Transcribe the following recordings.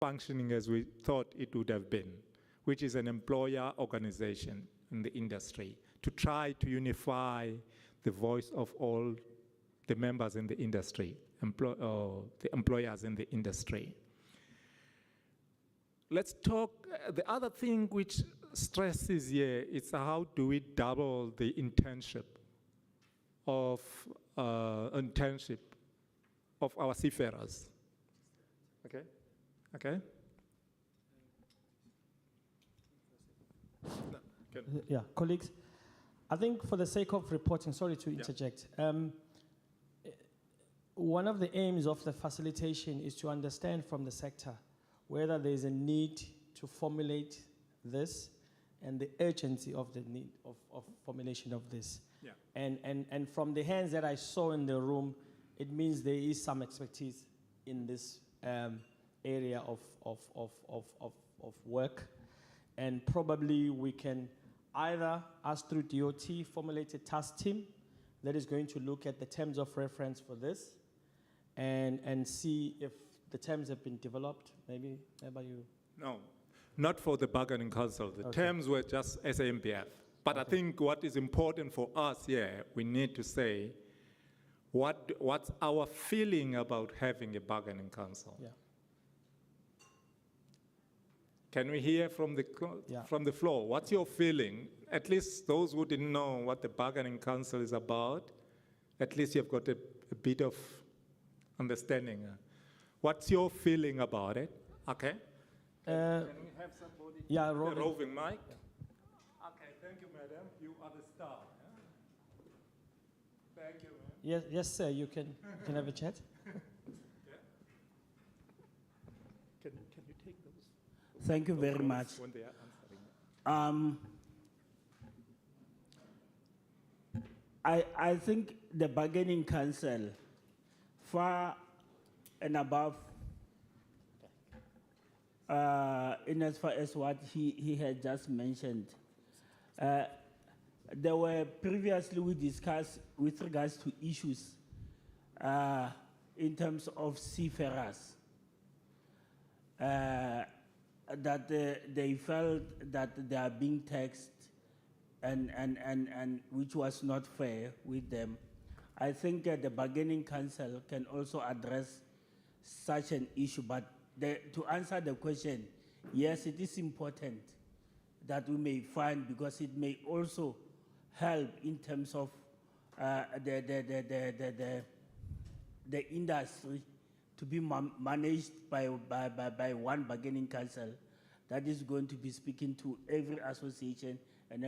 functioning as we thought it would have been, which is an employer organization in the industry, to try to unify the voice of all the members in the industry, the employers in the industry. Let's talk, the other thing which stresses here is how do we double the internship of our seafarers. Okay? Okay? No, yeah, colleagues, I think for the sake of reporting, sorry to interject, one of the aims of the facilitation is to understand from the sector whether there is a need to formulate this and the urgency of the need of formulation of this. Yeah. And from the hands that I saw in the room, it means there is some expertise in this area of work. And probably we can either, as through DOT, formulate a task team that is going to look at the terms of reference for this and see if the terms have been developed. Maybe you... No, not for the bargaining council. The terms were just SAMPF. But I think what is important for us here, we need to say, what's our feeling about having a bargaining council? Yeah. Can we hear from the floor? What's your feeling? At least those who didn't know what the bargaining council is about, at least you've got a bit of understanding. What's your feeling about it? Okay. Can we have somebody? Yeah, a roving mic. Yeah. Okay, thank you, madam. You are the star. Yeah? Thank you, ma'am. Yes, sir. You can have a chat. Can you take those? Thank you very much. When they are answering. I think the bargaining council, far and above, in as far as what he had just mentioned, there were previously we discussed with regards to issues in terms of seafarers. That they felt that they are being taxed and which was not fair with them. I think the bargaining council can also address such an issue, but to answer the question, yes, it is important that we may find, because it may also help in terms of the industry to be managed by one bargaining council that is going to be speaking to every association and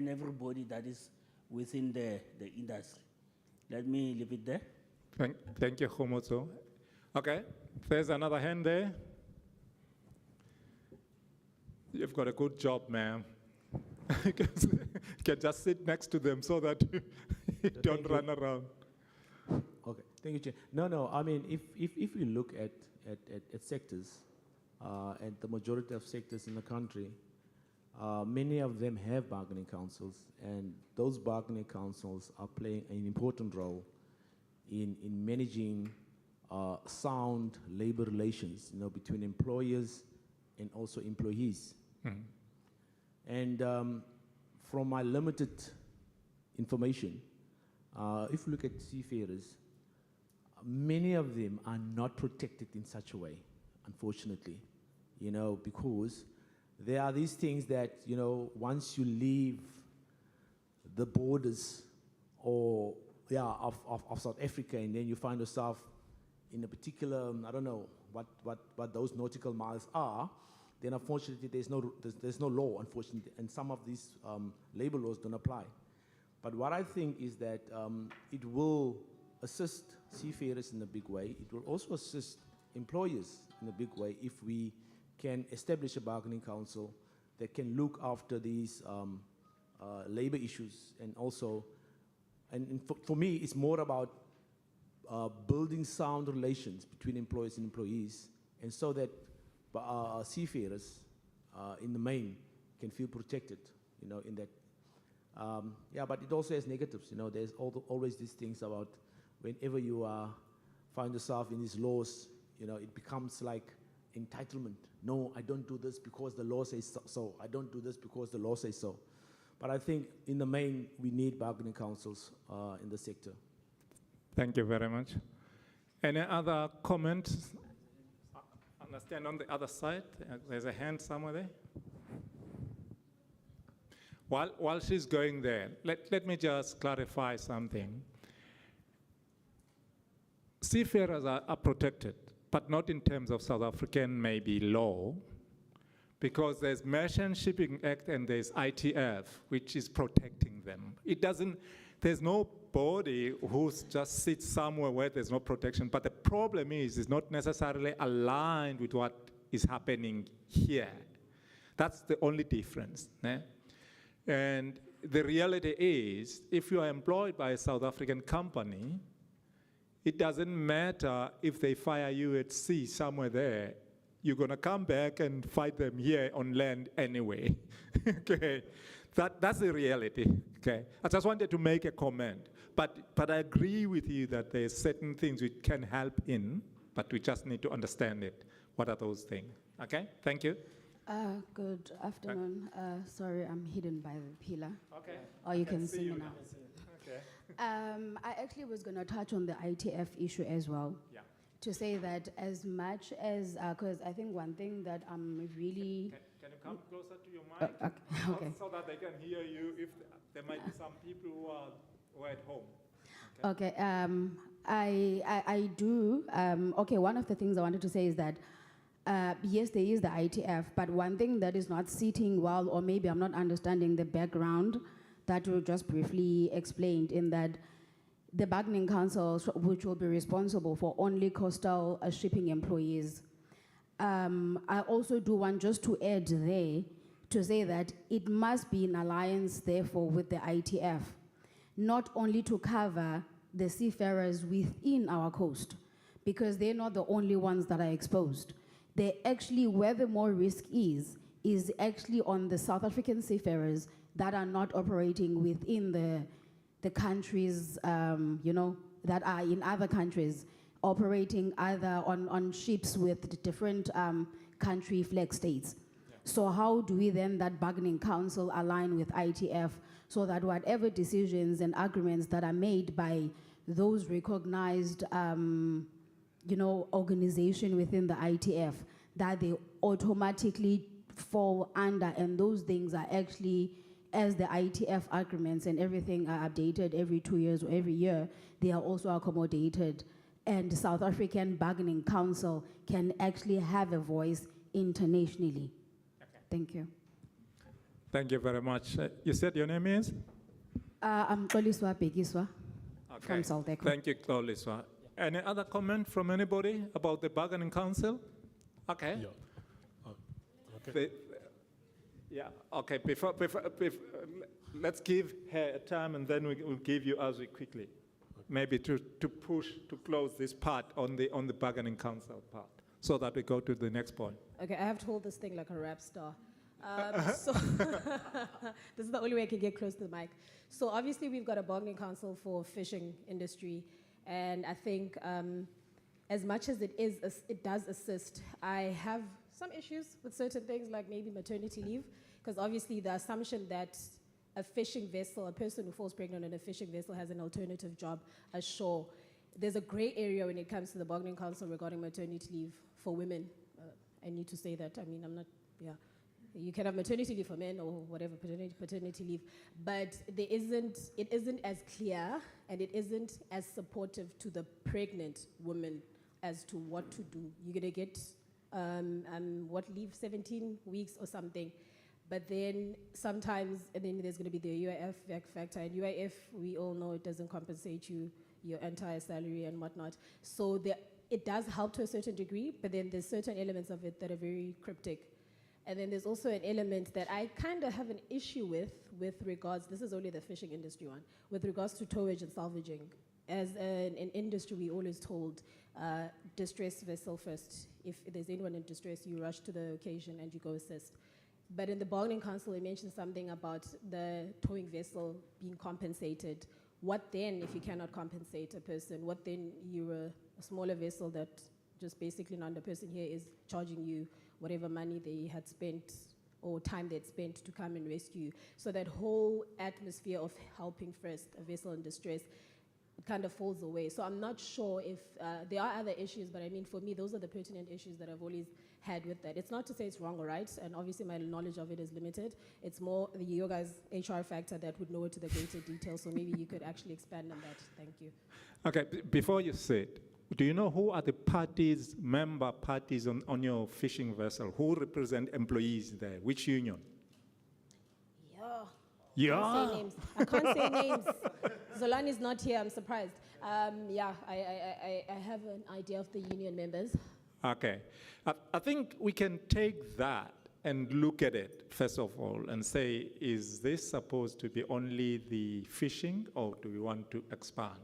everybody that is within the industry. Let me leave it there. Thank you, Khomotso. Okay, there's another hand there. You've got a good job, ma'am. You can just sit next to them so that you don't run around. Okay, thank you, Chair. No, I mean, if you look at sectors, and the majority of sectors in the country, many of them have bargaining councils, and those bargaining councils are playing an important role in managing sound labor relations, between employers and also employees. Mm-hmm. And from my limited information, if you look at seafarers, many of them are not protected in such a way, unfortunately, because there are these things that, once you leave the borders of South Africa, and then you find yourself in a particular, I don't know what those nautical miles are, then unfortunately there's no law, unfortunately, and some of these labor laws don't apply. But what I think is that it will assist seafarers in a big way. It will also assist employers in a big way if we can establish a bargaining council that can look after these labor issues, and also, and for me, it's more about building sound relations between employers and employees, and so that seafarers in the main can feel protected, in that. But it also has negatives. There's always these things about whenever you find yourself in these laws, it becomes like entitlement. No, I don't do this because the law says so. I don't do this because the law says so. But I think in the main, we need bargaining councils in the sector. Thank you very much. Any other comments? Understand on the other side, there's a hand somewhere there. While she's going there, let me just clarify something. Seafarers are protected, but not in terms of South African maybe law, because there's Merchant Shipping Act and there's ITF, which is protecting them. There's no body who just sits somewhere where there's no protection, but the problem is it's not necessarily aligned with what is happening here. That's the only difference. And the reality is, if you are employed by a South African company, it doesn't matter if they fire you at sea somewhere there, you're going to come back and fight them here on land anyway. Okay, that's the reality. Okay, I just wanted to make a comment, but I agree with you that there's certain things we can help in, but we just need to understand it. What are those things? Okay, thank you. Good afternoon. Sorry, I'm hidden by the pillar. Okay. Or you can see me now. Okay. I actually was going to touch on the ITF issue as well. Yeah. To say that as much as, because I think one thing that I'm really... Can you come closer to your mic? Okay. So that they can hear you if there might be some people who are at home. Okay, I do. Okay, one of the things I wanted to say is that, yes, there is the ITF, but one thing that is not sitting well, or maybe I'm not understanding the background that you just briefly explained, in that the bargaining council, which will be responsible for only coastal shipping employees. I also do want just to add there to say that it must be in alliance, therefore, with the ITF, not only to cover the seafarers within our coast, because they're not the only ones that are exposed. They actually, where the more risk is actually on the South African seafarers that are not operating within the countries, that are in other countries, operating either on ships with different country flag states. Yeah. So how do we then, that bargaining council, align with ITF so that whatever decisions and agreements that are made by those recognized organization within the ITF, that they automatically fall under, and those things are actually, as the ITF agreements and everything are updated every 2 years or every year, they are also accommodated, and South African Bargaining Council can actually have a voice internationally. Okay. Thank you. Thank you very much. You said your name is? I'm Xoliswa Bekiswa from South Africa. Thank you, Xoliswa. Any other comment from anybody about the Bargaining Council? Okay. Yeah. Okay. Before, let's give her a time, and then we'll give you as we quickly, maybe to push to close this part on the Bargaining Council part, so that we go to the next point. Okay, I have to hold this thing like a rap star. So this is the only way I can get close to the mic. So obviously we've got a bargaining council for fishing industry, and I think as much as it does assist, I have some issues with certain things, like maybe maternity leave, because obviously the assumption that a fishing vessel, a person who falls pregnant on a fishing vessel, has an alternative job ashore. There's a gray area when it comes to the bargaining council regarding maternity leave for women. I need to say that. I mean, I'm not, yeah. You can have maternity leave for men or whatever, paternity leave, but it isn't as clear, and it isn't as supportive to the pregnant woman as to what to do. You're gonna get, leave 17 weeks or something, but then sometimes, and then there's gonna be the UIF factor, and UIF, we all know it doesn't compensate you, your entire salary and whatnot. So it does help to a certain degree, but then there's certain elements of it that are very cryptic. And then there's also an element that I kind of have an issue with regards, this is only the fishing industry one, with regards to towage and salvaging. As an industry, we always told distress vessel first. If there's anyone in distress, you rush to the occasion and you go assist. But in the bargaining council, it mentioned something about the towing vessel being compensated. What then if you cannot compensate a person? What then, you're a smaller vessel that just basically now the person here is charging you whatever money they had spent or time they'd spent to come and rescue you. So that whole atmosphere of helping first a vessel in distress kind of falls away. So I'm not sure if there are other issues, but I mean, for me, those are the pertinent issues that I've always had with that. It's not to say it's wrong or right, and obviously my knowledge of it is limited. It's more your guys' HR factor that would know it to the greater detail, so maybe you could actually expand on that. Thank you. Okay, before you say it, do you know who are the parties, member parties on your fishing vessel? Who represent employees there? Which union? Yeah. I can't say names. Zolani is not here, I'm surprised. I have an idea of the union members. Okay. I think we can take that and look at it, first of all, and say, is this supposed to be only the fishing, or do we want to expand?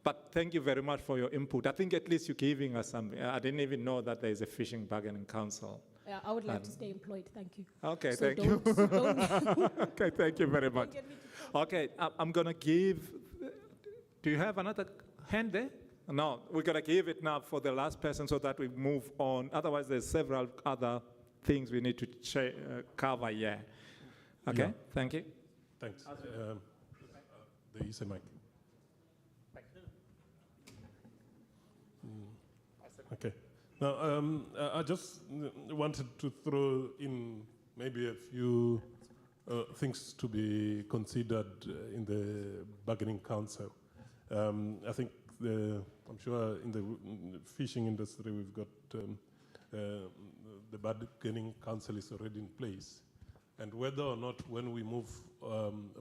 But thank you very much for your input. I think at least you're giving us something. I didn't even know that there is a fishing bargaining council. Yeah, I would like to stay employed, thank you. Okay, So thank you. don't Okay, thank you very much. get me to Okay, I'm going to give, do you have another hand there? No, we're going to give it now for the last person so that we move on. Otherwise, there's several other things we need to cover here. Okay, Yeah. thank you. Thanks. There is a mic. Okay. Now, I just wanted to throw in maybe a few things to be considered in the bargaining council. I think I'm sure in the fishing industry we've got the bargaining council is already in place, and whether or not when we move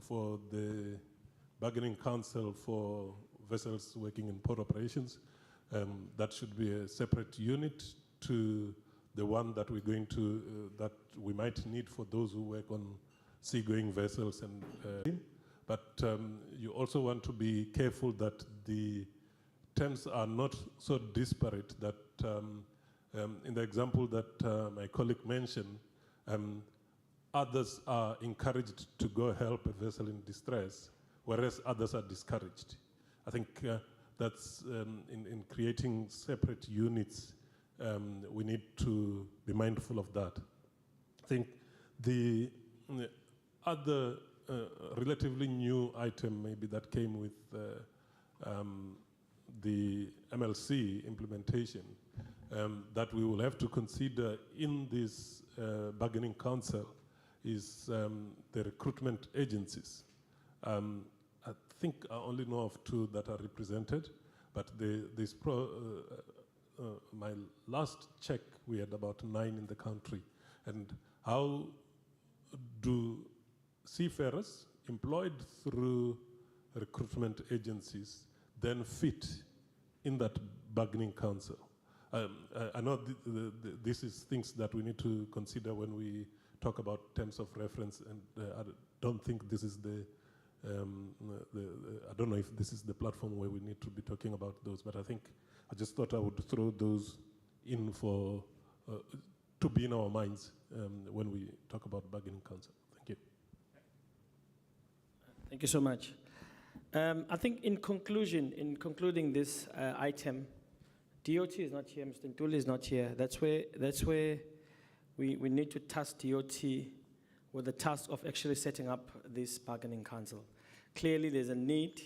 for the bargaining council for vessels working in port operations, that should be a separate unit to the one that we're going to, that we might need for those who work on seagoing vessels. But you also want to be careful that the terms are not so disparate that in the example that my colleague mentioned, others are encouraged to go help a vessel in distress, whereas others are discouraged. I think that's in creating separate units, we need to be mindful of that. I think the other relatively new item maybe that came with the MLC implementation that we will have to consider in this bargaining council is the recruitment agencies. I think I only know of 2 that are represented, but my last check, we had about 9 in the country. And how do seafarers employed through recruitment agencies then fit in that bargaining council? I know this is things that we need to consider when we talk about terms of reference, and I don't think this is I don't know if this is the platform where we need to be talking about those, but I think I just thought I would throw those in for to be in our minds when we talk about bargaining council. Thank you. Thank you so much. I think in concluding this item, DOT is not here, Mr. Ntuli is not here. That's where we need to task DOT with the task of actually setting up this bargaining council. Clearly, there's a need.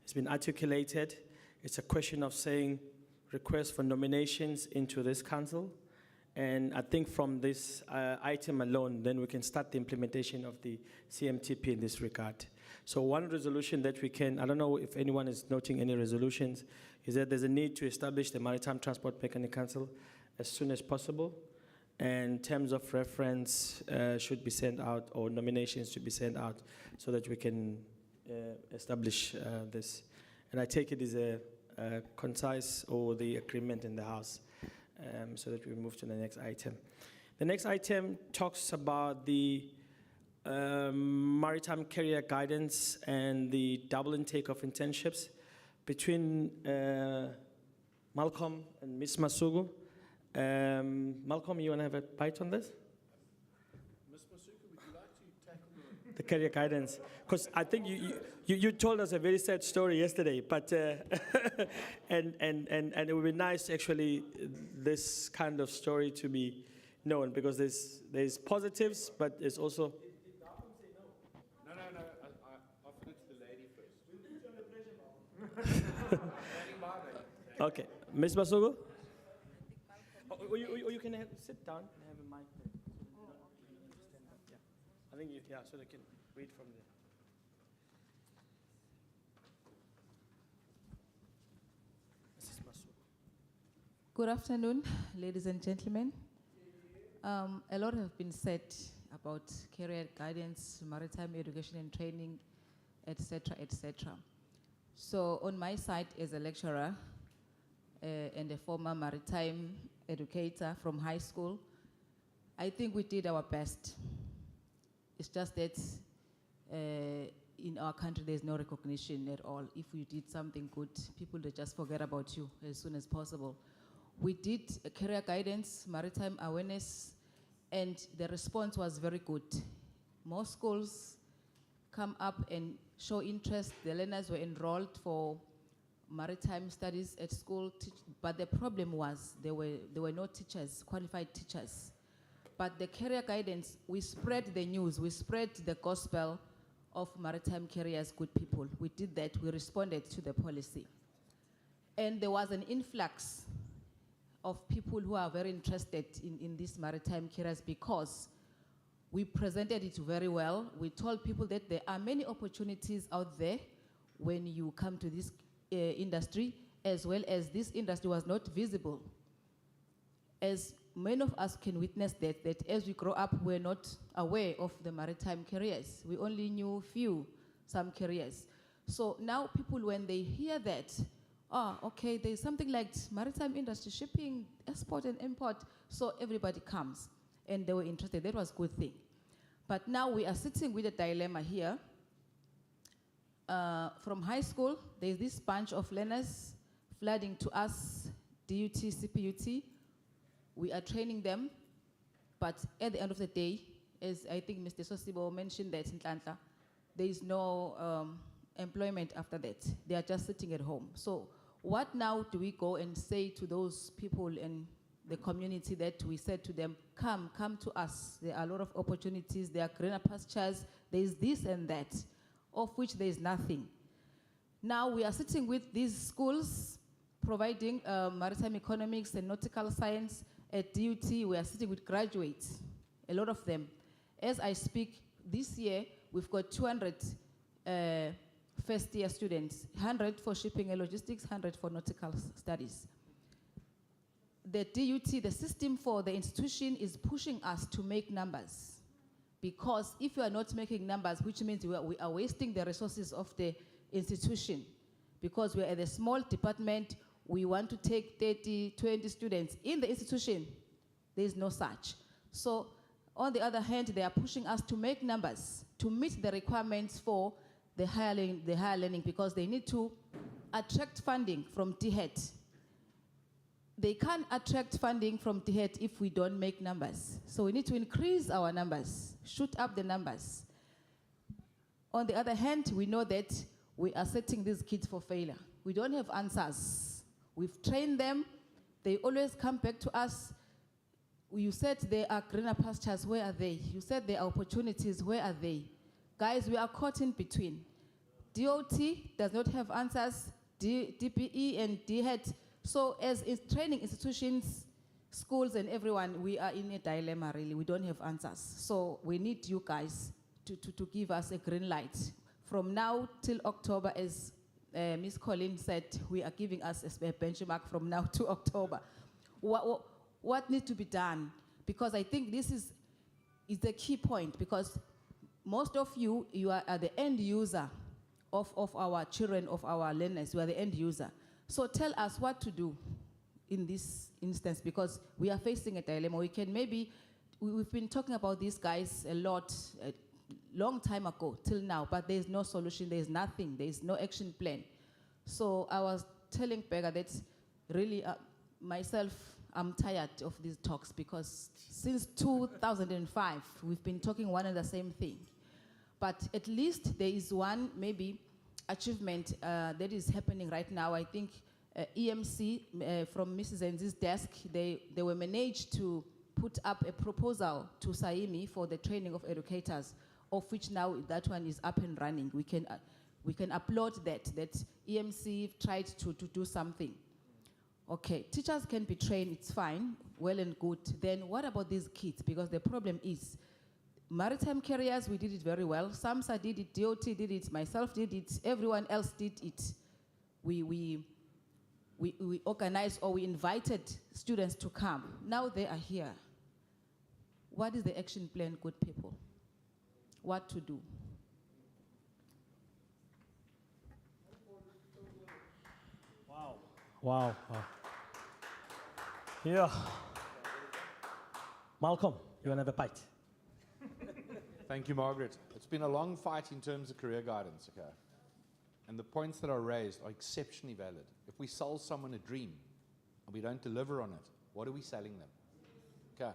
It's been articulated. It's a question of saying requests for nominations into this council. And I think from this item alone, then we can start the implementation of the CMTP in this regard. So one resolution that we can, I don't know if anyone is noting any resolutions, is that there's a need to establish the Maritime Transport Bargaining Council as soon as possible. And terms of reference should be sent out, or nominations should be sent out, so that we can establish this. And I take it as a concise, or the agreement in the House, so that we move to the next item. The next item talks about the maritime career guidance and the double intake of internships between Malcolm and Ms. Masugu. Malcolm, you want to have a bite on this? Ms. Masuku, would you like to tackle the career guidance, because I think you told us a very sad story yesterday, but and it would be nice actually this kind of story to be known, because there's positives, but there's also. No, I offered it to the lady first. Okay, Ms. Basugo? Or you can sit down and have a mic there. Stand up, yeah. I think, so they can read from there. Mrs. Basugo. Good afternoon, ladies and gentlemen. A lot have been said about career guidance, maritime education and training, etc., etc. So on my side as a lecturer and a former maritime educator from high school, I think we did our best. It's just that in our country there's no recognition at all. If you did something good, people they just forget about you as soon as possible. We did career guidance, maritime awareness, and the response was very good. Most schools come up and show interest. The learners were enrolled for maritime studies at school, but the problem was there were no teachers, qualified teachers. But the career guidance, we spread the news, we spread the gospel of maritime careers, good people. We did that, we responded to the policy. And there was an influx of people who are very interested in these maritime careers because we presented it very well. We told people that there are many opportunities out there when you come to this industry, as well as this industry was not visible. As many of us can witness that as we grow up, we're not aware of the maritime careers. We only knew some careers. So now people, when they hear that, okay, there's something like maritime industry, shipping, export and import, so everybody comes. And they were interested. That was a good thing. But now we are sitting with a dilemma here. From high school, there's this bunch of learners flooding to us, DUT, CPUT. We are training them, but at the end of the day, as I think Mr. Sosibo mentioned that in Tlantla, there is no employment after that. They are just sitting at home. So what now do we go and say to those people in the community that we said to them, come to us. There are a lot of opportunities. There are greener pastures. There is this and that, of which there is nothing. Now we are sitting with these schools providing maritime economics and nautical science. At DUT, we are sitting with graduates, a lot of them. As I speak, this year, we've got 200 first-year students, 100 for shipping and logistics, 100 for nautical studies. The DUT, the system for the institution, is pushing us to make numbers. Because if you are not making numbers, which means we are wasting the resources of the institution. Because we are at a small department, we want to take 30, 20 students. In the institution, there is no such. So, on the other hand, they are pushing us to make numbers, to meet the requirements for the higher learning, because they need to attract funding from DHET. They can't attract funding from DHET if we don't make numbers. So we need to increase our numbers, shoot up the numbers. On the other hand, we know that we are setting these kids for failure. We don't have answers. We've trained them. They always come back to us. You said there are greener pastures. Where are they? You said there are opportunities. Where are they? Guys, we are caught in between. DOT does not have answers. DPE and DHET. So as training institutions, schools and everyone, we are in a dilemma really. We don't have answers. So we need you guys to give us a green light. From now till October, as Ms. Colleen said, we are giving us a benchmark from now to October. What needs to be done? Because I think this is the key point, because most of you are the end user of our children, of our learners. You are the end user. So tell us what to do in this instance, because we are facing a dilemma. We've been talking about these guys a lot, a long time ago till now, but there's no solution, there's nothing, there's no action plan. So I was telling Pega that really myself, I'm tired of these talks, because since 2005, we've been talking one and the same thing. But at least there is one maybe achievement that is happening right now. I think EMC from Mrs. Enzi's desk, they were managed to put up a proposal to SAIMI for the training of educators, of which now that one is up and running. We can applaud that EMC tried to do something. Okay, teachers can be trained, it's fine, well and good. Then what about these kids? Because the problem is, maritime carriers, we did it very well. SAMSA did it, DOT did it, myself did it, everyone else did it. We organized or we invited students to come. Now they are here. What is the action plan, good people? What to do? Wow. Wow. Yeah. Malcolm, you want to have a bite? Thank you, Margaret. It's been a long fight in terms of career guidance, okay? And the points that are raised are exceptionally valid. If we sell someone a dream and we don't deliver on it, what are we selling them? Okay.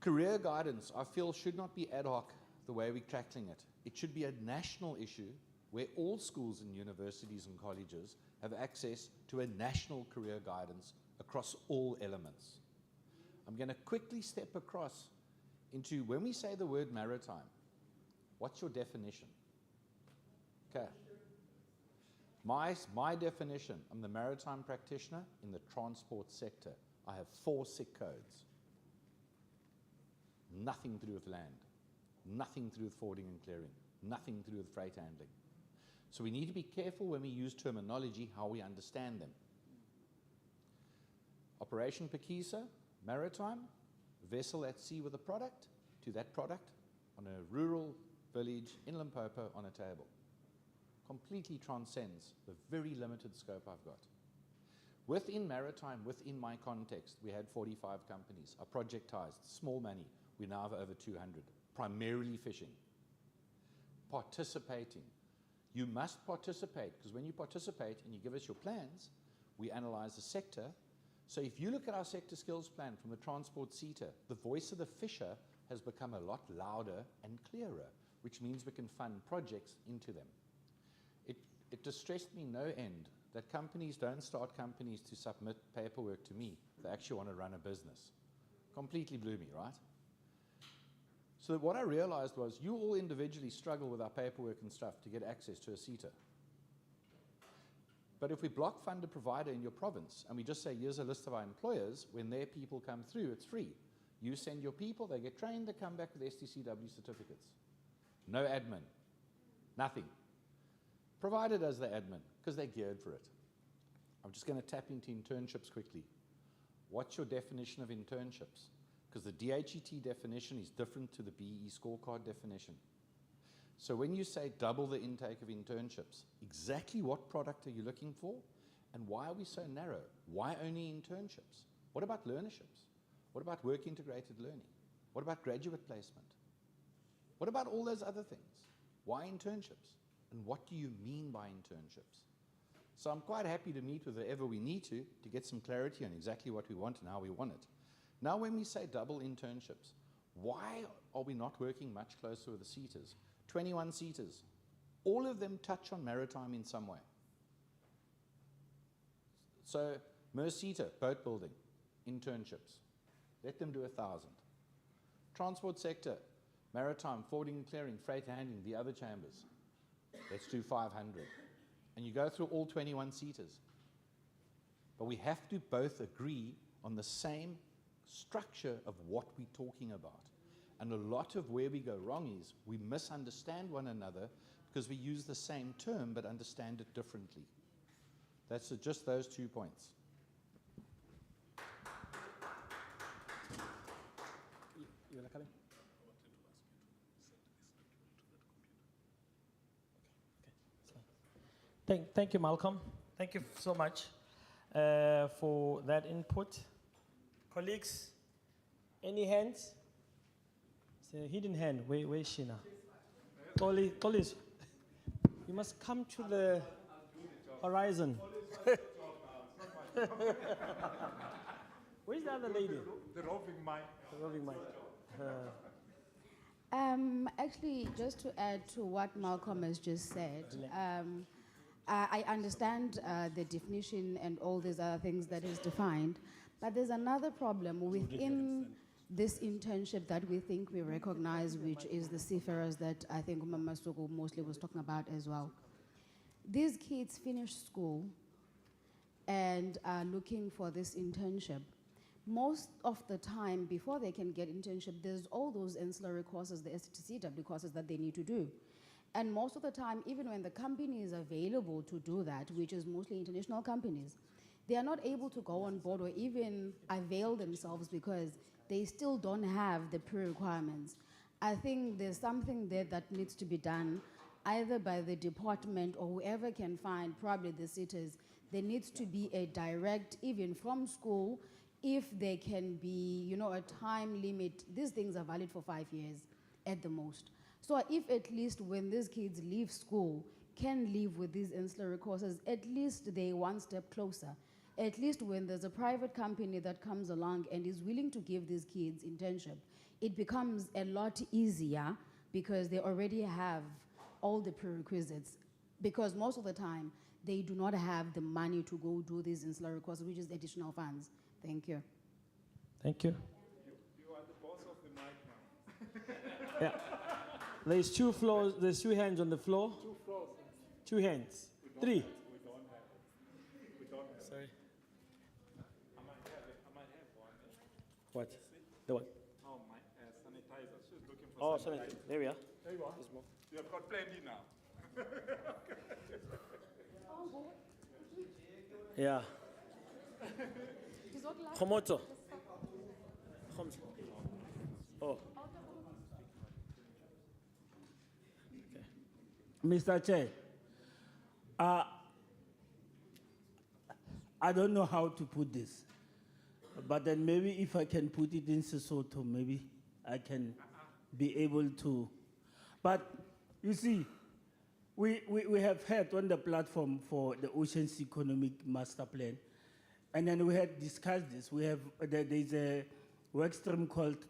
Career guidance, I feel, should not be ad hoc the way we're tackling it. It should be a national issue where all schools and universities and colleges have access to a national career guidance across all elements. I'm going to quickly step across into when we say the word maritime, what's your definition? Okay. My definition, I'm the maritime practitioner in the transport sector. I have 4 SIC codes. Nothing to do with land, nothing to do with forwarding and clearing, nothing to do with freight handling. So we need to be careful when we use terminology, how we understand them. Operation Pakisa, maritime, vessel at sea with a product, to that product on a rural village in Limpopo on a table. Completely transcends the very limited scope I've got. Within maritime, within my context, we had 45 companies, are projectized, small money. We now have over 200, primarily fishing. Participating. You must participate, because when you participate and you give us your plans, we analyze the sector. So if you look at our sector skills plan from the transport CETA, the voice of the fisher has become a lot louder and clearer, which means we can fund projects into them. It distressed me no end that companies don't start companies to submit paperwork to me. They actually want to run a business. Completely blew me, right? So what I realized was you all individually struggle with our paperwork and stuff to get access to a CETA. But if we block fund a provider in your province and we just say, here's a list of our employers, when their people come through, it's free. You send your people, they get trained, they come back with STCW certificates. No admin, nothing. Provider does the admin because they're geared for it. I'm just going to tap into internships quickly. What's your definition of internships? Because the DHET definition is different to the BE scorecard definition. So when you say double the intake of internships, exactly what product are you looking for? And why are we so narrow? Why only internships? What about learnerships? What about work integrated learning? What about graduate placement? What about all those other things? Why internships? And what do you mean by internships? So I'm quite happy to meet with whoever we need to get some clarity on exactly what we want and how we want it. Now when we say double internships, why are we not working much closer with the CETAs? 21 CETAs. All of them touch on maritime in some way. So MERCETA, boat building, internships. Let them do 1,000. Transport sector, maritime, forwarding and clearing, freight handling, the other chambers. Let's do 500. And you go through all 21 CETAs. But we have to both agree on the same structure of what we're talking about. And a lot of where we go wrong is we misunderstand one another because we use the same term but understand it differently. That's just those 2 points. You want to come in? Thank you, Malcolm. Thank you so much for that input. Colleagues, any hands? It's a hidden hand. Where's Sheena? Colleagues, you must come to the horizon. Where's the other lady? The roving mic. The roving mic. Actually, just to add to what Malcolm has just said, I understand the definition and all these other things that is defined, but there's another problem within this internship that we think we recognize, which is the seafarers that I think Mama Soko mostly was talking about as well. These kids finish school and are looking for this internship. Most of the time, before they can get internship, there's all those ancillary courses, the STCW courses that they need to do. And most of the time, even when the company is available to do that, which is mostly international companies, they are not able to go on board or even avail themselves because they still don't have the pre-requirements. I think there's something there that needs to be done, either by the department or whoever can find, probably the cities. There needs to be a direct, even from school, if there can be, a time limit. These things are valid for 5 years at the most. So if at least when these kids leave school, can leave with these ancillary courses, at least they're one step closer. At least when there's a private company that comes along and is willing to give these kids internship, it becomes a lot easier because they already have all the prerequisites. Because most of the time, they do not have the money to go do these ancillary courses, which is additional funds. Thank you. Thank you. You are the boss of the mic now. Yeah. There's two floors, there's 2 hands on the floor. 2 floors. 2 hands. 3. We don't have it. We don't have it. Sorry. I might have one. What? The one. Oh, my sanitizer. She's looking for Oh, sanitizer. sorry. There we are. There you are. There's more. You have got plenty now. Yeah. Komoto. Oh. Mr. Chair, I don't know how to put this, but then maybe if I can put it in Sesotho, maybe I can be able to. But you see, we have had on the platform for the Oceans Economic Master Plan, and then we had discussed this. There's a work stream called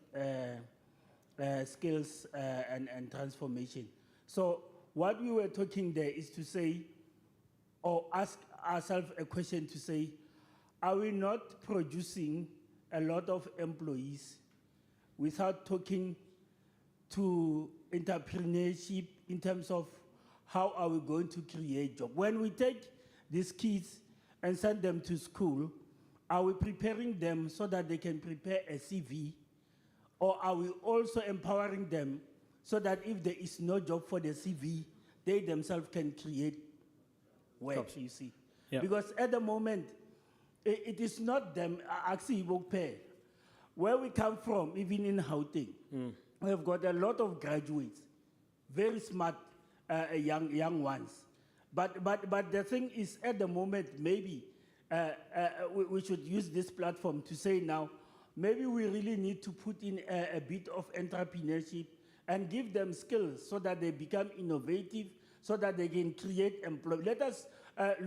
Skills and Transformation. So what we were talking there is to say, or ask ourselves a question to say, are we not producing a lot of employees without talking to entrepreneurship in terms of how are we going to create jobs? When we take these kids and send them to school, are we preparing them so that they can prepare a CV? Or are we also empowering them so that if there is no job for the CV, they themselves can create work, you see? Yeah. Because at the moment, it is not them, actually, where we come from, even in Gauteng, we have got a lot of graduates, very smart young ones. But the thing is, at the moment, maybe we should use this platform to say now, maybe we really need to put in a bit of entrepreneurship and give them skills so that they become innovative, so that they can create employment. Let us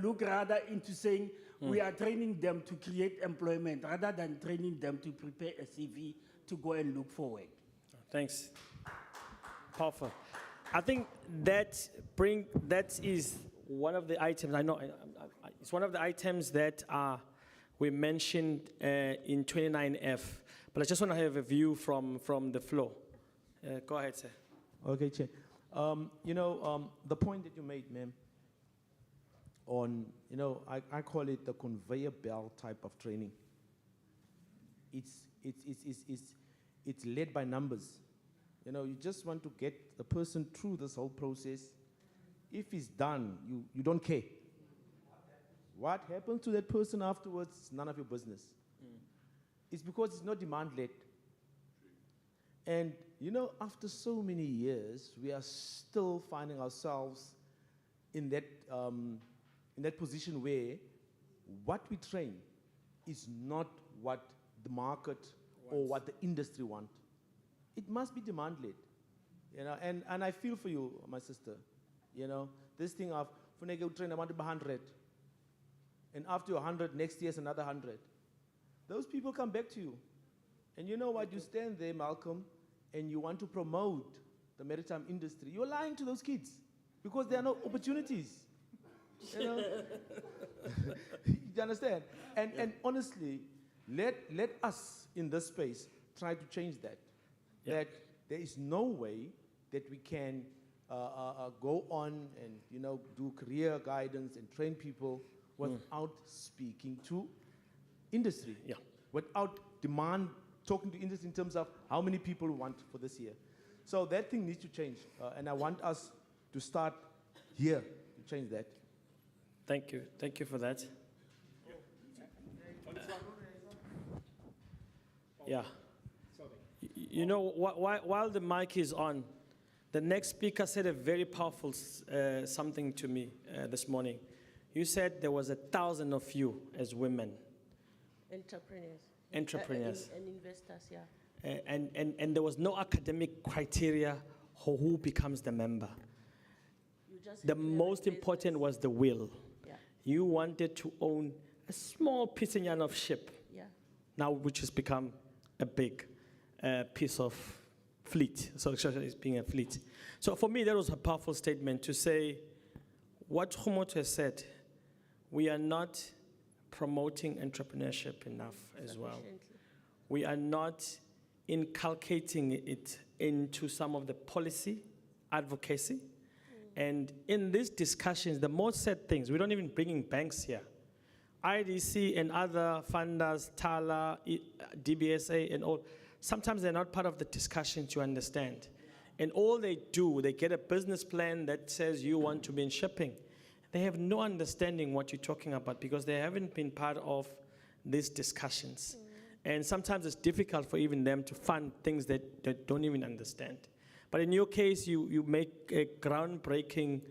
look rather into saying we are training them to create employment rather than training them to prepare a CV to go and look for work. Thanks. Powerful. I think that is one of the items, it's one of the items that we mentioned in 29F, but I just want to have a view from the floor. Go ahead, sir. Okay, Chair. The point that you made, ma'am, on, I call it the conveyor belt type of training. It's led by numbers. You just want to get the person through this whole process. If it's done, you don't care. What happens to that person afterwards is none of your business. It's because it's not demand-led. And, after so many years, we are still finding ourselves in that position where what we train is not what the market or what the industry want. It must be demand-led. And I feel for you, my sister. This thing of, when I go train, I want to be 100. And after 100, next year's another 100. Those people come back to you. And you know what? You stand there, Malcolm, and you want to promote the maritime industry, you're lying to those kids because there are no opportunities. You know? You understand? And honestly, let us in this space try to change that. That there is no way that we can go on and do career guidance and train people without speaking to industry. Yeah. Without talking to industry in terms of how many people we want for this year. So that thing needs to change. And I want us to start here to change that. Thank you. Thank you for that. Yeah. You know, while the mic is on, the next speaker said a very powerful something to me this morning. You said there was 1,000 of you as women. Entrepreneurs. And investors, yeah. And there was no academic criteria for who becomes the member. The most important was the will. Yeah. You wanted to own a small piece of ship, Yeah. now which has become a big piece of fleet. So it's being a fleet. So for me, that was a powerful statement to say what Kgomoto has said. We are not promoting entrepreneurship enough as well. We are not inculcating it into some of the policy advocacy. And in these discussions, the most sad things, we don't even bring in banks here. IDC and other funders, TALA, DBSA and all, sometimes they're not part of the discussion to understand. And all they do, they get a business plan that says you want to be in shipping. They have no understanding what you're talking about because they haven't been part of these discussions. And sometimes it's difficult for even them to fund things that they don't even understand. But in your case, you make a groundbreaking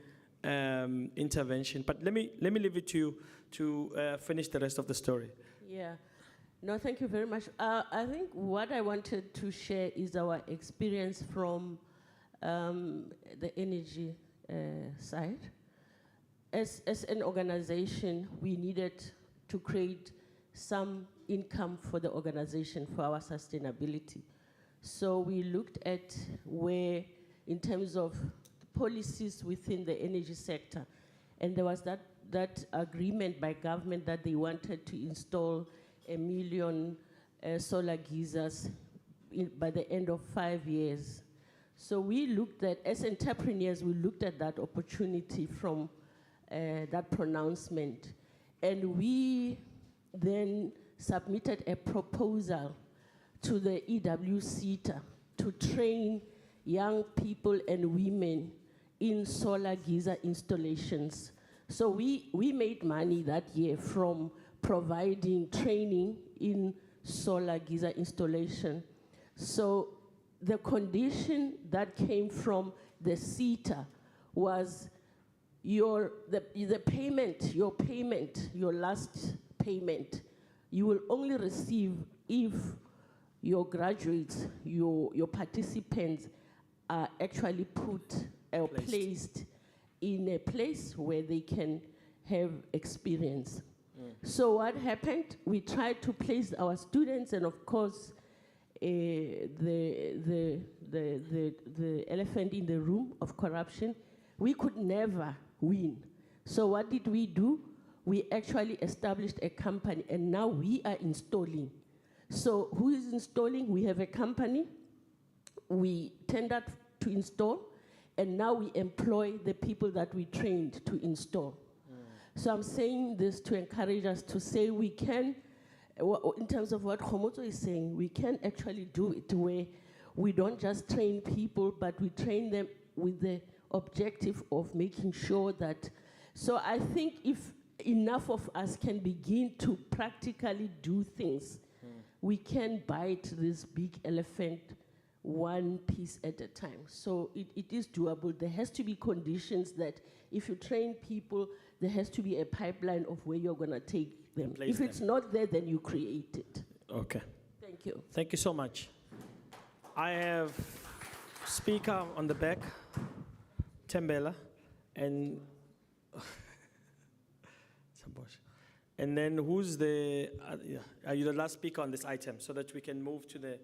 intervention. But let me leave it to you to finish the rest of the story. Yeah. No, thank you very much. I think what I wanted to share is our experience from the energy side. As an organization, we needed to create some income for the organization for our sustainability. So we looked at where, in terms of policies within the energy sector, and there was that agreement by government that they wanted to install 1 million solar geysers by the end of 5 years. So we looked at, as entrepreneurs, we looked at that opportunity from that pronouncement. And we then submitted a proposal to the EWCTA to train young people and women in solar geyser installations. So we made money that year from providing training in solar geyser installation. So the condition that came from the CETA was your last payment, you will only receive if your graduates, your participants are actually placed in a place where they can have experience. So what happened? We tried to place our students, and of course, the elephant in the room of corruption, we could never win. So what did we do? We actually established a company, and now we are installing. So who is installing? We have a company. We tendered to install, and now we employ the people that we trained to install. So I'm saying this to encourage us to say we can, in terms of what Kgomoto is saying, we can actually do it where we don't just train people, but we train them with the objective of making sure that, so I think if enough of us can begin to practically do things, we can bite this big elephant one piece at a time. So it is doable. There has to be conditions that if you train people, there has to be a pipeline of where you're going to take them. If it's not there, then you create it. Okay. Thank you. Thank you so much. I have speaker on the back, Tembela, and and then who's the, are you the last speaker on this item so that we can move to the,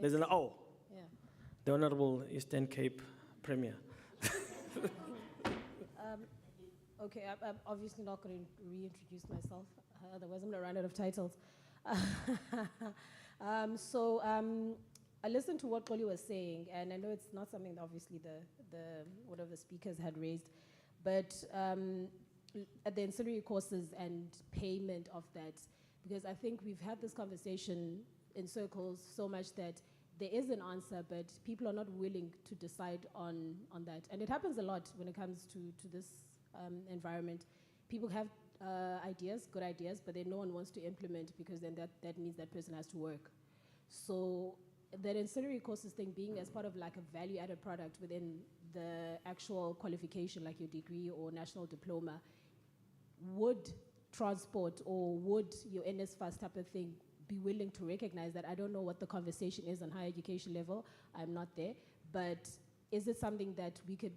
there's an, oh, Yeah. the Honorable Eastern Cape Premier. Okay, I'm obviously not going to reintroduce myself, otherwise I'm going to run out of titles. I listened to what Xoli was saying, and I know it's not something that obviously one of the speakers had raised, but at the ancillary courses and payment of that, because I think we've had this conversation in circles so much that there is an answer, but people are not willing to decide on that. And it happens a lot when it comes to this environment. People have ideas, good ideas, but then no one wants to implement, because then that means that person has to work. So that ancillary courses thing being as part of like a value-added product within the actual qualification, like your degree or national diploma, would transport or would your NSFAS type of thing be willing to recognize that? I don't know what the conversation is on higher education level. I'm not there. But is it something that we could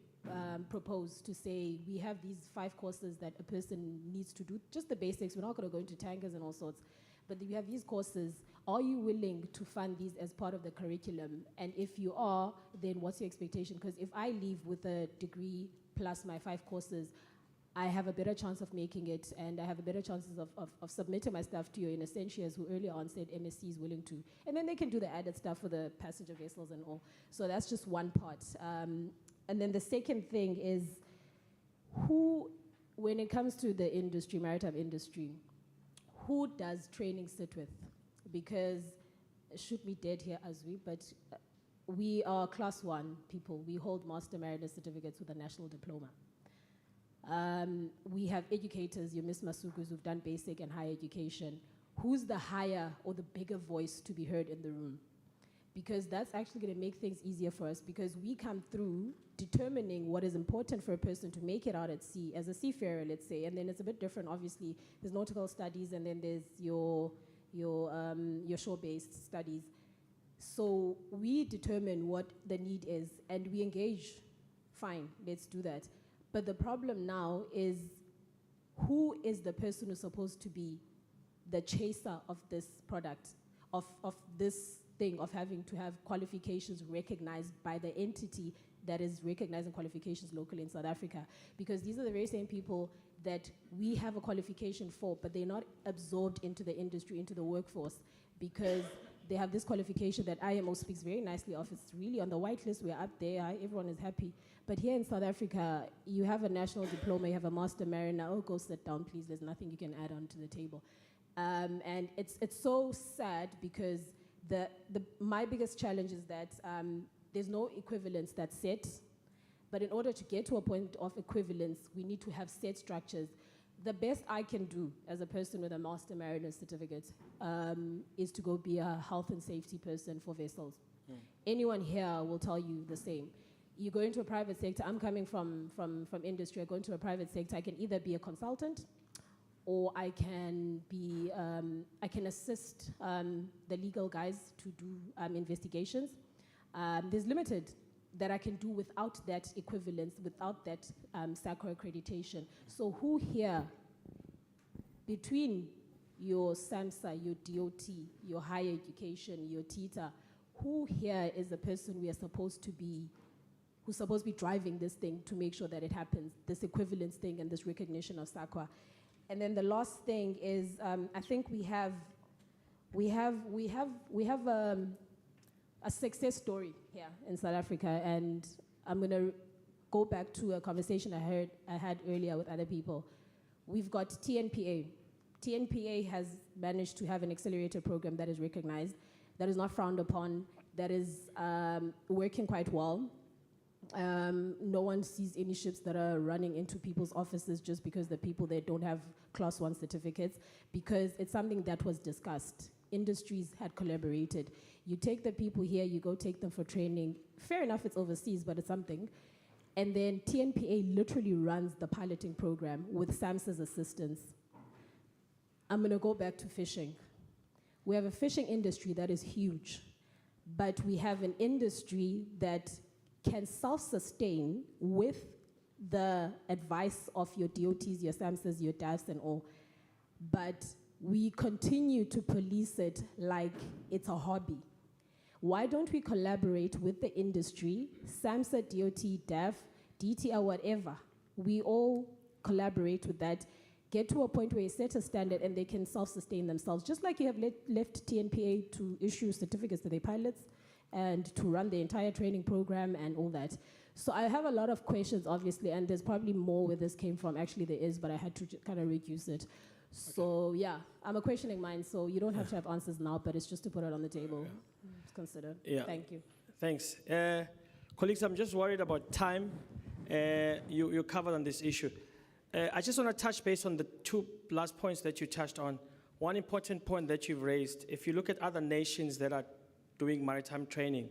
propose to say, we have these 5 courses that a person needs to do, just the basics, we're not going to go into tankers and all sorts, but we have these courses. Are you willing to fund these as part of the curriculum? And if you are, then what's your expectation? Because if I leave with a degree plus my 5 courses, I have a better chance of making it, and I have a better chances of submitting my stuff to you in Essentials, who earlier on said MSc is willing to. And then they can do the added stuff for the passenger vessels and all. So that's just one part. And then the second thing is, who, when it comes to the industry, maritime industry, who does training sit with? Because, shoot me dead here, Azwi, but we are class 1 people. We hold Master Mariner certificates with a national diploma. We have educators, your Miss Masukus, who've done basic and higher education. Who's the higher or the bigger voice to be heard in the room? Because that's actually going to make things easier for us, because we come through determining what is important for a person to make it out at sea, as a seafarer, let's say, and then it's a bit different, obviously. There's nautical studies, and then there's your shore-based studies. So we determine what the need is, and we engage. Fine, let's do that. But the problem now is, who is the person who's supposed to be the chaser of this product, of this thing of having to have qualifications recognized by the entity that is recognizing qualifications locally in South Africa? Because these are the very same people that we have a qualification for, but they're not absorbed into the industry, into the workforce, because they have this qualification that IMO speaks very nicely of. It's really on the white list, we're up there, everyone is happy. But here in South Africa, you have a national diploma, you have a Master Mariner. Oh, go sit down, please, there's nothing you can add on to the table. And it's so sad, because my biggest challenge is that there's no equivalence that's set. But in order to get to a point of equivalence, we need to have set structures. The best I can do as a person with a Master Mariner certificate is to go be a health and safety person for vessels. Anyone here will tell you the same. You go into a private sector, I'm coming from industry, I go into a private sector, I can either be a consultant, or I can be, I can assist the legal guys to do investigations. There's limited that I can do without that equivalence, without that SACRA accreditation. So who here, between your SAMSA, your DOT, your higher education, your TITA, who here is the person we are supposed to be, who's supposed to be driving this thing to make sure that it happens, this equivalence thing and this recognition of SACRA? And then the last thing is, I think we have a success story here in South Africa, and I'm going to go back to a conversation I had earlier with other people. We've got TNPA. TNPA has managed to have an accelerator program that is recognized, that is not frowned upon, that is working quite well. No one sees any ships that are running into people's offices just because the people there don't have class 1 certificates, because it's something that was discussed. Industries had collaborated. You take the people here, you go take them for training. Fair enough, it's overseas, but it's something. And then TNPA literally runs the piloting program with SAMSA's assistance. I'm going to go back to fishing. We have a fishing industry that is huge, but we have an industry that can self-sustain with the advice of your DOTs, your SAMSAs, your DAFs and all. But we continue to police it like it's a hobby. why don't we collaborate with the industry, SAMHSA, DOT, DAF, DTR, whatever? We all collaborate with that, get to a point where you set a standard and they can self-sustain themselves, just like you have left TNPA to issue certificates to their pilots and to run the entire training program and all that. So I have a lot of questions, obviously, and there's probably more where this came from. Actually, there is, but I had to kind of reduce it. So yeah, I'm a questioning mind, so you don't have to have answers now, but it's just to put it on the table. Just consider. Yeah. Thank you. Thanks. Colleagues, I'm just worried about time. You covered on this issue. I just want to touch base on the two last points that you touched on. One important point that you've raised, if you look at other nations that are doing maritime training,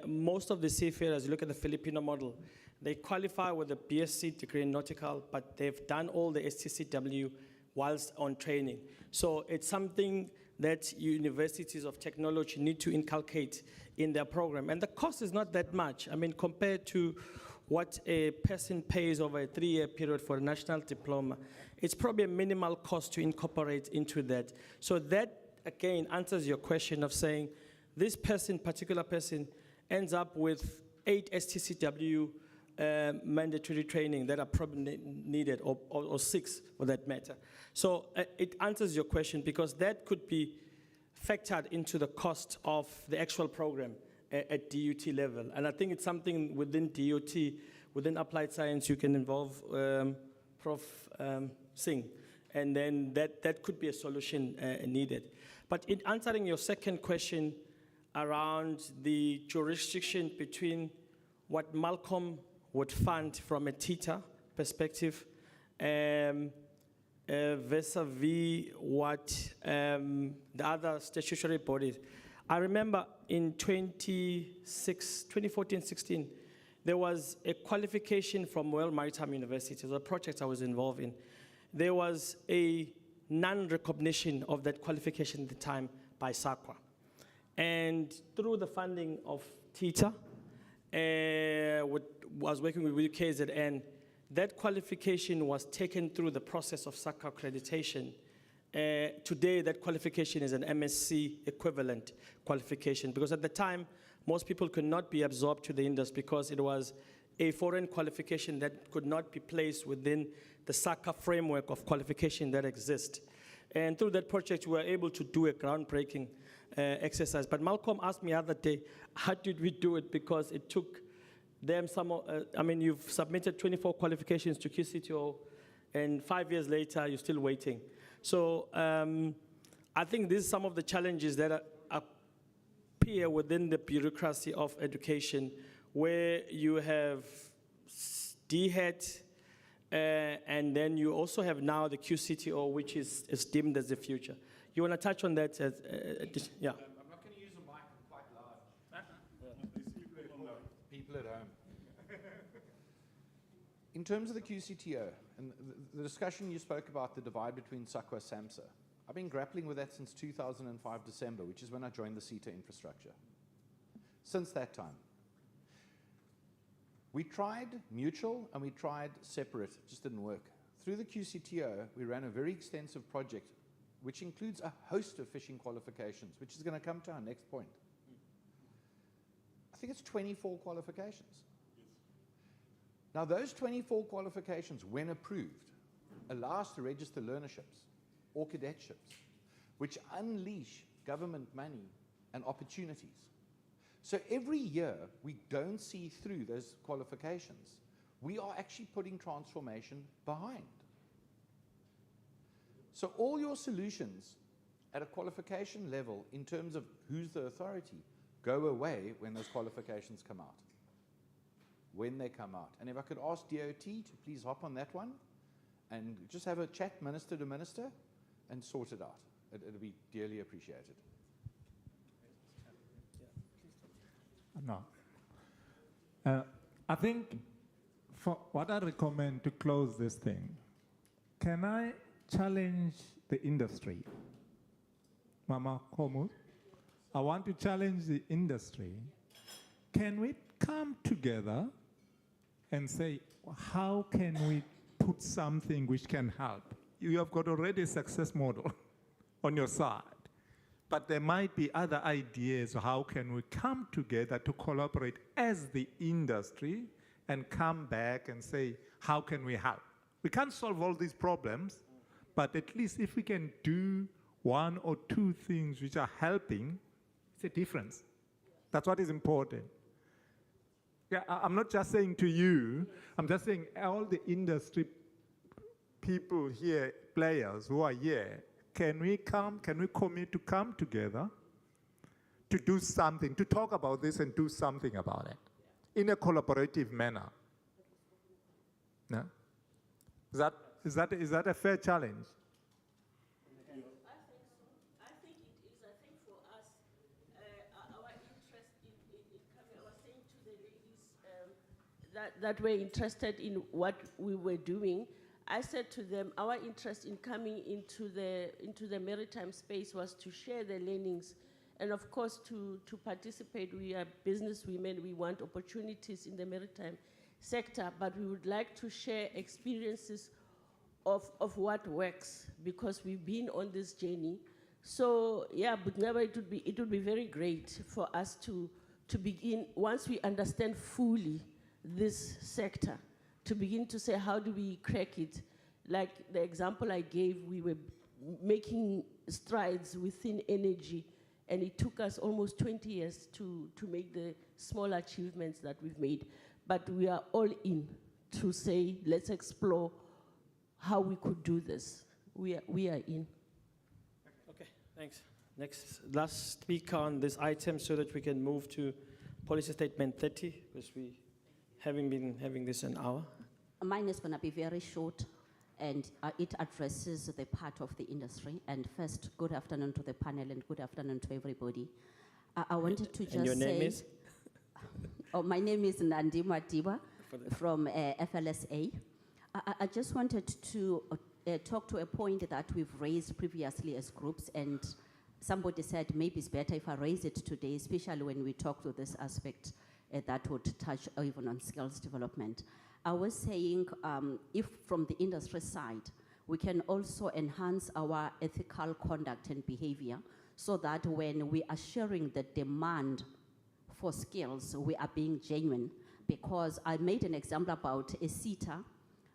most of the seafarers, look at the Filipino model, they qualify with a BSc degree in nautical, but they've done all the STCW whilst on training. So it's something that universities of technology need to inculcate in their program. And the cost is not that much. I mean, compared to what a person pays over a 3-year period for a national diploma, it's probably a minimal cost to incorporate into that. So that, again, answers your question of saying, this person, particular person, ends up with 8 STCW mandatory training that are probably needed, or 6 for that matter. So it answers your question because that could be factored into the cost of the actual program at DUT level. And I think it's something within DUT, within applied science, you can involve Prof. Singh. And then that could be a solution needed. But in answering your second question around the jurisdiction between what Malcolm would fund from a TITA perspective vis-a-vis what the other statutory bodies. I remember in 2014-16, there was a qualification from Royal Maritime University. It was a project I was involved in. There was a non-recognition of that qualification at the time by SAQA. And through the funding of TITA, was working with KZN, that qualification was taken through the process of SAQA accreditation. Today, that qualification is an MSc equivalent qualification because at the time, most people could not be absorbed to the industry because it was a foreign qualification that could not be placed within the SAQA framework of qualification that exists. And through that project, we were able to do a groundbreaking exercise. But Malcolm asked me the other day, how did we do it? Because it took them I mean, you've submitted 24 qualifications to QCTO, and 5 years later, you're still waiting. So I think these are some of the challenges that appear within the bureaucracy of education, where you have DHET, and then you also have now the QCTO, which is deemed as the future. You want to touch on that? Yeah. I'm not going to use a mic, I'm quite loud. People at home. In terms of the QCTO, and the discussion you spoke about, the divide between SAQA and SAMHSA, I've been grappling with that since 2005 December, which is when I joined the CETA infrastructure. Since that time, we tried mutual and we tried separate, it just didn't work. Through the QCTO, we ran a very extensive project which includes a host of fishing qualifications, which is going to come to our next point. I think it's 24 qualifications. Now, those 24 qualifications, when approved, allow us to register learnerships or cadetships, which unleash government money and opportunities. So every year, we don't see through those qualifications. We are actually putting transformation behind. So all your solutions at a qualification level in terms of who's the authority go away when those qualifications come out. When they come out. And if I could ask DOT to please hop on that one and just have a chat minister to minister and sort it out. It'll be dearly appreciated. No. I think for what I recommend to close this thing, can I challenge the industry? Mama Komu, I want to challenge the industry. Can we come together and say, how can we put something which can help? You have got already a success model on your side. But there might be other ideas. How can we come together to collaborate as the industry and come back and say, how can we help? We can't solve all these problems, but at least if we can do one or two things which are helping, it's a difference. That's what is important. Yeah, I'm not just saying to you, I'm just saying all the industry people here, players who are here, can we commit to come together to do something, to talk about this and do something about it in a collaborative manner? No? Is that a fair challenge? I think so. I think it is. I think for us, our interest in coming, I was saying to the ladies that were interested in what we were doing, I said to them, our interest in coming into the maritime space was to share the learnings and of course to participate. We are business women, we want opportunities in the maritime sector, but we would like to share experiences of what works because we've been on this journey. So yeah, but never it would be very great for us to begin, once we understand fully this sector, to begin to say, how do we crack it? Like the example I gave, we were making strides within energy, and it took us almost 20 years to make the small achievements that we've made. But we are all in to say, let's explore how we could do this. We are in. Okay, thanks. Next, last speaker on this item so that we can move to policy statement 30, because we haven't been having this an hour. Mine is going to be very short, and it addresses the part of the industry. And first, good afternoon to the panel and good afternoon to everybody. I wanted to just say... And your name is? Oh, my name is Nandima Diba from FLSA. I just wanted to talk to a point that we've raised previously as groups, and somebody said maybe it's better if I raise it today, especially when we talk to this aspect that would touch even on skills development. I was saying if from the industry side, we can also enhance our ethical conduct and behavior so that when we are sharing the demand for skills, we are being genuine. Because I made an example about a SETA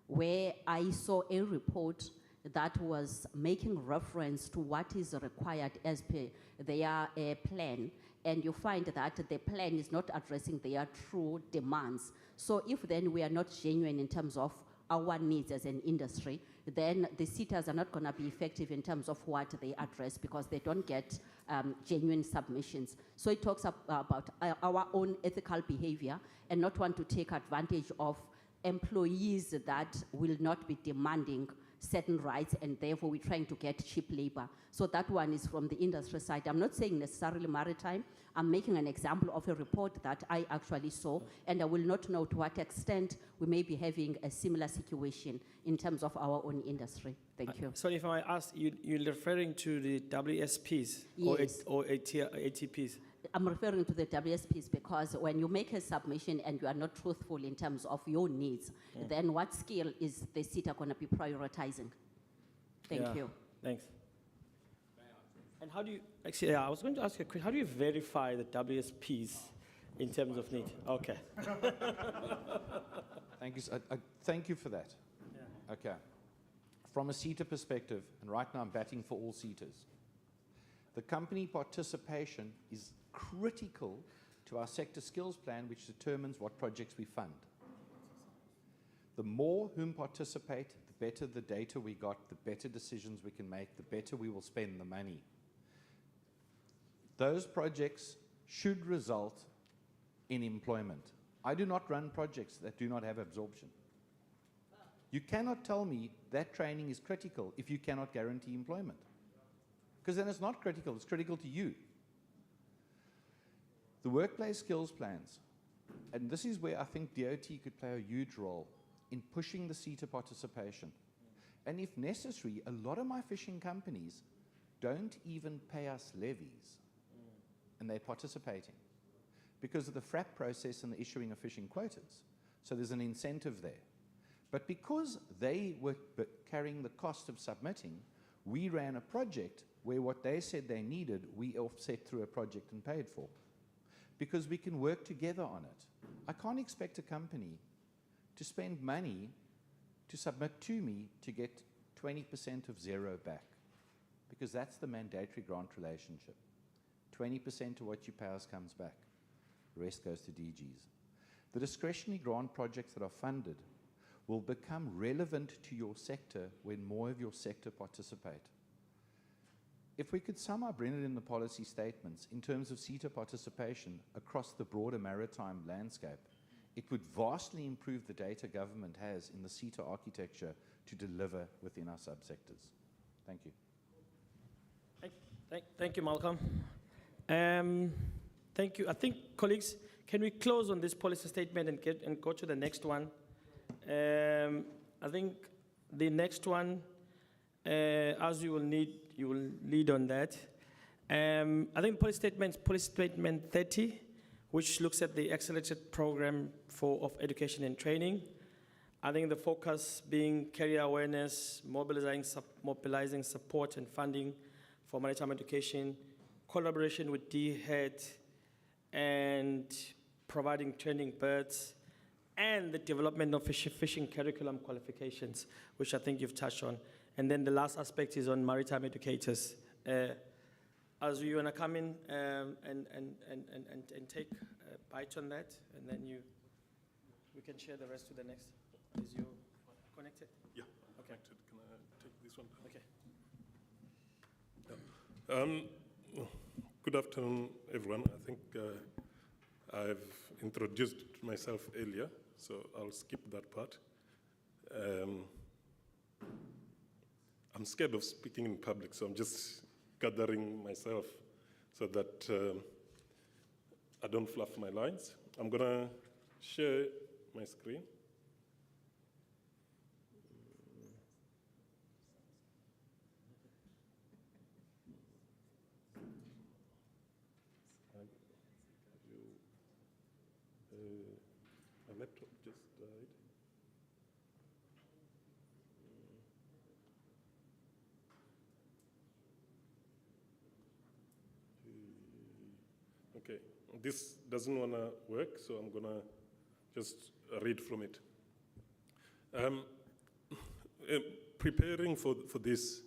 where I saw a report that was making reference to what is required as per their plan, and you find that the plan is not addressing their true demands. So if then we are not genuine in terms of our needs as an industry, then the SETAs are not going to be effective in terms of what they address because they don't get genuine submissions. So it talks about our own ethical behavior and not want to take advantage of employees that will not be demanding certain rights, and therefore we're trying to get cheap labor. So that one is from the industry side. I'm not saying necessarily maritime. I'm making an example of a report that I actually saw, and I will not know to what extent we may be having a similar situation in terms of our own industry. Thank you. So if I ask, you're referring to the WSPs Yes. or ATPs? I'm referring to the WSPs because when you make a submission and you are not truthful in terms of your needs, then what skill is the SETA going to be prioritizing? Thank you. Thanks. And how do you, actually, I was going to ask you a question. How do you verify the WSPs in terms of need? Okay. Thank you. Thank you for that. Yeah. Okay. From a SETA perspective, and right now I'm batting for all SETAs, the company participation is critical to our sector skills plan, which determines what projects we fund. The more whom participate, the better the data we got, the better decisions we can make, the better we will spend the money. Those projects should result in employment. I do not run projects that do not have absorption. You cannot tell me that training is critical if you cannot guarantee employment. Because then it's not critical, it's critical to you. The workplace skills plans, and this is where I think DOT could play a huge role in pushing the SETA participation. And if necessary, a lot of my fishing companies don't even pay us levies, and they're participating because of the FRAP process and the issuing of fishing quotas. So there's an incentive there. But because they were carrying the cost of submitting, we ran a project where what they said they needed, we offset through a project and paid for. Because we can work together on it. I can't expect a company to spend money to submit to me to get 20% of zero back. Because that's the mandatory grant relationship. 20% of what you pay us comes back. The rest goes to DGs. The discretionary grant projects that are funded will become relevant to your sector when more of your sector participate. If we could somehow bring it in the policy statements in terms of CETA participation across the broader maritime landscape, it would vastly improve the data government has in the CETA architecture to deliver within our subsectors. Thank you. Thank you, Malcolm. Thank you. I think, colleagues, can we close on this policy statement and go to the next one? I think the next one, as you will lead on that. I think policy statement 30, which looks at the accelerated program of education and training. I think the focus being career awareness, mobilizing support and funding for maritime education, collaboration with DHEAD, and providing training birds, and the development of fishing curriculum qualifications, which I think you've touched on. And then the last aspect is on maritime educators. As you want to come in and take a bite on that, and then we can share the rest to the next. Is you connected? Yeah, I'm connected. Can I take this one? Okay. Yeah. Good afternoon, everyone. I think I've introduced myself earlier, so I'll skip that part. I'm scared of speaking in public, so I'm just gathering myself so that I don't fluff my lines. I'm going to share my screen. My laptop just died. Okay, this doesn't want to work, so I'm going to just read from it. Preparing for this,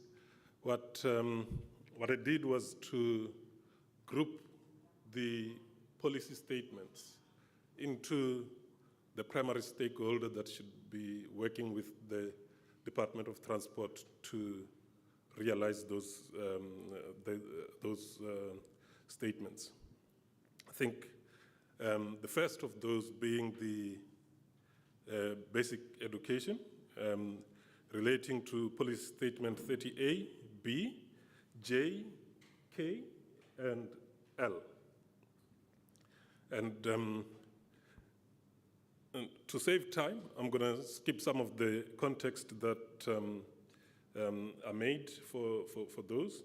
what I did was to group the policy statements into the primary stakeholder that should be working with the Department of Transport to realize those statements. I think the first of those being the basic education, relating to policy statement 30A, B, J, K, and L. And to save time, I'm going to skip some of the context that are made for those,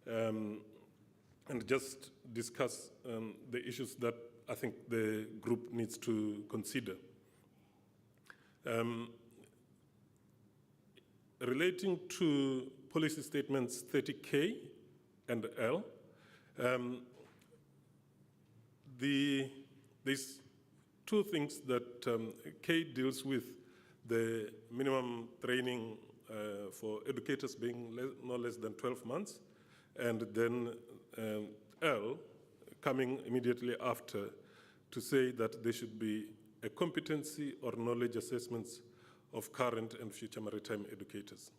and just discuss the issues that I think the group needs to consider. Relating to policy statements 30K and L, there's two things that K deals with: the minimum training for educators being no less than 12 months, and then L coming immediately after to say that there should be a competency or knowledge assessments of current and future maritime educators.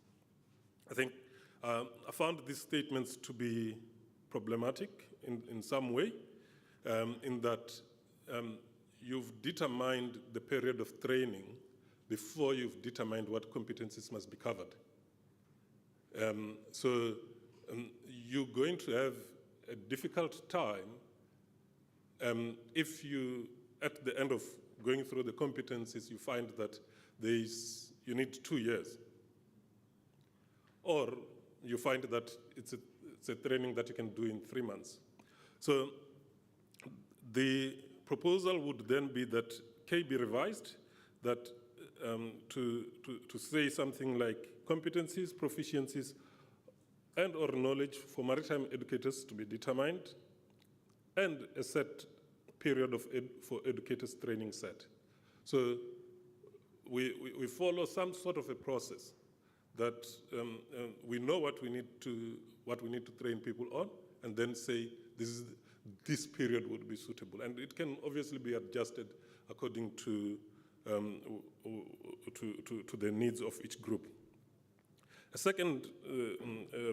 I think I found these statements to be problematic in some way, in that you've determined the period of training before you've determined what competencies must be covered. So you're going to have a difficult time if you, at the end of going through the competencies, you find that you need 2 years. Or you find that it's a training that you can do in 3 months. So the proposal would then be that K be revised, that to say something like competencies, proficiencies, and or knowledge for maritime educators to be determined, and a set period for educators training set. So we follow some sort of a process that we know what we need to train people on, and then say this period would be suitable, and it can obviously be adjusted according to the needs of each group. A second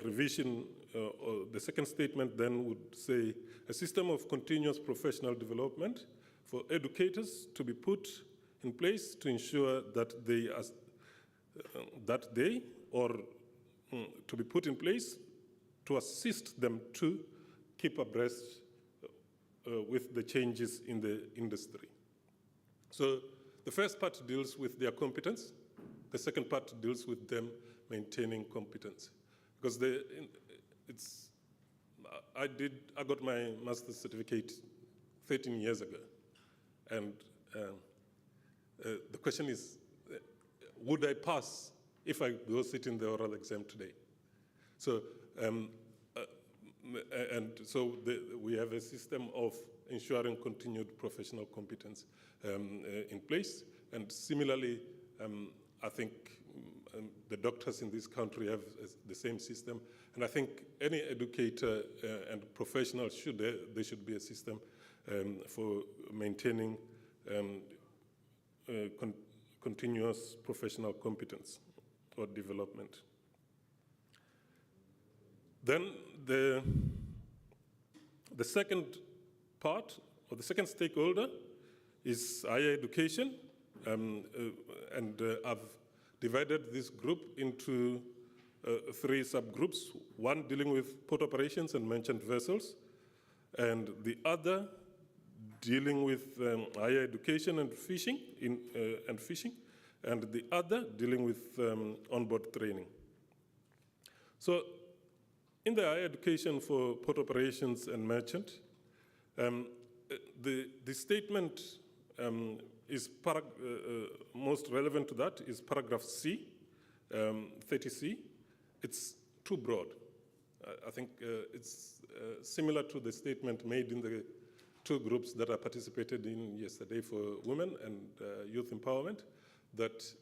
revision, or the second statement then would say a system of continuous professional development for educators to be put in place to ensure that to be put in place to assist them to keep abreast with the changes in the industry. So the first part deals with their competence. The second part deals with them maintaining competence. Because I got my master's certificate 13 years ago. And the question is, would I pass if I go sit in the oral exam today? So, we have a system of ensuring continued professional competence in place. And similarly, I think the doctors in this country have the same system. And I think any educator and professional there should be a system for maintaining continuous professional competence or development. Then the second part, or the second stakeholder, is higher education. And I've divided this group into 3 subgroups, one dealing with port operations and merchant vessels, and the other dealing with higher education and fishing, and the other dealing with onboard training. So in the higher education for port operations and merchant, the statement is most relevant to that is paragraph C, 30C. It's too broad. I think it's similar to the statement made in the 2 groups that I participated in yesterday for women and youth empowerment, that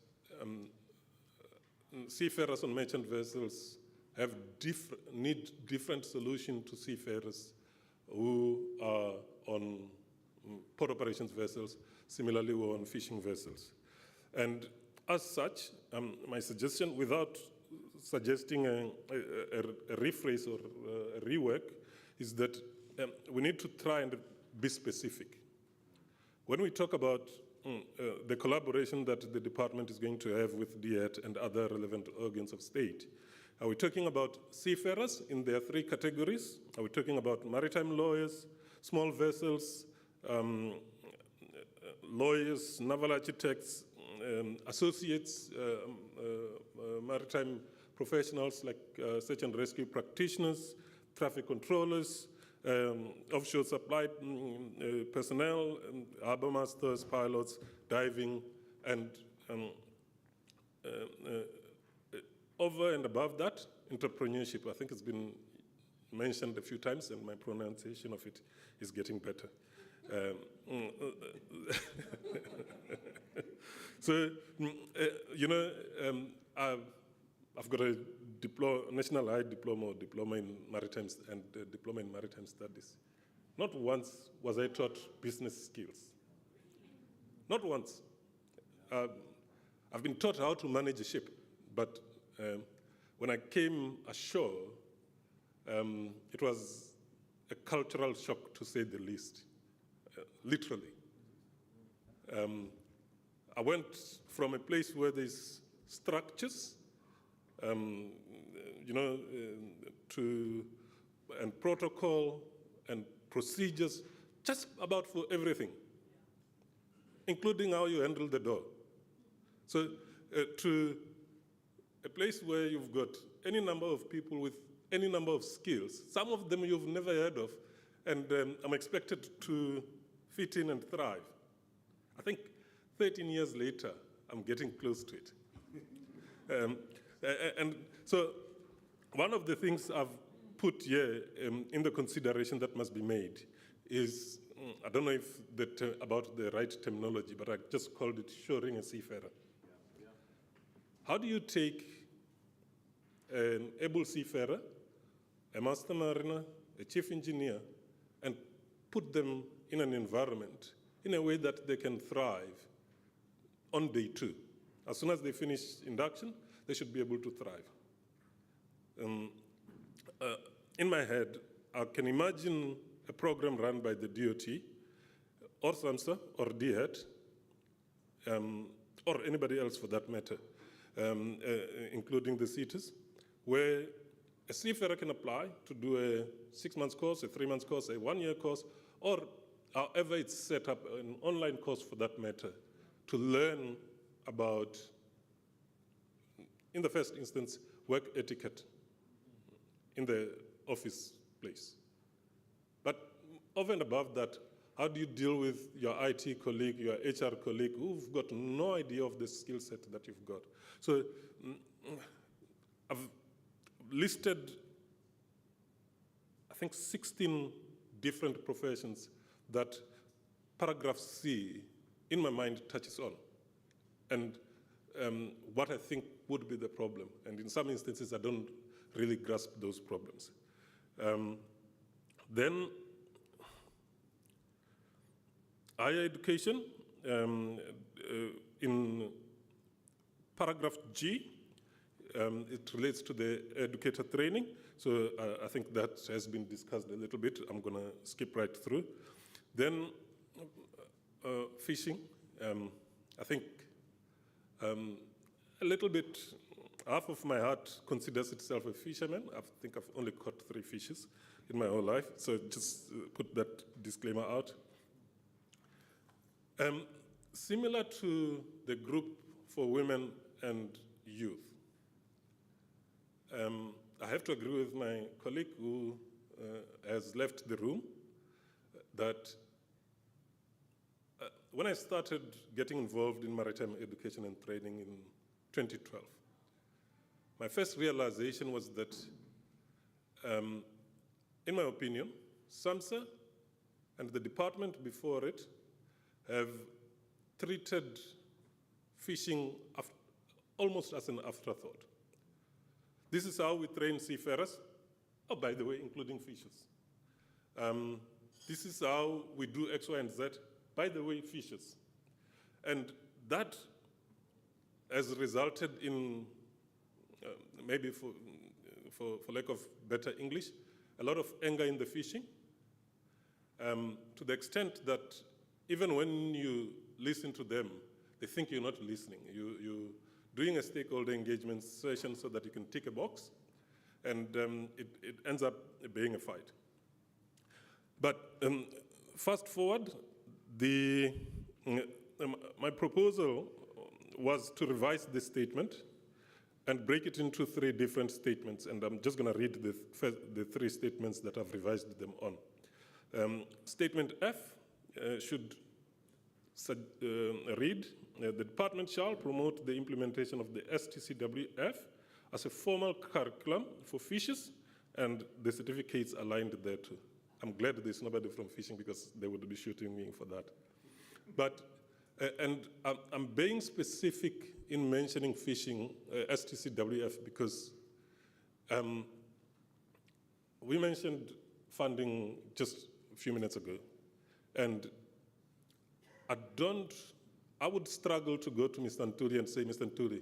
seafarers on merchant vessels need different solutions to seafarers who are on port operations vessels, similarly who are on fishing vessels. And as such, my suggestion, without suggesting a rephrase or a rework, is that we need to try and be specific. When we talk about the collaboration that the department is going to have with DIET and other relevant organs of state, are we talking about seafarers in their 3 categories? Are we talking about maritime lawyers, small vessels, lawyers, naval architects, associates, maritime professionals like search and rescue practitioners, traffic controllers, offshore supply personnel, harbor masters, pilots, diving, and over and above that, entrepreneurship. I think it's been mentioned a few times, and my pronunciation of it is getting better. So, I've got a national high diploma or diploma in maritime and diploma in maritime studies. Not once was I taught business skills. Not once. I've been taught how to manage a ship, but when I came ashore, it was a cultural shock, to say the least, literally. I went from a place where there's structures, and protocol and procedures, just about for everything, including how you handle the door. So to a place where you've got any number of people with any number of skills, some of them you've never heard of, and I'm expected to fit in and thrive. I think 13 years later, I'm getting close to it. And so one of the things I've put here in the consideration that must be made is, I don't know if about the right terminology, but I just called it shoring a seafarer. How do you take an able seafarer, a master mariner, a chief engineer, and put them in an environment in a way that they can thrive on day 2? As soon as they finish induction, they should be able to thrive. In my head, I can imagine a program run by the DOT, or SAMSA, or DHET, or anybody else for that matter, including the cities, where a seafarer can apply to do a 6-month course, a 3-month course, a 1-year course, or however it's set up, an online course for that matter, to learn about, in the first instance, work etiquette in the office place. But over and above that, how do you deal with your IT colleague, your HR colleague, who've got no idea of the skill set that you've got? So I've listed, I think, 16 different professions that paragraph C, in my mind, touches on, and what I think would be the problem. And in some instances, I don't really grasp those problems. Then, higher education, in paragraph G, it relates to the educator training. So I think that has been discussed a little bit. I'm going to skip right through. Then fishing, I think a little bit, half of my heart considers itself a fisherman. I think I've only caught 3 fishes in my whole life, so just put that disclaimer out. Similar to the group for women and youth, I have to agree with my colleague who has left the room that when I started getting involved in maritime education and training in 2012, my first realization was that, in my opinion, SAMSA and the department before it have treated fishing almost as an afterthought. This is how we train seafarers, oh, by the way, including fishers. This is how we do X, Y, and Z, by the way, fishers. And that has resulted in, maybe for lack of better English, a lot of anger in the fishing, to the extent that even when you listen to them, they think you're not listening. You're doing a stakeholder engagement session so that you can tick a box, and it ends up being a fight. But fast forward, my proposal was to revise this statement and break it into 3 different statements, and I'm just going to read the 3 statements that I've revised them on. Statement F should read, the department shall promote the implementation of the STCWF as a formal curriculum for fishers and the certificates aligned thereto. I'm glad there's nobody from fishing because they would be shooting me for that. But, and I'm being specific in mentioning fishing, STCWF, because we mentioned funding just a few minutes ago. And I would struggle to go to Mr. Ntuli and say, Mr. Ntuli,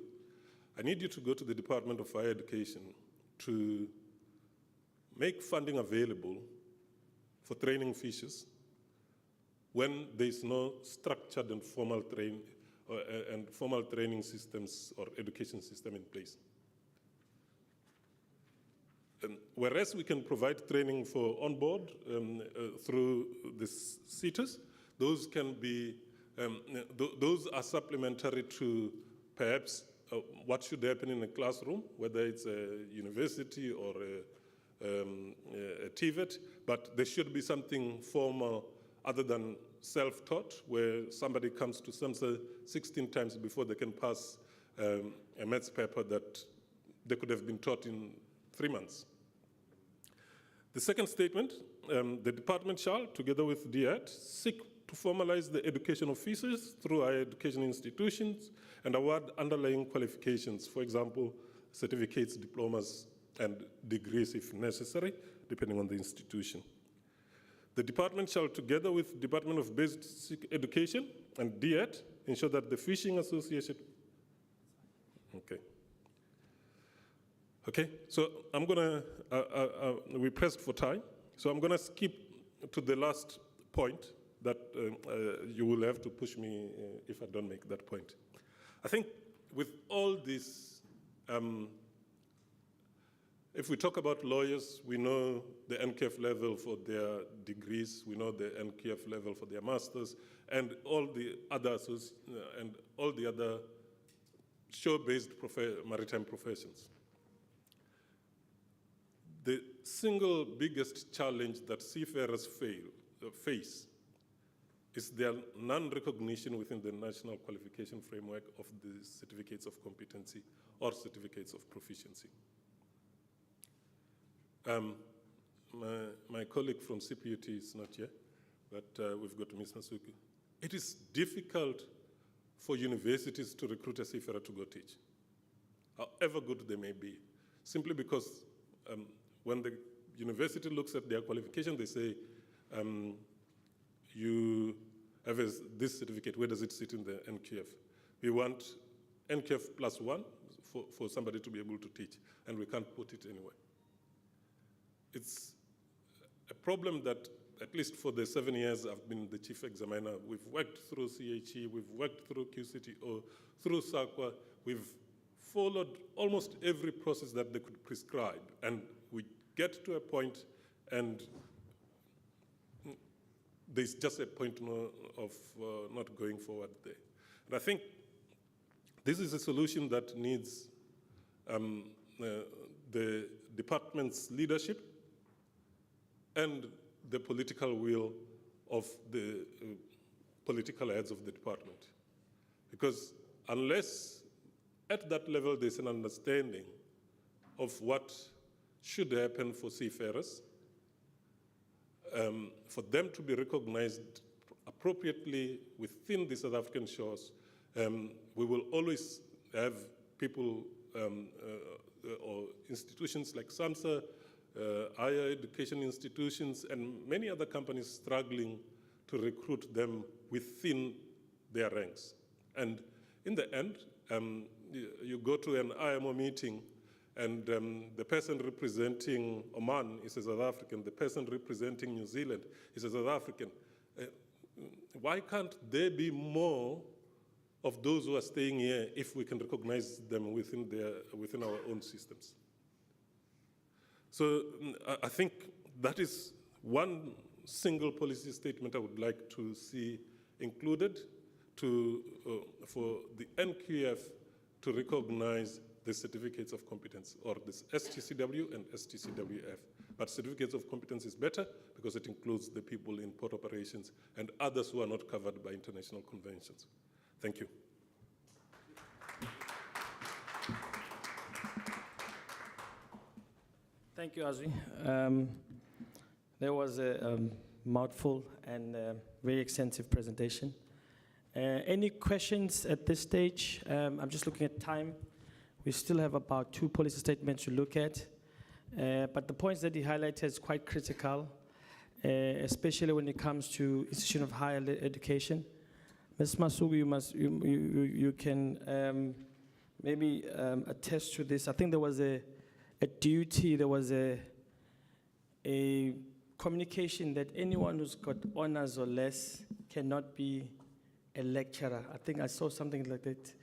I need you to go to the Department of Higher Education to make funding available for training fishers when there's no structured and formal training systems or education system in place. Whereas we can provide training for onboard through the CETAs, those can be, those are supplementary to perhaps what should happen in a classroom, whether it's a university or a TVET, but there should be something formal other than self-taught, where somebody comes to SAMSA 16 times before they can pass a maths paper that they could have been taught in 3 months. The second statement, the department shall, together with DEAT, seek to formalize the education of officers through higher education institutions and award underlying qualifications, for example, certificates, diplomas, and degrees if necessary, depending on the institution. The department shall, together with Department of Basic Education and DEAT, ensure that the Fishing Association, Okay, so I'm gonna, we pressed for time, so I'm gonna skip to the last point that you will have to push me if I don't make that point. I think with all this, if we talk about lawyers, we know the NQF level for their degrees, we know the NQF level for their masters, and all the other shore-based maritime professions. The single biggest challenge that seafarers face is their non-recognition within the national qualification framework of the certificates of competency or certificates of proficiency. My colleague from CPUT is not here, but we've got Ms. Masuku. It is difficult for universities to recruit a seafarer to go teach, however good they may be, simply because when the university looks at their qualification, they say, you have this certificate, where does it sit in the NQF? We want NQF +1 for somebody to be able to teach, and we can't put it anywhere. It's a problem that, at least for the 7 years I've been the chief examiner, we've worked through CHE, we've worked through QCTO, through SAQA, we've followed almost every process that they could prescribe, and we get to a point and there's just a point of not going forward there. And I think this is a solution that needs the department's leadership and the political will of the political heads of the department. Because unless at that level there's an understanding of what should happen for seafarers, for them to be recognized appropriately within the South African shores, we will always have people or institutions like SAMSA, higher education institutions, and many other companies struggling to recruit them within their ranks. And in the end, you go to an IMO meeting, and the person representing Oman is a South African, the person representing New Zealand is a South African. Why can't there be more of those who are staying here if we can recognize them within our own systems? So I think that is one single policy statement I would like to see included for the NQF to recognize the certificates of competence, or this STCW and STCWF. But certificates of competence is better because it includes the people in port operations and others who are not covered by international conventions. Thank you. Thank you, Azwi. There was a mouthful and a very extensive presentation. Any questions at this stage? I'm just looking at time. We still have about 2 policy statements to look at. But the points that he highlighted is quite critical, especially when it comes to institution of higher education. Ms. Masuku, you can maybe attest to this. I think there was a duty, there was a communication that anyone who's got honors or less cannot be a lecturer. I think I saw something like that.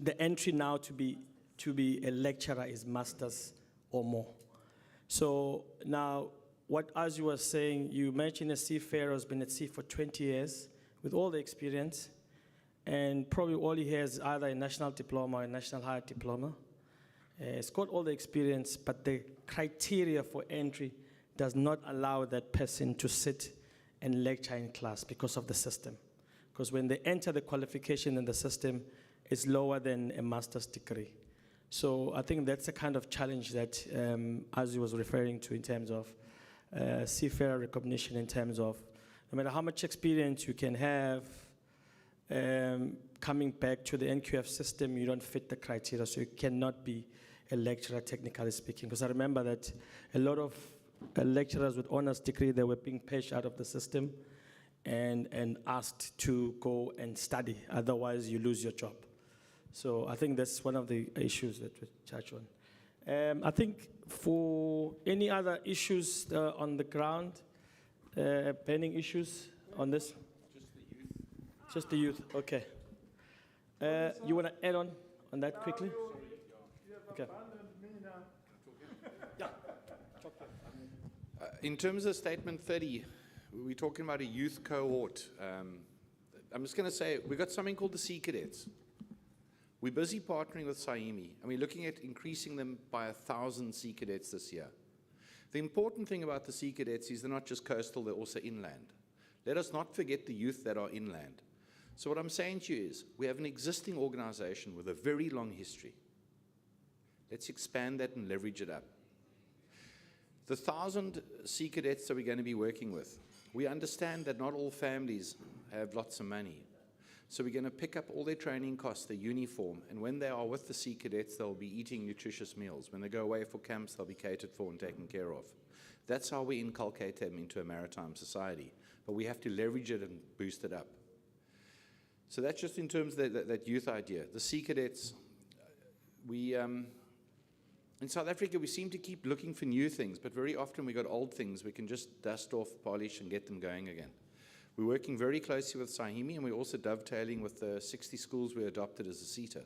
The entry now to be a lecturer is master's or more. So now, as you were saying, you mentioned a seafarer who's been at sea for 20 years with all the experience, and probably all he has is either a national diploma or a national higher diploma. It's got all the experience, but the criteria for entry does not allow that person to sit and lecture in class because of the system. Because when they enter the qualification in the system, it's lower than a master's degree. So I think that's a kind of challenge that, as you was referring to in terms of seafarer recognition, in terms of no matter how much experience you can have, coming back to the NQF system, you don't fit the criteria, so you cannot be a lecturer, technically speaking. Because I remember that a lot of lecturers with honors degree, they were being pushed out of the system and asked to go and study, otherwise you lose your job. So I think that's one of the issues that we touch on. I think for any other issues on the ground, pending issues on this? Just the youth, okay. You want to add on that quickly? Okay. In terms of statement 30, we're talking about a youth cohort. I'm just going to say, we've got something called the Sea Cadets. We're busy partnering with SAIMI, and we're looking at increasing them by 1,000 Sea Cadets this year. The important thing about the Sea Cadets is they're not just coastal, they're also inland. Let us not forget the youth that are inland. So what I'm saying to you is, we have an existing organization with a very long history. Let's expand that and leverage it up. The 1,000 Sea Cadets that we're going to be working with, we understand that not all families have lots of money. So we're going to pick up all their training costs, their uniform, and when they are with the Sea Cadets, they'll be eating nutritious meals. When they go away for camps, they'll be catered for and taken care of. That's how we inculcate them into a maritime society. But we have to leverage it and boost it up. So that's just in terms of that youth idea. The Sea Cadets, in South Africa, we seem to keep looking for new things, but very often we got old things we can just dust off, polish, and get them going again. We're working very closely with SAIMI, and we're also dovetailing with the 60 schools we adopted as a CETA.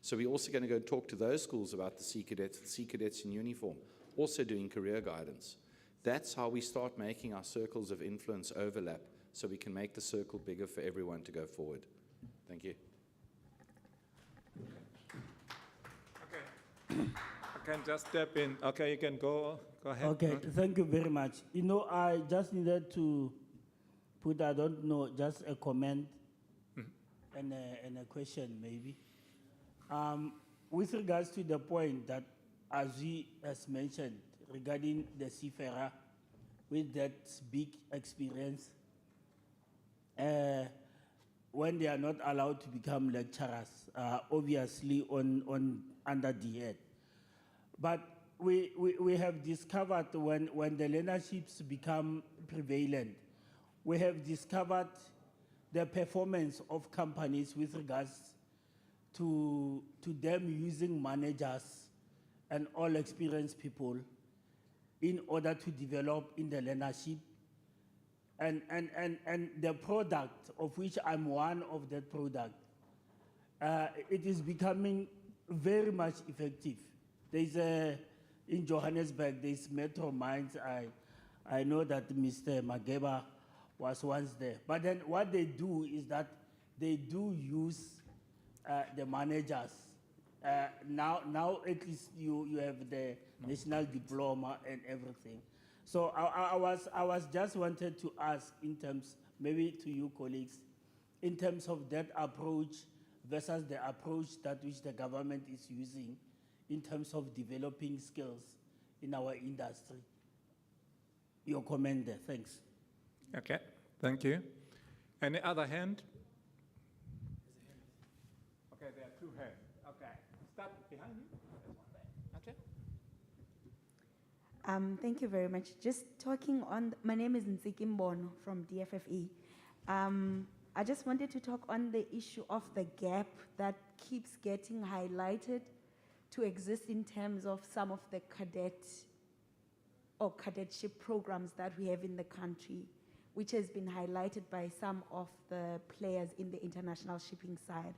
So we're also going to go and talk to those schools about the Sea Cadets in uniform, also doing career guidance. That's how we start making our circles of influence overlap, so we can make the circle bigger for everyone to go forward. Thank you. Okay. I can just step in. Okay, you can go ahead. Okay, thank you very much. You know, I just needed to put, I don't know, just a comment and a question maybe. With regards to the point that Azwi has mentioned regarding the seafarer with that big experience, when they are not allowed to become lecturers, obviously under the head. But we have discovered when the learnerships become prevalent, we have discovered the performance of companies with regards to them using managers and all experienced people in order to develop in the learnership. And the product, of which I'm one of that product, it is becoming very much effective. There's in Johannesburg, there's Metro Mines. I know that Mr. Mageba was once there. But then what they do is that they do use the managers. Now at least you have the national diploma and everything. So I was just wanted to ask in terms, maybe to you colleagues, in terms of that approach versus the approach that which the government is using in terms of developing skills in our industry. Your comment there, thanks. Okay, thank you. Any other hand? Okay, there are two hands. Okay, start behind you. Okay. Thank you very much. Just talking on, my name is Nsiki Mbono from DFFE. I just wanted to talk on the issue of the gap that keeps getting highlighted to exist in terms of some of the cadet or cadetship programs that we have in the country, which has been highlighted by some of the players in the international shipping side,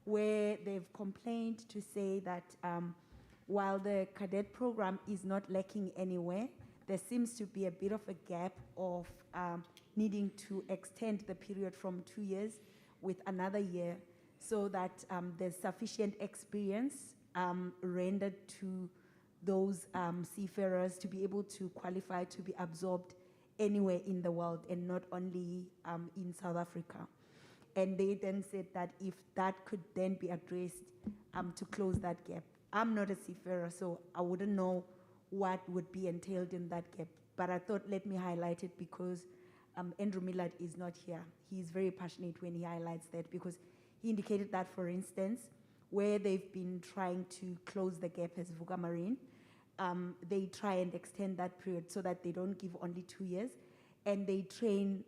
where they've complained to say that while the cadet program is not lacking anywhere, there seems to be a bit of a gap of needing to extend the period from 2 years with another year so that there's sufficient experience rendered to those seafarers to be able to qualify to be absorbed anywhere in the world and not only in South Africa. And they then said that if that could then be addressed to close that gap, I'm not a seafarer, so I wouldn't know what would be entailed in that gap. But I thought, let me highlight it because Andrew Millard is not here. He's very passionate when he highlights that, because he indicated that, for instance, where they've been trying to close the gap as Vuka Marine, they try and extend that period so that they don't give only 2 years, and they train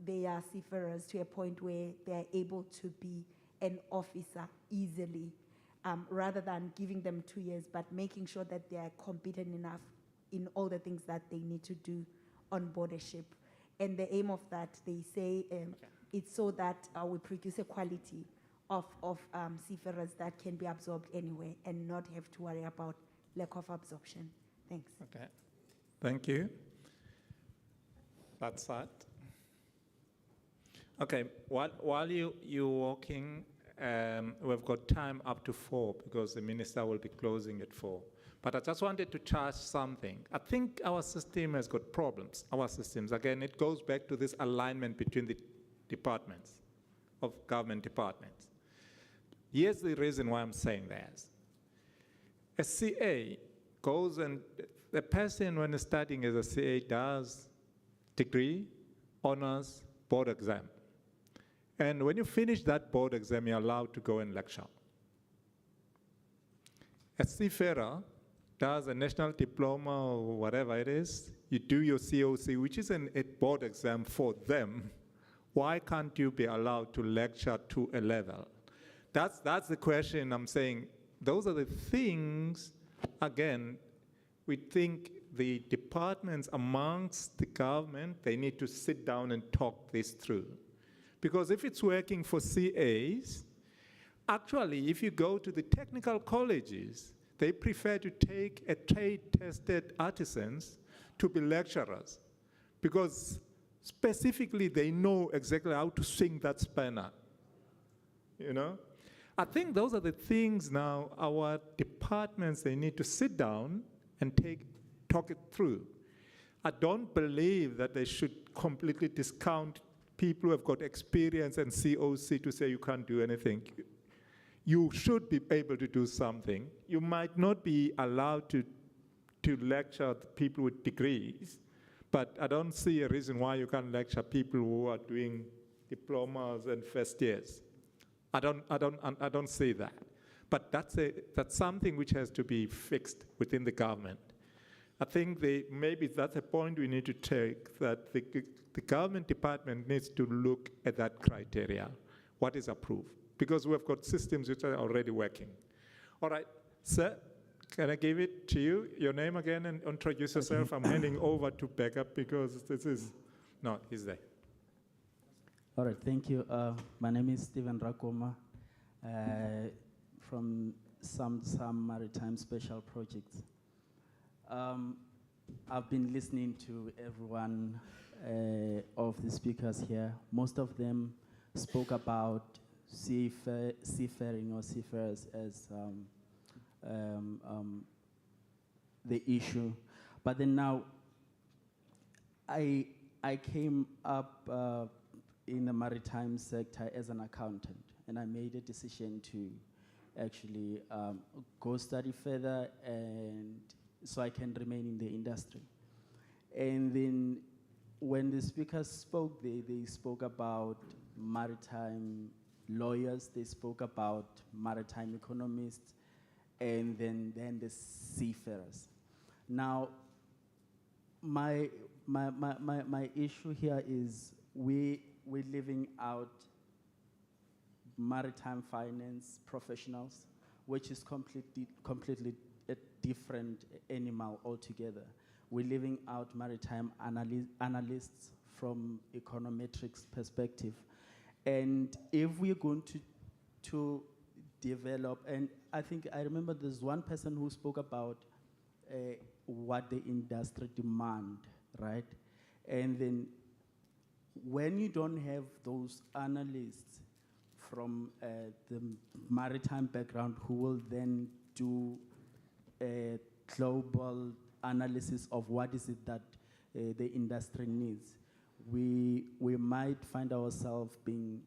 their seafarers to a point where they're able to be an officer easily, rather than giving them 2 years, but making sure that they are competent enough in all the things that they need to do on board a ship. And the aim of that, they say, it's so that we produce a quality of seafarers that can be absorbed anywhere and not have to worry about lack of absorption. Thanks. Okay. Thank you. That's that. Okay, while you're walking, we've got time up to 4 because the minister will be closing at 4. But I just wanted to charge something. I think our system has got problems. Our systems, again, it goes back to this alignment between the departments, of government departments. Here's the reason why I'm saying that. A CA goes and the person when studying as a CA does degree, honors, board exam. And when you finish that board exam, you're allowed to go and lecture. A seafarer does a national diploma or whatever it is, you do your COC, which is a board exam for them. Why can't you be allowed to lecture to a level? That's the question I'm saying. Those are the things, again, we think the departments amongst the government, they need to sit down and talk this through. Because if it's working for CAs, actually, if you go to the technical colleges, they prefer to take a trade-tested artisans to be lecturers because specifically they know exactly how to swing that spanner, you know? I think those are the things now our departments, they need to sit down and talk it through. I don't believe that they should completely discount people who have got experience and COC to say you can't do anything. You should be able to do something. You might not be allowed to lecture people with degrees, but I don't see a reason why you can't lecture people who are doing diplomas and first years. I don't see that. But that's something which has to be fixed within the government. I think maybe that's a point we need to take, that the government department needs to look at that criteria, what is approved. Because we've got systems which are already working. All right, sir, can I give it to you? Your name again and introduce yourself. I'm handing over to backup because this is, no, he's there. All right, thank you. My name is Stephen Rakoma from some Maritime Special Projects. I've been listening to everyone of the speakers here. Most of them spoke about seafaring or seafarers as the issue. But then now, I came up in the maritime sector as an accountant, and I made a decision to actually go study further, and so I can remain in the industry. And then when the speakers spoke, they spoke about maritime lawyers, they spoke about maritime economists, and then the seafarers. Now, my issue here is we're leaving out maritime finance professionals, which is completely a different animal altogether. We're leaving out maritime analysts from econometrics perspective. And if we're going to develop, and I remember there's one person who spoke about what the industry demand, right? And then when you don't have those analysts from the maritime background who will then do a global analysis of what is it that the industry needs, we might find ourselves being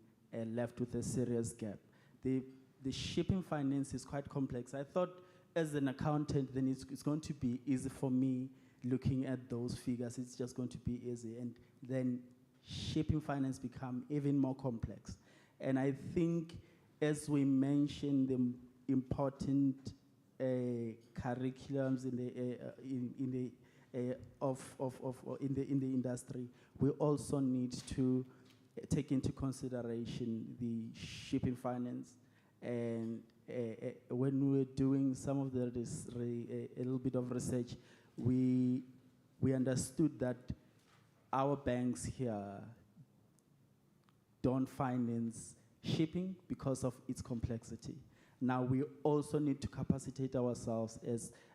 left with a serious gap. The shipping finance is quite complex. I thought as an accountant, then it's going to be easy for me looking at those figures. It's just going to be easy. And then shipping finance become even more complex. And I think, as we mentioned, the important curriculums in the industry, we also need to take into consideration the shipping finance. And when we were doing some of a little bit of research, we understood that our banks here don't finance shipping because of its complexity. Now we also need to capacitate ourselves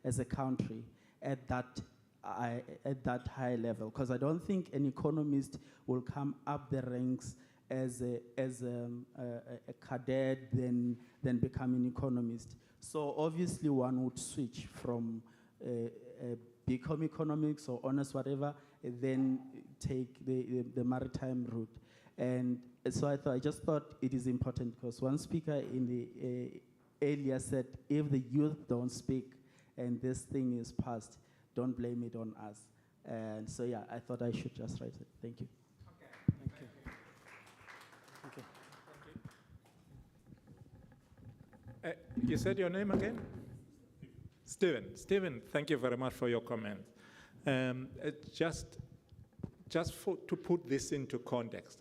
as a country at that high level, because I don't think an economist will come up the ranks as a cadet, then become an economist. So obviously one would switch from BCom economics or honors whatever, then take the maritime route. And so I just thought it is important, because one speaker in the earlier said, if the youth don't speak and this thing is passed, don't blame it on us. And so yeah, I thought I should just write it. Thank you. Okay. Thank you. Thank you. You said your name again? Stephen. Stephen, thank you very much for your comment. Just to put this into context,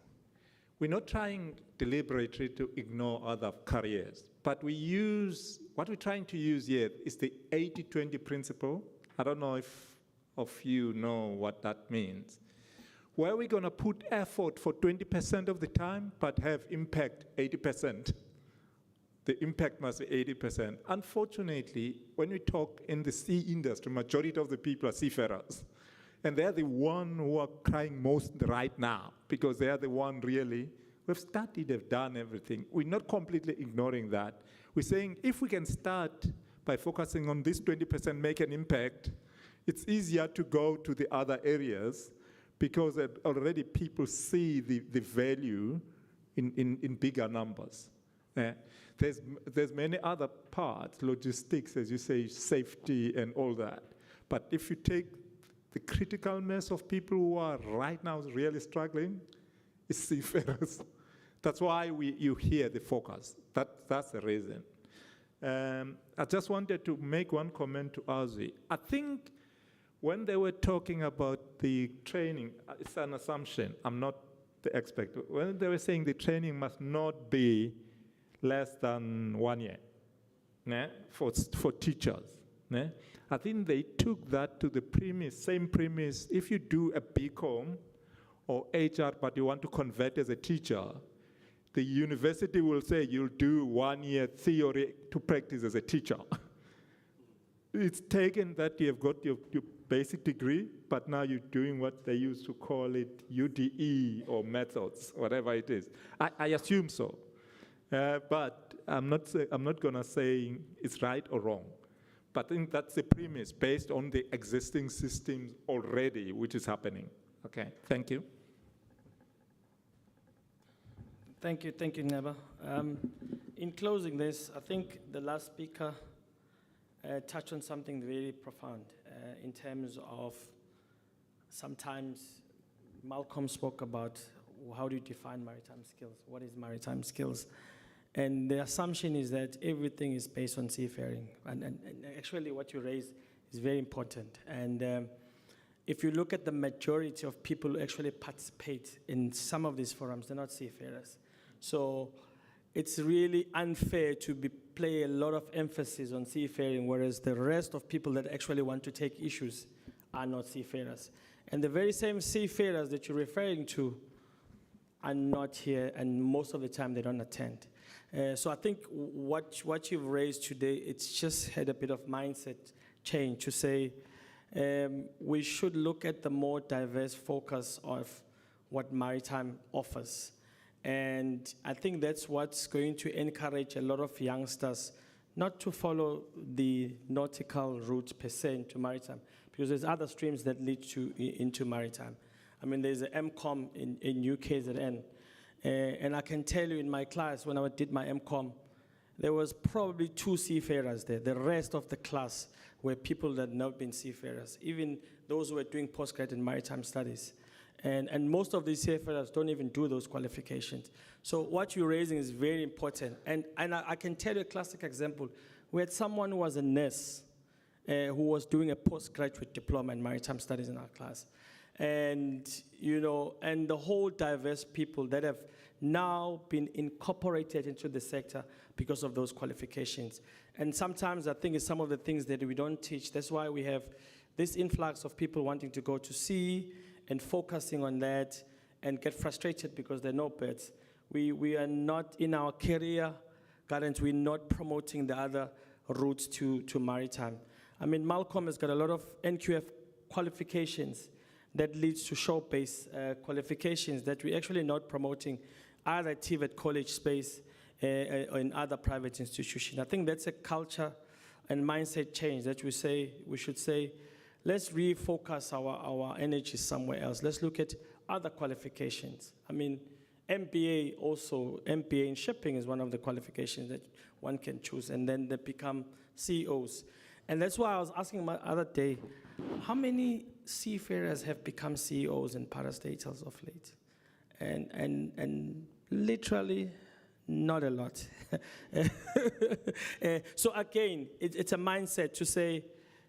we're not trying deliberately to ignore other careers, but what we're trying to use here is the 80-20 principle. I don't know if of you know what that means. Where we're going to put effort for 20% of the time, but have impact 80%. The impact must be 80%. Unfortunately, when we talk in the sea industry, majority of the people are seafarers. And they're the one who are crying most right now, because they are the one really who have studied, have done everything. We're not completely ignoring that. We're saying if we can start by focusing on this 20%, make an impact, it's easier to go to the other areas, because already people see the value in bigger numbers. There's many other parts, logistics, as you say, safety and all that. But if you take the critical mass of people who are right now really struggling, it's seafarers. That's why you hear the focus. That's the reason. I just wanted to make one comment to Ozzy. I think when they were talking about the training, it's an assumption, I'm not the expert. When they were saying the training must not be less than 1 year for teachers. I think they took that to the same premise. If you do a BCom or HR, but you want to convert as a teacher, the university will say you'll do 1 year theory to practice as a teacher. It's taken that you've got your basic degree, but now you're doing what they used to call it UDE or methods, whatever it is. I assume so. But I'm not going to say it's right or wrong. But I think that's the premise based on the existing systems already, which is happening. Okay, thank you. Thank you, Neba. In closing this, I think the last speaker touched on something very profound in terms of sometimes Malcolm spoke about how do you define maritime skills? What is maritime skills? And the assumption is that everything is based on seafaring. And actually what you raised is very important. And if you look at the majority of people who actually participate in some of these forums, they're not seafarers. So it's really unfair to play a lot of emphasis on seafaring, whereas the rest of people that actually want to take issues are not seafarers. And the very same seafarers that you're referring to are not here, and most of the time they don't attend. So I think what you've raised today, it's just had a bit of mindset change to say we should look at the more diverse focus of what maritime offers. And I think that's what's going to encourage a lot of youngsters not to follow the nautical route per se into maritime, because there's other streams that lead into maritime. I mean, there's an MCOM in UKZN. And I can tell you in my class, when I did my MCOM, there was probably 2 seafarers there. The rest of the class were people that had not been seafarers, even those who were doing postgraduate in maritime studies. And most of these seafarers don't even do those qualifications. So what you're raising is very important. And I can tell you a classic example. We had someone who was a nurse who was doing a postgraduate diploma in maritime studies in our class. And, and the whole diverse people that have now been incorporated into the sector because of those qualifications. And sometimes I think it's some of the things that we don't teach. That's why we have this influx of people wanting to go to sea and focusing on that and get frustrated because there are no beds. We are not in our career guidance, we're not promoting the other routes to maritime. I mean, Malcolm has got a lot of NQF qualifications that leads to shore-based qualifications that we're actually not promoting either at TVET college space or in other private institutions. I think that's a culture and mindset change that we should say, let's refocus our energy somewhere else. Let's look at other qualifications. I mean, MBA in shipping is one of the qualifications that one can choose, and then they become CEOs. And that's why I was asking my other day, how many seafarers have become CEOs and parastatals of late? And literally, not a lot. So again, it's a mindset to say,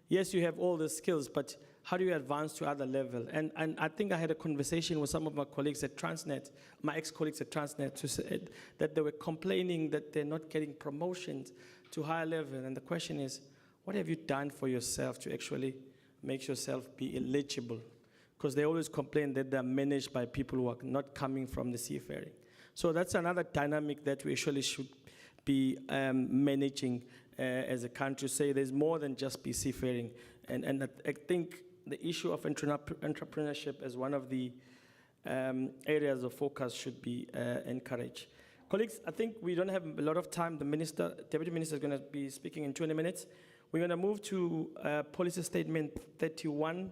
yes, you have all the skills, but how do you advance to other level? And I think I had a conversation with some of my colleagues at Transnet, my ex-colleagues at Transnet, who said that they were complaining that they're not getting promotions to higher level. And the question is, what have you done for yourself to actually make yourself be eligible? Because they always complain that they're managed by people who are not coming from the seafaring. So that's another dynamic that we actually should be managing as a country. Say there's more than just be seafaring. And I think the issue of entrepreneurship as one of the areas of focus should be encouraged. Colleagues, I think we don't have a lot of time. The Deputy Minister is going to be speaking in 20 minutes. We're going to move to Policy Statement 31,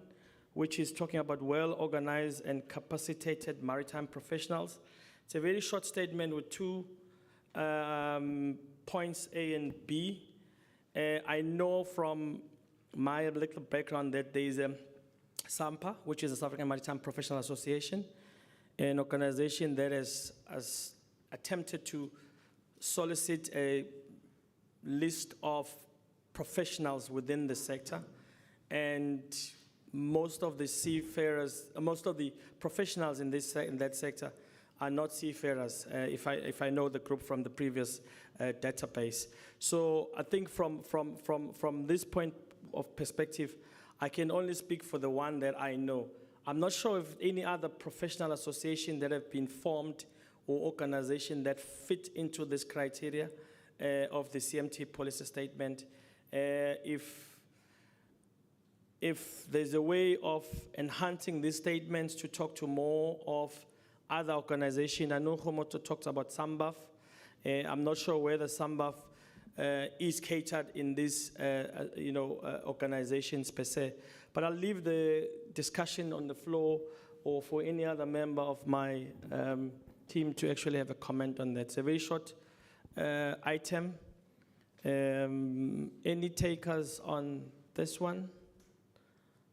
which is talking about well-organized and capacitated maritime professionals. It's a very short statement with 2 points A and B. I know from my little background that there is a SAMPA, which is the South African Maritime Professional Association, an organization that has attempted to solicit a list of professionals within the sector, and most of the seafarers, most of the professionals in that sector are not seafarers, if I know the group from the previous database. So I think from this point of perspective, I can only speak for the one that I know. I'm not sure if any other professional association that have been formed or organization that fit into this criteria of the CMT policy statement. If there's a way of enhancing these statements to talk to more of other organizations, I know Homoto talks about SAMBAF. I'm not sure whether SAMBAF is catered in these organizations per se. But I'll leave the discussion on the floor or for any other member of my team to actually have a comment on that. It's a very short item. Any takers on this one?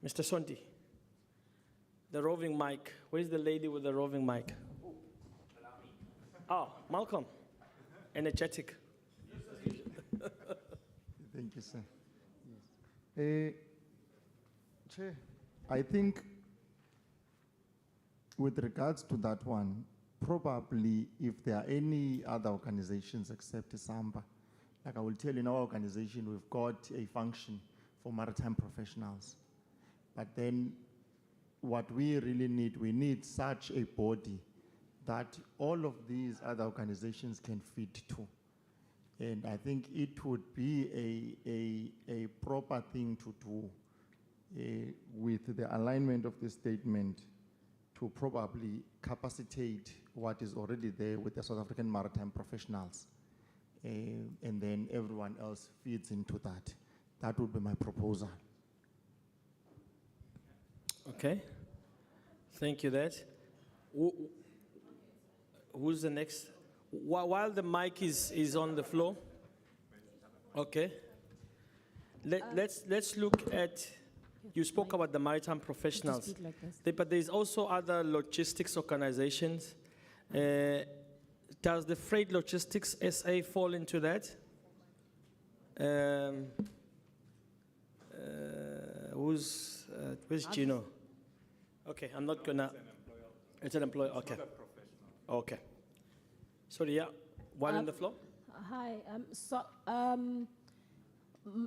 Mr. Sonti, the roving mic. Where's the lady with the roving mic? Oh, Malcolm, energetic. Thank you, sir. Yes. Chair, I think with regards to that one, probably if there are any other organizations except SAMBA, like I will tell you in our organization, we've got a function for maritime professionals. But then what we really need, we need such a body that all of these other organizations can fit to. And I think it would be a proper thing to do with the alignment of the statement to probably capacitate what is already there with the South African maritime professionals. And then everyone else feeds into that. That would be my proposal. Okay. Thank you, Dad. Who's the next? While the mic is on the floor, Okay. Let's look at, you spoke about the maritime professionals, speak like this. But there's also other logistics organizations. Does the Freight Logistics SA fall into that? Where's Gino? Okay, I'm not gonna. It's an employer. Okay. Okay. Sorry, yeah. One on the floor. Hi.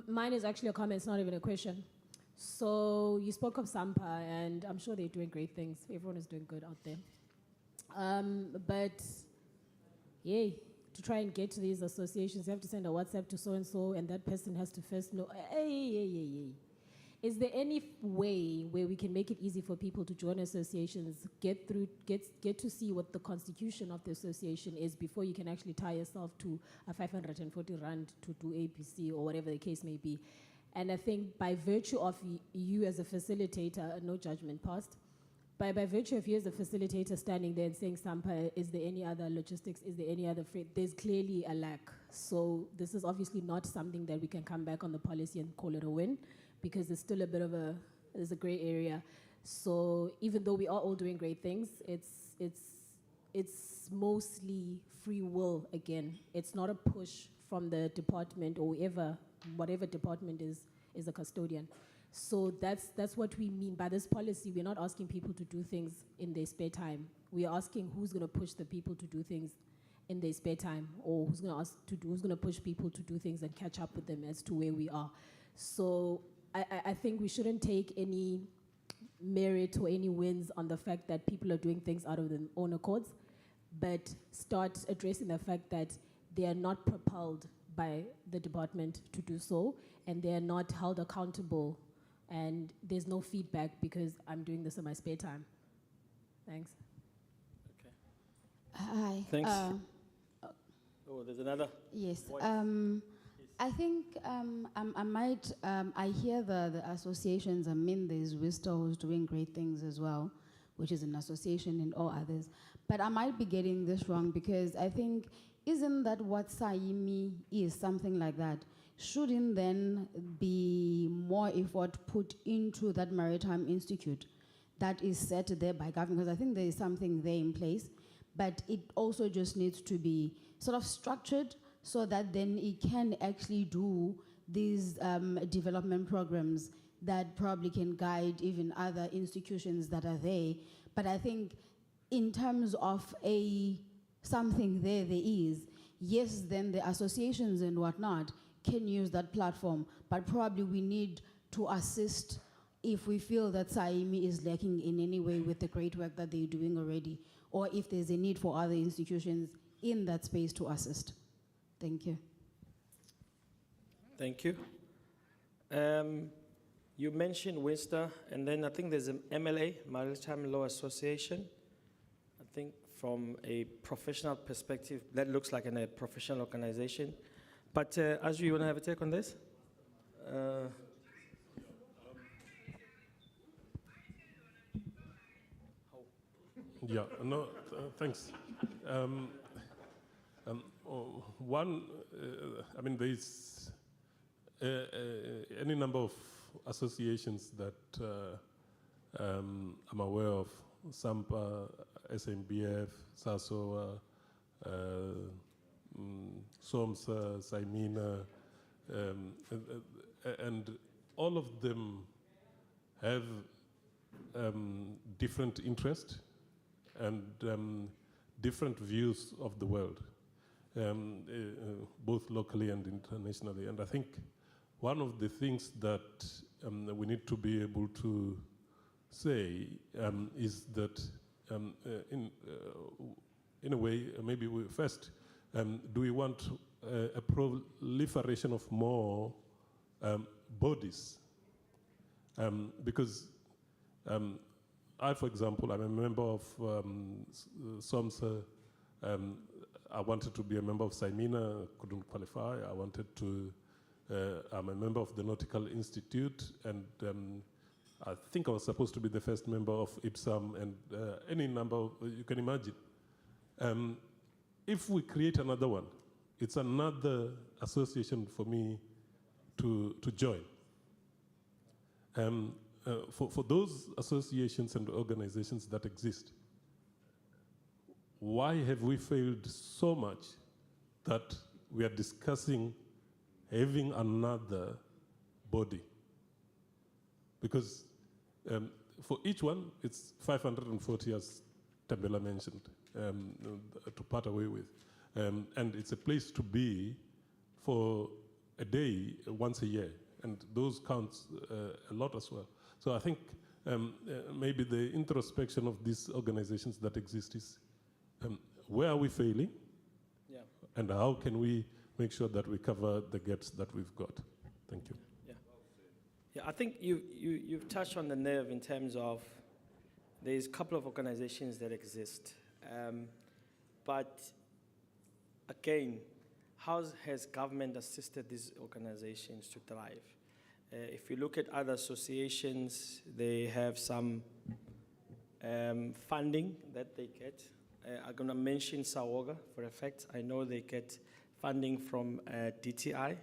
Mine is actually a comment. It's not even a question. So you spoke of Sampa, and I'm sure they're doing great things. Everyone is doing good out there. But yay, to try and get to these associations, you have to send a WhatsApp to so and so, and that person has to first know. Is there any way where we can make it easy for people to join associations, get to see what the constitution of the association is before you can actually tie yourself to a 540 rand to do APC or whatever the case may be? And I think by virtue of you as a facilitator, no judgment passed, by virtue of you as a facilitator standing there and saying, Sampa, is there any other logistics, is there any other freight, there's clearly a lack. So this is obviously not something that we can come back on the policy and call it a win, because it's still a bit of there's a gray area. So even though we are all doing great things, it's mostly free will again. It's not a push from the department or whatever department is a custodian. So that's what we mean by this policy. We're not asking people to do things in their spare time. We're asking who's gonna push the people to do things in their spare time, or who's gonna push people to do things and catch up with them as to where we are. So I think we shouldn't take any merit or any wins on the fact that people are doing things out of their own accords, but start addressing the fact that they are not propelled by the department to do so, and they are not held accountable, and there's no feedback because I'm doing this in my spare time. Thanks. Okay. Hi. Thanks. Oh, there's another. Yes. voice. I think I hear the associations. I mean, there's Vista who's doing great things as well, which is an association, and all others. But I might be getting this wrong, because I think, isn't that what SAIMI is, something like that? Shouldn't then be more effort put into that Maritime Institute that is set there by government? Because I think there is something there in place, but it also just needs to be sort of structured so that then it can actually do these development programs that probably can guide even other institutions that are there. But I think in terms of something there is, yes, then the associations and whatnot can use that platform, but probably we need to assist if we feel that SAIMI is lacking in any way with the great work that they're doing already, or if there's a need for other institutions in that space to assist. Thank you. Thank you. You mentioned Winster, and then I think there's an MLA, Maritime Law Association. I think from a professional perspective, that looks like a professional organization. But Aju, you want to have a take on this? Yeah, no, thanks. One, I mean, there's any number of associations that I'm aware of, SAMPA, SMBF, SASO, SOMSA, SAIMINA, and all of them have different interests and different views of the world, both locally and internationally. And I think one of the things that we need to be able to say is that in a way, maybe we first, do we want a proliferation of more bodies? Because I, for example, I'm a member of SOMSA. I wanted to be a member of SAIMINA, couldn't qualify. I wanted to, I'm a member of the Nautical Institute, and I think I was supposed to be the first member of IPSAM, and any number, you can imagine. If we create another one, it's another association for me to join. For those associations and organizations that exist, why have we failed so much that we are discussing having another body? Because for each one, it's 540, as Tabela mentioned, to part away with. And it's a place to be for a day, once a year. And those counts a lot as well. So I think maybe the introspection of these organizations that exist is, where are we failing? Yeah. And how can we make sure that we cover the gaps that we've got? Thank you. Yeah, I think you've touched on the nerve in terms of there's a couple of organizations that exist. But again, how has government assisted these organizations to thrive? If you look at other associations, they have some funding that they get. I'm going to mention Sawoga for a fact. I know they get funding from DTI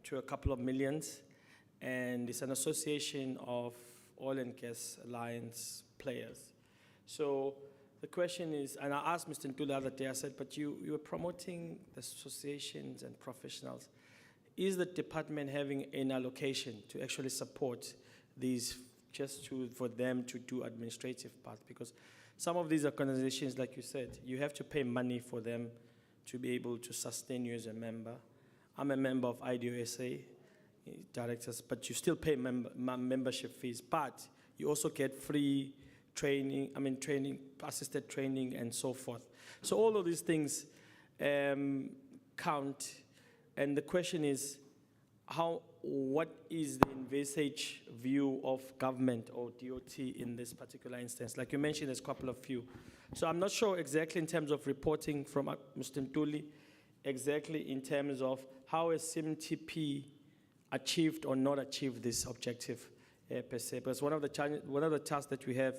to a couple of millions, and it's an association of oil and gas alliance players. So the question is, and I asked Mr. Ntuli the other day, I said, but you were promoting the associations and professionals. Is the department having an allocation to actually support these, just for them to do administrative part? Because some of these organizations, like you said, you have to pay money for them to be able to sustain you as a member. I'm a member of IDOSA, directors, but you still pay membership fees, but you also get free training, assisted training and so forth. So all of these things count, and the question is, what is the envisaged view of government or DOT in this particular instance? Like you mentioned, there's a couple of few. So I'm not sure exactly in terms of reporting from Mr. Ntuli, exactly in terms of how has CMTP achieved or not achieved this objective per se. Because one of the tasks that we have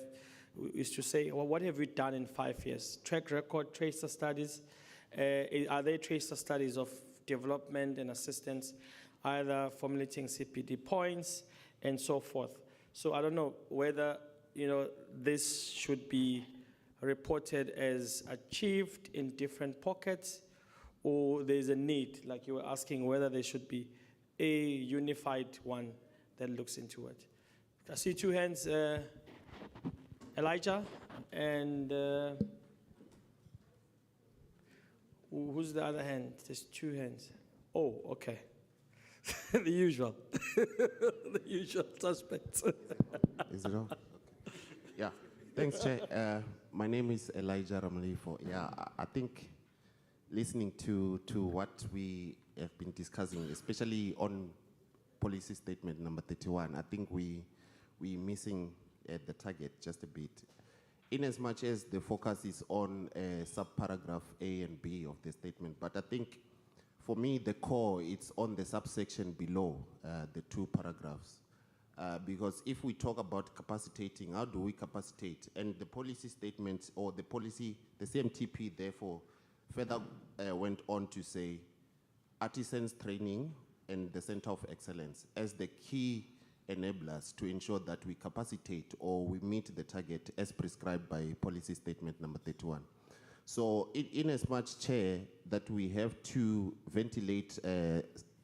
is to say, well, what have we done in 5 years? Track record, tracer studies. Are there tracer studies of development and assistance, either formulating CPD points and so forth? So I don't know whether this should be reported as achieved in different pockets, or there's a need, like you were asking, whether there should be a unified one that looks into it. I see two hands, Elijah, and who's the other hand? There's two hands. Oh, okay. The usual. The usual suspects. Is it all? Okay. Yeah. Thanks, Chair. My name is Elijah Ramlifo. Yeah, I think listening to what we have been discussing, especially on policy statement number 31, I think we're missing the target just a bit. In as much as the focus is on subparagraph A and B of the statement, but I think for me the core, it's on the subsection below the two paragraphs. Because if we talk about capacitating, how do we capacitate? And the policy statement or the policy, the CMTP therefore further went on to say artisans training and the Center of Excellence as the key enablers to ensure that we capacitate or we meet the target as prescribed by policy statement number 31. So in as much, Chair, that we have to ventilate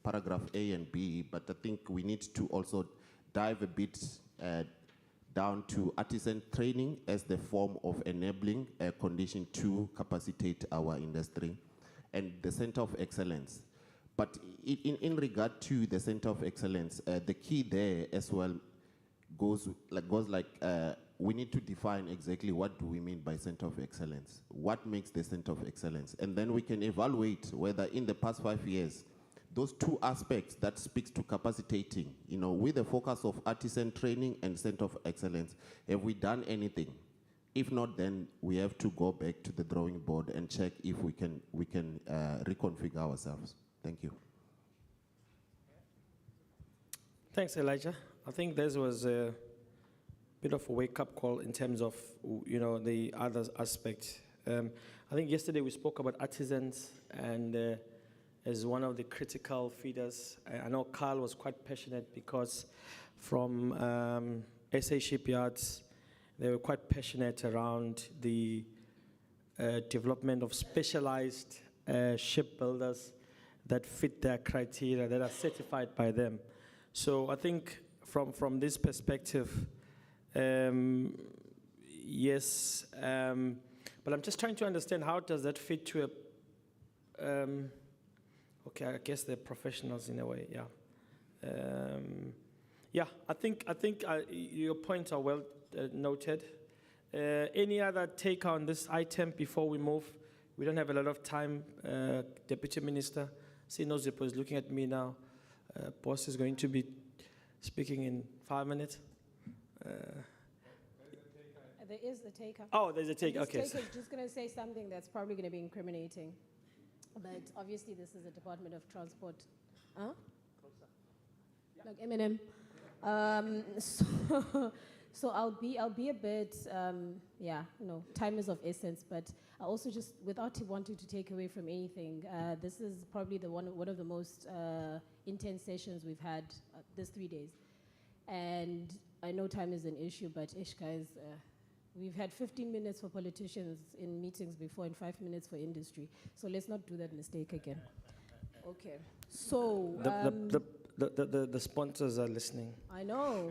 paragraph A and B, but I think we need to also dive a bit down to artisan training as the form of enabling a condition to capacitate our industry, and the Center of Excellence. But in regard to the Center of Excellence, the key there as well goes like we need to define exactly what do we mean by Center of Excellence, what makes the Center of Excellence, and then we can evaluate whether in the past 5 years, those two aspects that speaks to capacitating, with the focus of artisan training and Center of Excellence, have we done anything? If not, then we have to go back to the drawing board and check if we can reconfigure ourselves. Thank you. Thanks, Elijah. I think this was a bit of a wake-up call in terms of, the other aspect I think yesterday we spoke about artisans and as one of the critical feeders. I know Carl was quite passionate because from SA Shipyards, they were quite passionate around the development of specialized shipbuilders that fit their criteria, that are certified by them. So I think from this perspective, yes, but I'm just trying to understand how does that fit to a, okay, I guess they're professionals in a way, yeah. Yeah, I think your points are well noted. Any other take on this item before we move? We don't have a lot of time. Deputy Minister, Sinozipo is looking at me now. Boss is going to be speaking in 5 minutes. There is a taker. Oh, there's a taker, okay. This taker is just going to say something that's probably going to be incriminating. But obviously this is a Department of Transport. Huh? Like Eminem. So I'll be a bit, yeah, no, time is of essence, but I also just, without wanting to take away from anything, this is probably one of the most intense sessions we've had this 3 days. And I know time is an issue, but guys, we've had 15 minutes for politicians in meetings before and 5 minutes for industry. So let's not do that mistake again. Okay, so. The sponsors are listening. I know.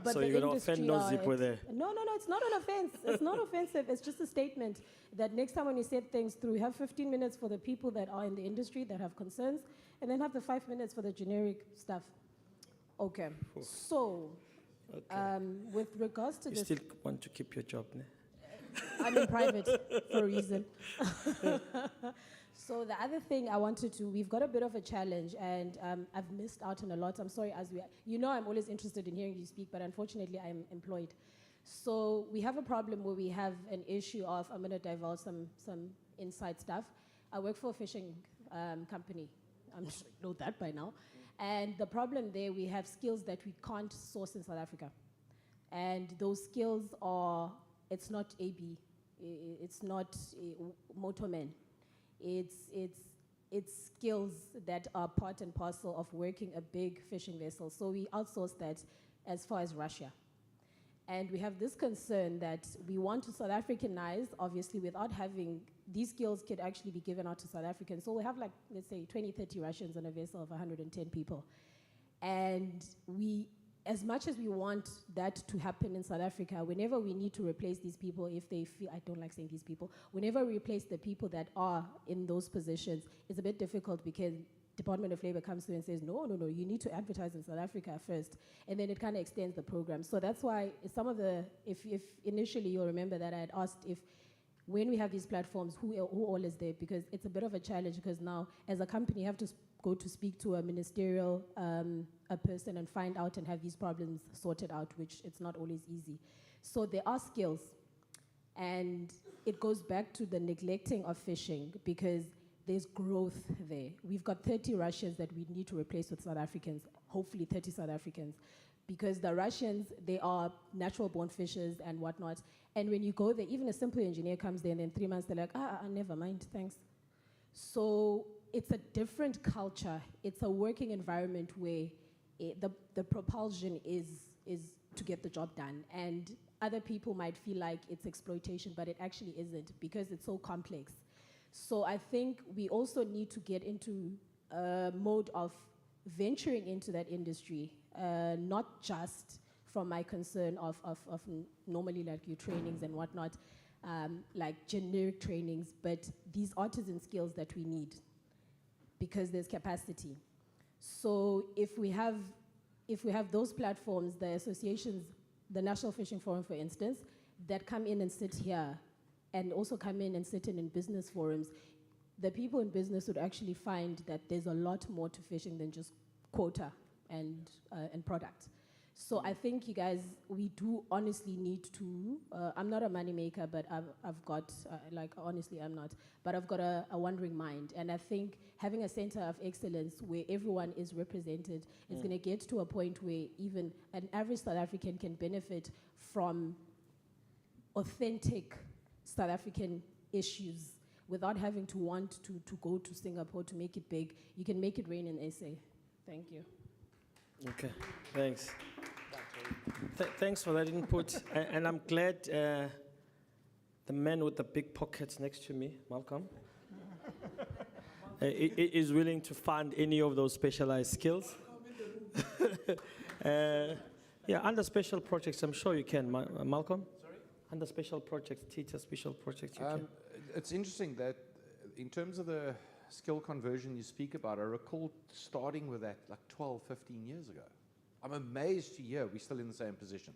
But so you're going to offend those people there. No, it's not an offense. It's not offensive. It's just a statement that next time when you set things through, have 15 minutes for the people that are in the industry that have concerns, and then have the 5 minutes for the generic stuff. Okay. So, with regards to you this... still want to keep your job, ne? I'm in private for a reason. So the other thing I wanted to, we've got a bit of a challenge, and I've missed out on a lot. I'm sorry, I'm always interested in hearing you speak, but unfortunately I'm employed. So we have a problem where we have an issue of, I'm going to divulge some inside stuff. I work for a fishing company. I'm sure you know that by now. And the problem there, we have skills that we can't source in South Africa. And those skills are, it's not AB, it's not motormen. It's skills that are part and parcel of working a big fishing vessel. So we outsource that as far as Russia. And we have this concern that we want to South Africanize, obviously, without having, these skills could actually be given out to South Africans. So we have like, let's say 20, 30 Russians on a vessel of 110 people. And we, as much as we want that to happen in South Africa, whenever we need to replace these people, if they feel, I don't like saying these people, whenever we replace the people that are in those positions, it's a bit difficult because Department of Labor comes through and says, no, you need to advertise in South Africa first. And then it kind of extends the program. So that's why some of the, if initially you'll remember that I had asked if, when we have these platforms, who all is there? Because it's a bit of a challenge because now, as a company, you have to go to speak to a ministerial a person and find out and have these problems sorted out, which it's not always easy. So there are skills. And it goes back to the neglecting of fishing because there's growth there. We've got 30 Russians that we need to replace with South Africans, hopefully 30 South Africans. Because the Russians, they are natural-born fishers and whatnot. And when you go there, even a simple engineer comes there and then 3 months they're like, never mind, thanks. So it's a different culture. It's a working environment where the propulsion is to get the job done. And other people might feel like it's exploitation, but it actually isn't because it's so complex. So I think we also need to get into a mode of venturing into that industry, not just from my concern of normally like your trainings and whatnot, like generic trainings, but these artisan skills that we need because there's capacity. So if we have those platforms, the associations, the National Fishing Forum, for instance, that come in and sit here and also come in and sit in business forums, the people in business would actually find that there's a lot more to fishing than just quota and product. So I think you guys, we do honestly need to, I'm not a money maker, but I've got, honestly I'm not, but I've got a wandering mind. And I think having a center of excellence where everyone is represented is gonna get to a point where even an average South African can benefit from authentic South African issues without having to want to go to Singapore to make it big. You can make it rain in SA. Thank you. Okay, thanks. Thanks for that input. And I'm glad the man with the big pockets next to me, Malcolm, is willing to fund any of those specialized skills. Yeah, under special projects, I'm sure you can, Malcolm. Sorry? Under special projects, teacher special projects, you can. It's interesting that in terms of the skill conversion you speak about, I recall starting with that like 12, 15 years ago. I'm amazed to hear we're still in the same position.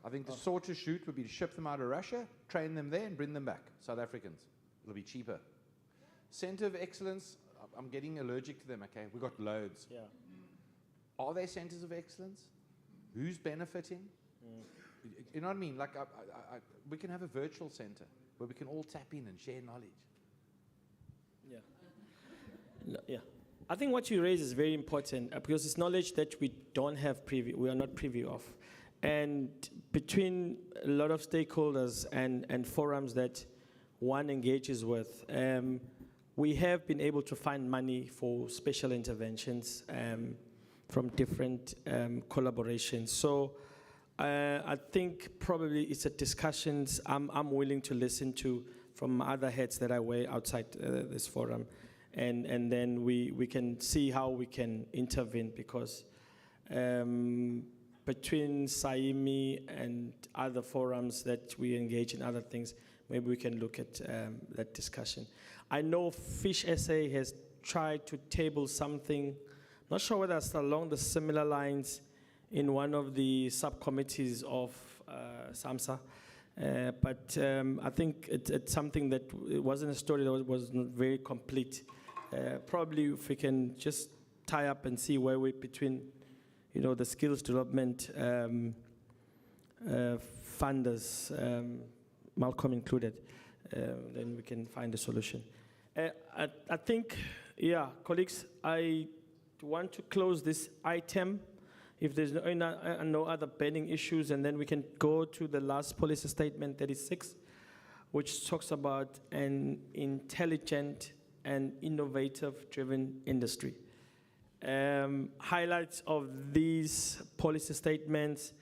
I think the sort to shoot would be to ship them out of Russia, train them there, and bring them back. South Africans. It'll be cheaper. Center of excellence, I'm getting allergic to them, okay? We've got loads. Yeah. Are they centers of excellence? Who's benefiting? You know what I mean? Like, we can have a virtual center where we can all tap in and share knowledge. Yeah. No, yeah. I think what you raise is very important because it's knowledge that we don't have we are not privy of. And between a lot of stakeholders and forums that one engages with, we have been able to find money for special interventions from different collaborations. So I think probably it's a discussions I'm willing to listen to from other heads that I weigh outside this forum. And then we can see how we can intervene because between SAIMI and other forums that we engage in other things, maybe we can look at that discussion. I know Fish SA has tried to table something, not sure whether it's along the similar lines in one of the subcommittees of SAMSA, but I think it's something that it wasn't a story that was not very complete. Probably if we can just tie up and see where we between, the skills development funders, Malcolm included, then we can find a solution. I think, colleagues, I want to close this item if there's no other pending issues, and then we can go to the last policy statement, 36, which talks about an intelligent and innovative-driven industry. Highlights of these policy statements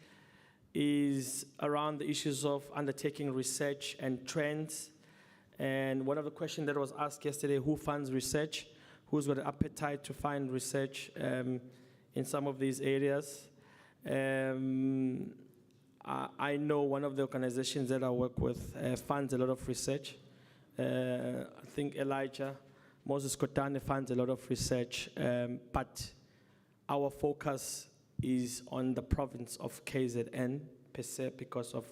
is around the issues of undertaking research and trends. And one of the questions that was asked yesterday, who funds research? Who's got an appetite to find research in some of these areas? I know one of the organizations that I work with funds a lot of research. I think Elijah Moses Kotane funds a lot of research, but our focus is on the province of KZN per se because of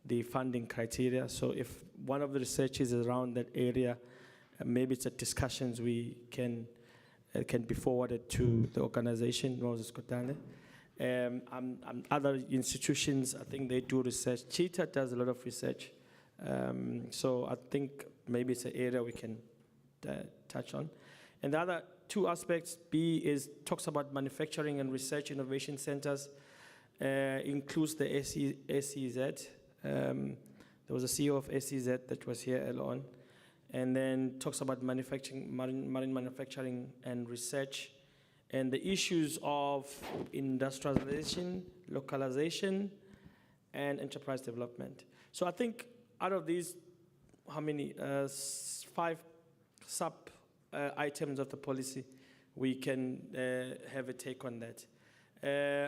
the funding criteria. So if one of the research is around that area, maybe it's a discussions we can be forwarded to the organization, Moses Kotane. Other institutions, I think they do research. Cheetah does a lot of research. So I think maybe it's an area we can touch on. And the other two aspects, talks about manufacturing and research innovation centers, includes the SEZ. There was a CEO of SEZ that was here earlier on. And then talks about manufacturing, marine manufacturing and research, and the issues of industrialization, localization, and enterprise development. So I think out of these, how many? 5 sub items of the policy, we can have a take on that.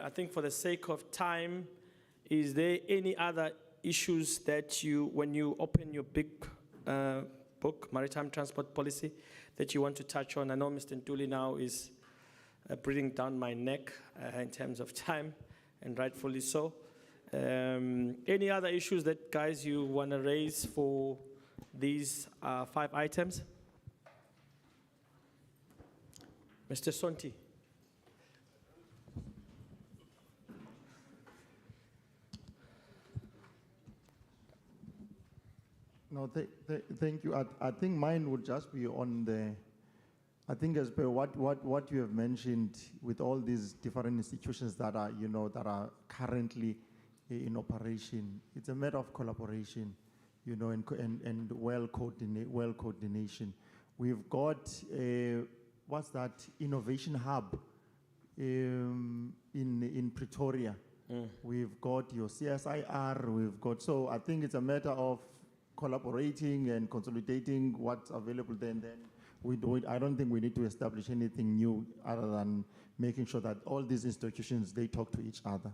I think for the sake of time, is there any other issues that when you open your big book, Maritime Transport Policy, that you want to touch on? I know Mr. Ntuli now is breathing down my neck in terms of time, and rightfully so. Any other issues that, guys, you want to raise for these 5 items? Mr. Sonti. No, thank you. I think mine would just be on I think as per what you have mentioned with all these different institutions that are, that are currently in operation. It's a matter of collaboration. you know, and well coordination. We've got, what's that, innovation hub in Pretoria. We've got your CSIR, we've got, so I think it's a matter of collaborating and consolidating what's available there, and then I don't think we need to establish anything new other than making sure that all these institutions, they talk to each other.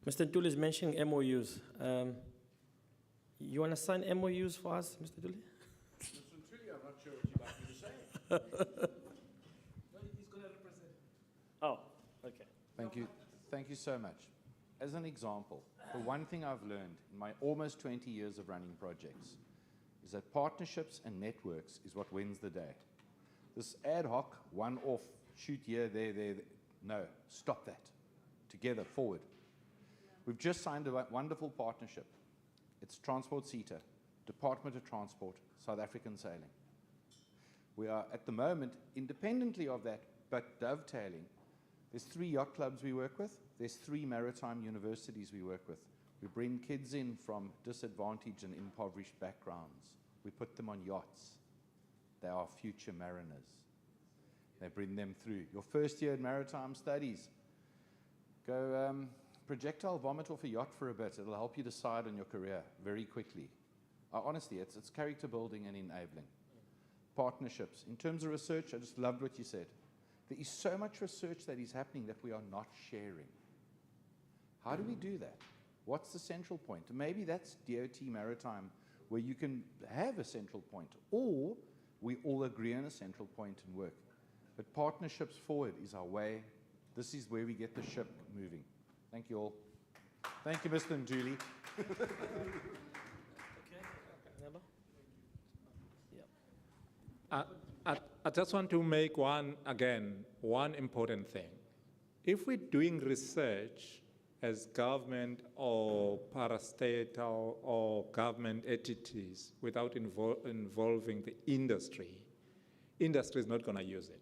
Mr. Ntuli is mentioning MOUs. You want to sign MOUs for us, Mr. Ntuli? Mr. Ntuli, I'm not sure what you'd like me to say. He's going to represent. Oh, okay. Thank you. Thank you so much. As an example, the one thing I've learned in my almost 20 years of running projects is that partnerships and networks is what wins the day. This ad hoc, one-off, shoot here, there, no, stop that. Together, forward. We've just signed a wonderful partnership. It's Transport CETA, Department of Transport, South African Sailing. We are, at the moment, independently of that, but dovetailing. There's 3 yacht clubs we work with. There's 3 maritime universities we work with. We bring kids in from disadvantaged and impoverished backgrounds. We put them on yachts. They are future mariners. They bring them through. Your first year at maritime studies, go projectile vomit off a yacht for a bit. It'll help you decide on your career very quickly. Honestly, it's character building and enabling. Partnerships. In terms of research, I just loved what you said. There is so much research that is happening that we are not sharing. How do we do that? What's the central point? Maybe that's DOT Maritime, where you can have a central point, or we all agree on a central point and work. But partnerships forward is our way. This is where we get the ship moving. Thank you all. Thank you, Mr. Nduli. I just want to make one important thing. If we're doing research as government or parastatal or government entities without involving the industry is not going to use it.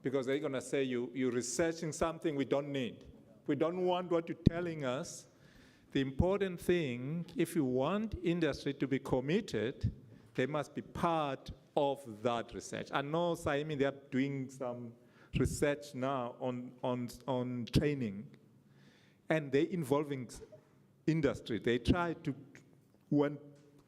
Because they're going to say you're researching something we don't need. We don't want what you're telling us. The important thing, if you want industry to be committed, they must be part of that research. I know, Saimi, they're doing some research now on training, and they're involving industry. They try to went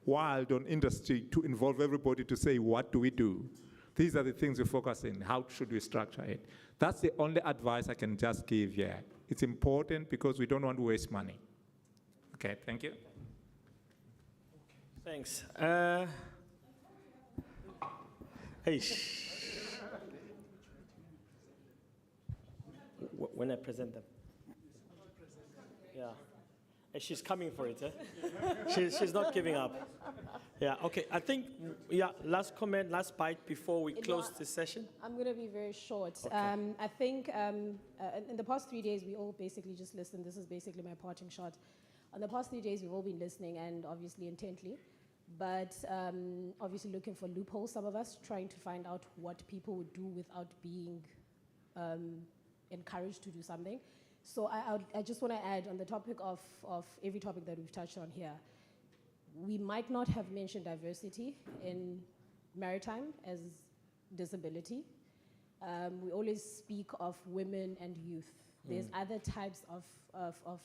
wild on industry to involve everybody to say, what do we do? These are the things we focus in. How should we structure it? That's the only advice I can just give here. It's important because we don't want to waste money. Okay, thank you. Thanks. Hey. When I present them. Yeah. And she's coming for it, eh? She's not giving up. Yeah, okay. I think, last comment, last bite before we close this session. I'm going to be very short. Okay. I think in the past 3 days, we all basically just listened. This is basically my parting shot. On the past 3 days, we've all been listening and obviously intently, but obviously looking for loopholes, some of us, trying to find out what people would do without being encouraged to do something. So I just want to add on the topic of every topic that we've touched on here. We might not have mentioned diversity in maritime as disability. We always speak of women and youth. There's other types of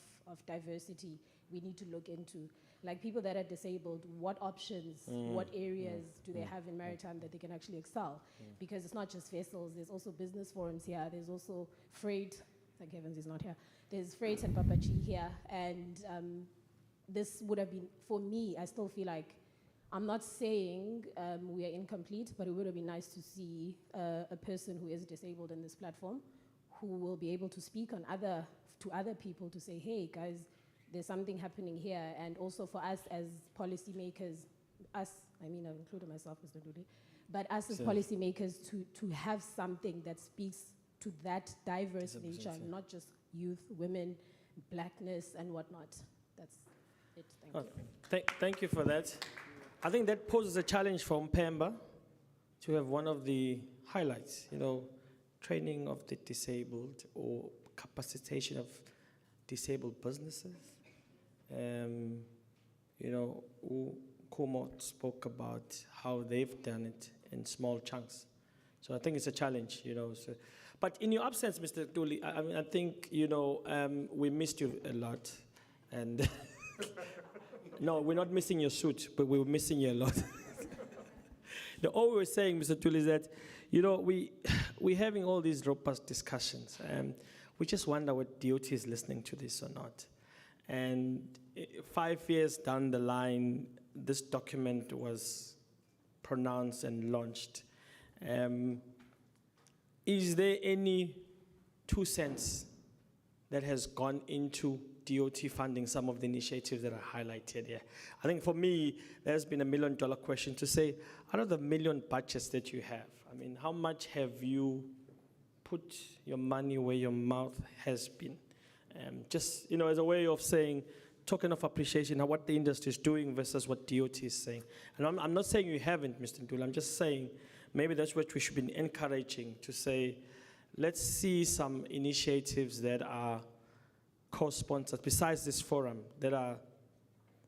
diversity we need to look into. Like people that are disabled, what options, what areas do they have in maritime that they can actually excel? Because it's not just vessels, there's also business forums here, there's also freight, thank heavens he's not here, there's freight and papachi here, and this would have been, for me, I still feel like, I'm not saying we are incomplete, but it would have been nice to see a person who is disabled in this platform, who will be able to speak on to other people to say, hey guys, there's something happening here, and also for us as policymakers, I've included myself, Mr. Nduli, but us as policymakers to have something that speaks to that diverse nature, not just youth, women, blackness, and whatnot. That's it. Thank you. Thank you for that. I think that poses a challenge for Mpemba to have one of the highlights, training of the disabled or capacitation of disabled businesses You know, Kumo spoke about how they've done it in small chunks. So I think it's a challenge, you know. So, but in your absence, Mr. Dooley, I mean, I think, you know, we missed you a lot. And no, we're not missing your suit, but we're missing you a lot. All we were saying, Mr. Dooley, is that, you know, we're having all these robust discussions. We just wonder what DOT is listening to this or not. And 5 years down the line, this document was pronounced and launched. Is there any 2 cents that has gone into DOT funding some of the initiatives that are highlighted here? I think for me, there's been $1 million question to say, out of the million budgets that you have, I mean, how much have you put your money where your mouth has been? Just, you know, as a way of saying, token of appreciation of what the industry is doing versus what DOT is saying. And I'm not saying you haven't, Mr. Ndula, I'm just saying maybe that's what we should be encouraging, to say, let's see some initiatives that are co-sponsored, besides this forum, that are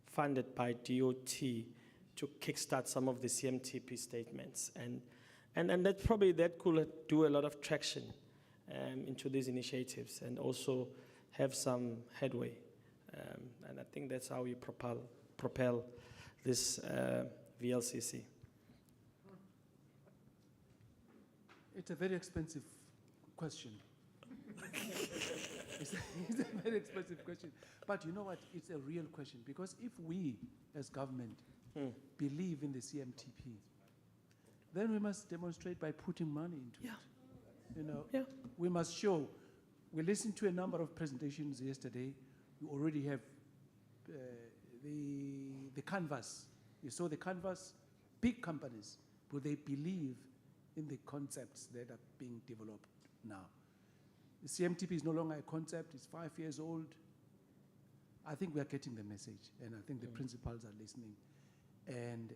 funded by DOT to kickstart some of the CMTP statements. And that probably that could do a lot of traction into these initiatives and also have some headway. And I think that's how we propel this VLCC. It's a very expensive question. It's a very expensive question. But you know what? It's a real question. Because if we, as government, believe in the CMTP, then we must demonstrate by putting money into it. You know, we must show. We listened to a number of presentations yesterday. We already have the canvas. You saw the canvas, big companies, but they believe in the concepts that are being developed now. The CMTP is no longer a concept, it's 5 years old. I think we are getting the message, and I think the principals are listening. And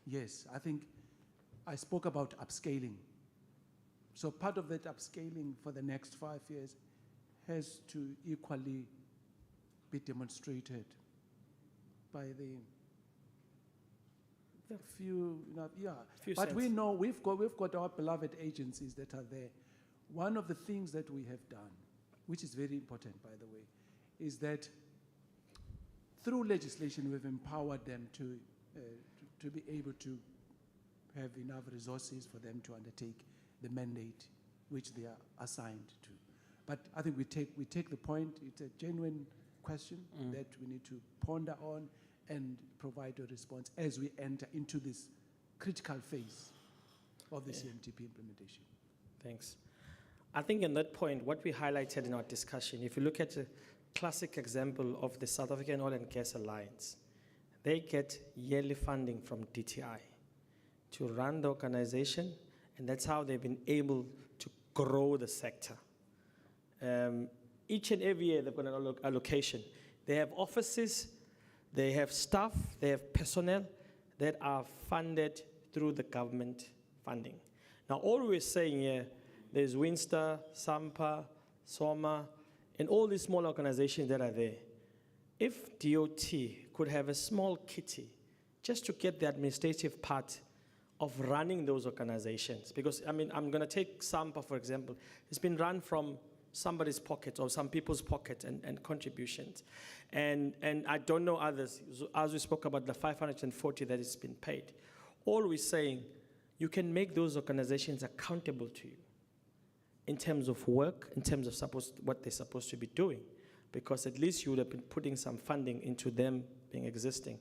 yes, I think I spoke about upscaling. So part of that upscaling for the next 5 years has to equally be demonstrated by the few, but we know we've got our beloved agencies that are there. One of the things that we have done, which is very important, by the way, is that through legislation we've empowered them to be able to have enough resources for them to undertake the mandate which they are assigned to. But I think we take the point. It's a genuine question that we need to ponder on and provide a response as we enter into this critical phase of the CMTP implementation. Thanks. I think in that point, what we highlighted in our discussion, if you look at a classic example of the South African Oil and Gas Alliance, they get yearly funding from DTI to run the organization, and that's how they've been able to grow the sector. Each and every year, they've got an allocation. They have offices, they have staff, they have personnel that are funded through the government funding. Now, all we're saying here, there's Winster, Sampa, Soma, and all these small organizations that are there. If DOT could have a small kitty just to get the administrative part of running those organizations, because, I mean, I'm going to take Sampa, for example. It's been run from somebody's pocket or some people's pocket and contributions. And I don't know others, as we spoke about the 540 that has been paid. All we're saying, you can make those organizations accountable to you in terms of work, in terms of what they're supposed to be doing, because at least you would have been putting some funding into them being existing.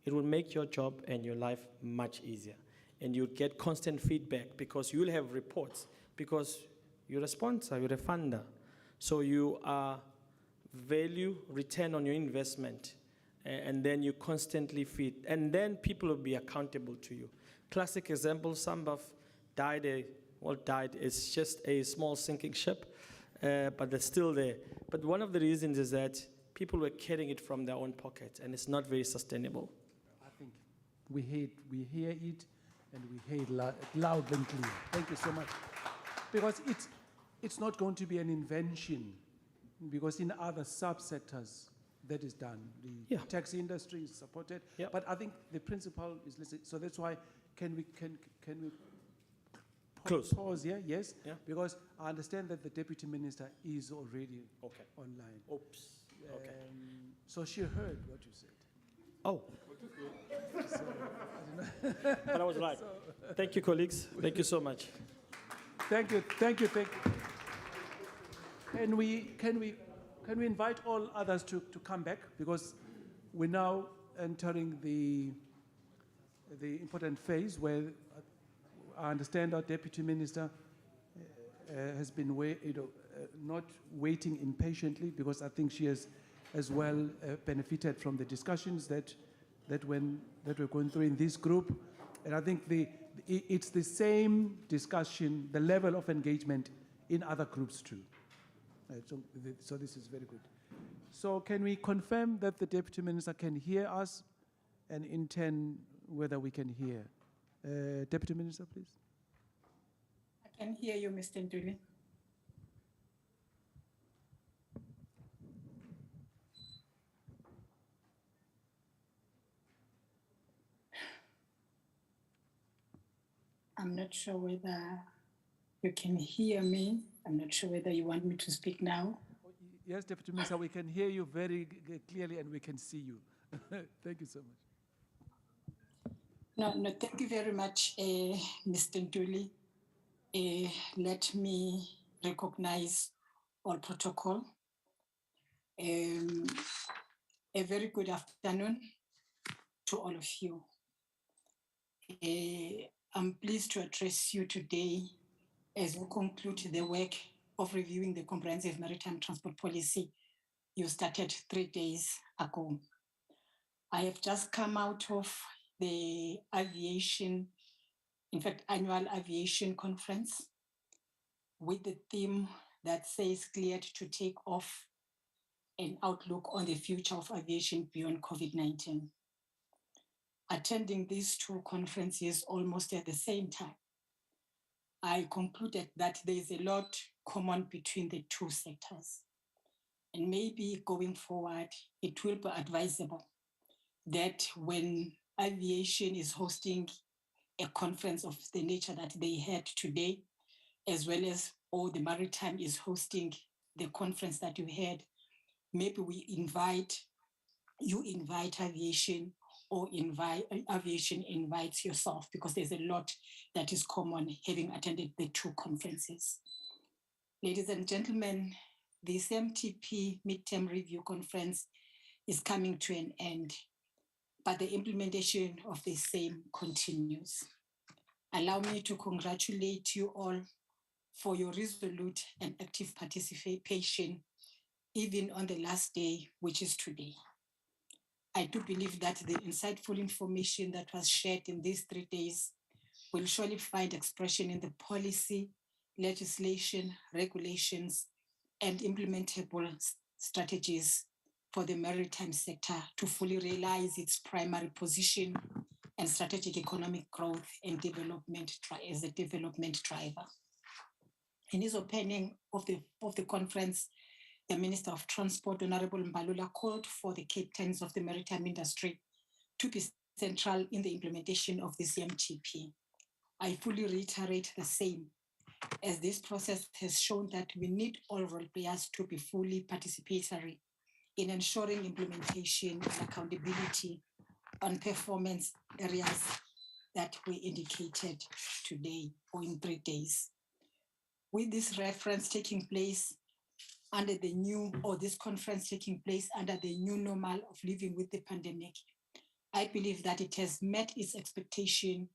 It will make your job and your life much easier. And you'll get constant feedback because you'll have reports, because you're a sponsor, you're a funder. So you are value, return on your investment, and then you constantly feed. And then people will be accountable to you. Classic example, Sambaf died, it's just a small sinking ship, but they're still there. But one of the reasons is that people were carrying it from their own pocket, and it's not very sustainable. I think we hear it, and we hear it loud and clear. Thank you so much. Because it's not going to be an invention, because in other subsectors, that is done. The Yeah. taxi industry is supported, Yeah. but I think the principle is listed. So that's why can we Close. pause here? Yes, Yeah. because I understand that the deputy minister is already Okay. online. Oops. Okay. So she heard what you said. Oh, So, but I was right. Thank you, colleagues. Thank you so much. thank you. Can we invite all others to come back, because we're now entering the important phase where I understand our deputy minister has been not waiting impatiently, because I think she has as well benefited from the discussions that we're going through in this group, and I think it's the same discussion, the level of engagement in other groups too. So this is very good. So can we confirm that the deputy minister can hear us, and in turn whether we can hear? Deputy Minister, please. I can hear you, Mr. Nduli. I'm not sure whether you can hear me. I'm not sure whether you want me to speak now. Yes, Deputy Minister, we can hear you very clearly and we can see you. Thank you so much. No, thank you very much, Mr. Nduli. Let me recognize all protocol. A very good afternoon to all of you. I'm pleased to address you today as we conclude the work of reviewing the comprehensive maritime transport policy you started 3 days ago. I have just come out of the annual aviation conference with the theme that says cleared to take off, an outlook on the future of aviation beyond COVID-19. Attending these two conferences almost at the same time, I concluded that there is a lot common between the two sectors. And maybe going forward, it will be advisable that when aviation is hosting a conference of the nature that they had today, as well as the Maritime is hosting the conference that you had, maybe you invite aviation, or aviation invites yourself, because there's a lot that is common having attended the two conferences. Ladies and gentlemen, the CMTP midterm review conference is coming to an end, but the implementation of the same continues. Allow me to congratulate you all for your resolute and active participation, even on the last day, which is today. I do believe that the insightful information that was shared in these 3 days will surely find expression in the policy, legislation, regulations, and implementable strategies for the maritime sector to fully realize its primary position and strategic economic growth and development as a development driver. In his opening of the conference, the Minister of Transport, Honorable Mbalula, called for the captains of the maritime industry to be central in the implementation of the CMTP. I fully reiterate the same, as this process has shown that we need all role players to be fully participatory in ensuring implementation and accountability on performance areas that we indicated today or in 3 days. With this reference taking place under the new, or this conference taking place under the new normal of living with the pandemic, I believe that it has met its expectation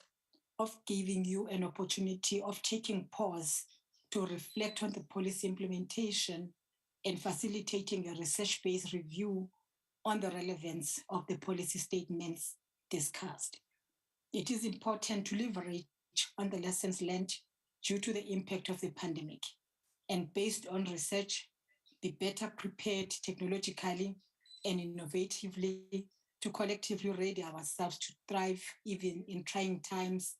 of giving you an opportunity of taking pause to reflect on the policy implementation and facilitating a research-based review on the relevance of the policy statements discussed. It is important to leverage on the lessons learned due to the impact of the pandemic, and based on research, be better prepared technologically and innovatively to collectively ready ourselves to thrive even in trying times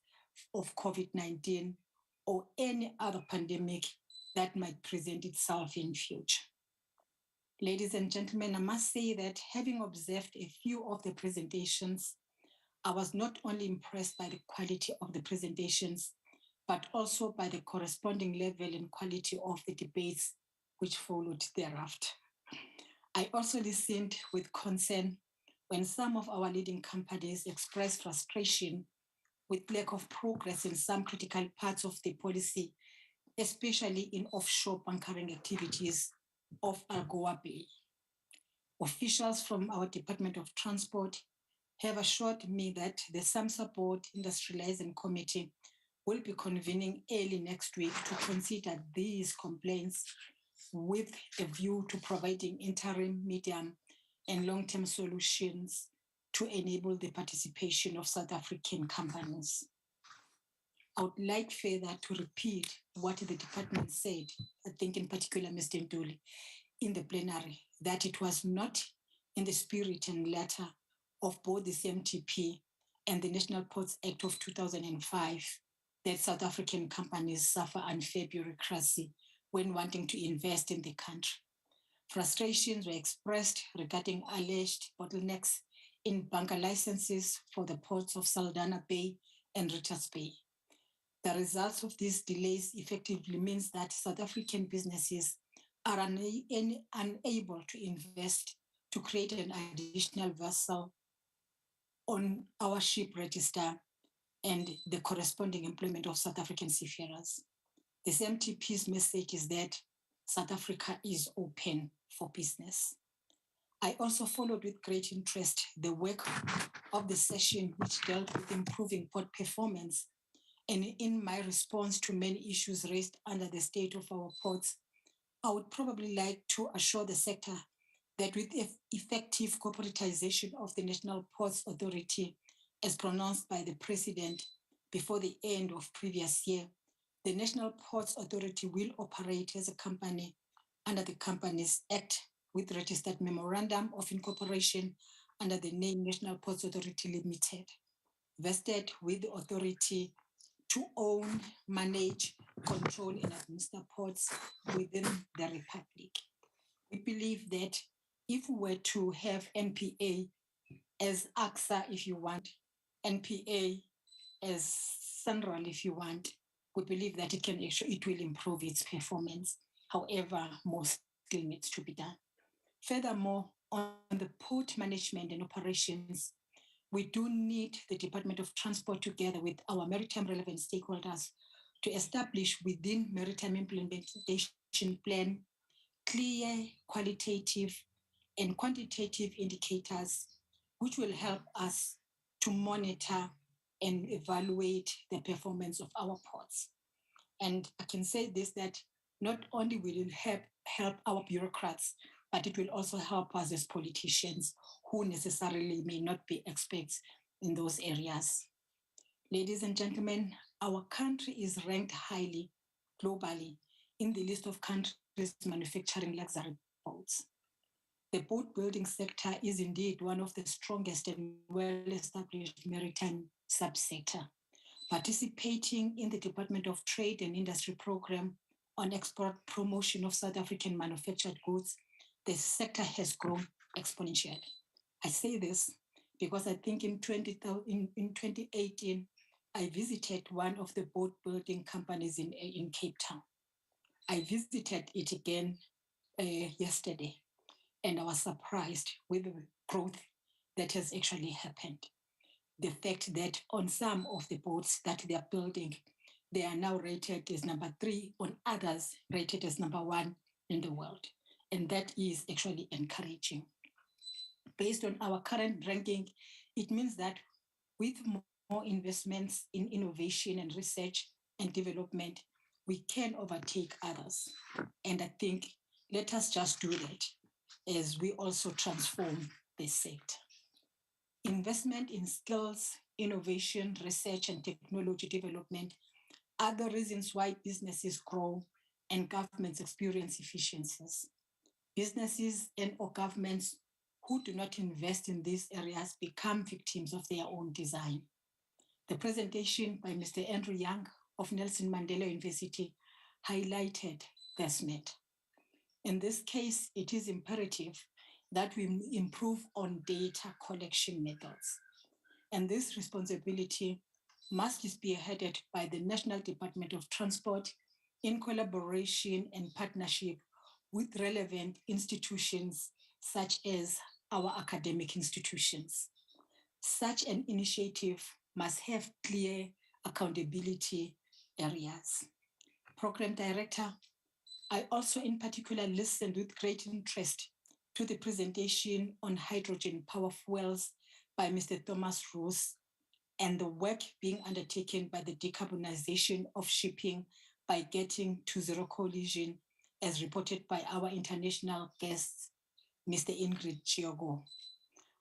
of COVID-19 or any other pandemic that might present itself in future. Ladies and gentlemen, I must say that having observed a few of the presentations, I was not only impressed by the quality of the presentations, but also by the corresponding level and quality of the debates which followed thereafter. I also listened with concern when some of our leading companies expressed frustration with lack of progress in some critical parts of the policy, especially in offshore bunkering activities of Algoa Bay. Officials from our Department of Transport have assured me that the SAMSA Board Industrializing Committee will be convening early next week to consider these complaints with a view to providing interim, medium, and long-term solutions to enable the participation of South African companies. I would like further to repeat what the department said, I think in particular Mr. Nduli, in the plenary, that it was not in the spirit and letter of both the CMTP and the National Ports Act of 2005 that South African companies suffer unfair bureaucracy when wanting to invest in the country. Frustrations were expressed regarding alleged bottlenecks in bunker licenses for the ports of Saldanha Bay and Richards Bay. The results of these delays effectively means that South African businesses are unable to invest to create an additional vessel on our ship register and the corresponding employment of South African seafarers. The CMTP's message is that South Africa is open for business. I also followed with great interest the work of the session which dealt with improving port performance. And in my response to many issues raised under the state of our ports, I would probably like to assure the sector that with effective corporatization of the National Ports Authority, as pronounced by the President before the end of previous year, the National Ports Authority will operate as a company under the Companies Act with registered memorandum of incorporation under the name National Ports Authority Limited, vested with the authority to own, manage, control, and administer ports within the Republic. We believe that if we were to have NPA as AXA, if you want, NPA as Central, if you want, we believe that it will improve its performance. However, more still needs to be done. Furthermore, on the port management and operations, we do need the Department of Transport together with our maritime relevant stakeholders to establish within Maritime Implementation Plan clear qualitative and quantitative indicators which will help us to monitor and evaluate the performance of our ports. And I can say this, that not only will it help our bureaucrats, but it will also help us as politicians who necessarily may not be experts in those areas. Ladies and gentlemen, our country is ranked highly globally in the list of countries manufacturing luxury boats. The boat building sector is indeed one of the strongest and well-established maritime subsector. Participating in the Department of Trade and Industry program on export promotion of South African manufactured goods, the sector has grown exponentially. I say this because I think in 2018, I visited one of the boat building companies in Cape Town. I visited it again yesterday, and I was surprised with the growth that has actually happened. The fact that on some of the boats that they are building, they are now rated as number 3, on others rated as number 1 in the world. And that is actually encouraging. Based on our current ranking, it means that with more investments in innovation and research and development, we can overtake others. And I think let us just do that as we also transform this sector. Investment in skills, innovation, research, and technology development are the reasons why businesses grow and governments experience efficiencies. Businesses and/or governments who do not invest in these areas become victims of their own design. The presentation by Mr. Andrew Young of Nelson Mandela University highlighted this matter. In this case, it is imperative that we improve on data collection methods. And this responsibility must be spearheaded by the National Department of Transport in collaboration and partnership with relevant institutions such as our academic institutions. Such an initiative must have clear accountability areas. Program Director, I also in particular listened with great interest to the presentation on hydrogen power fuels by Mr. Thomas Roos and the work being undertaken by the decarbonization of shipping by getting to zero collision as reported by our international guest, Mr. Ingrid Chiogo.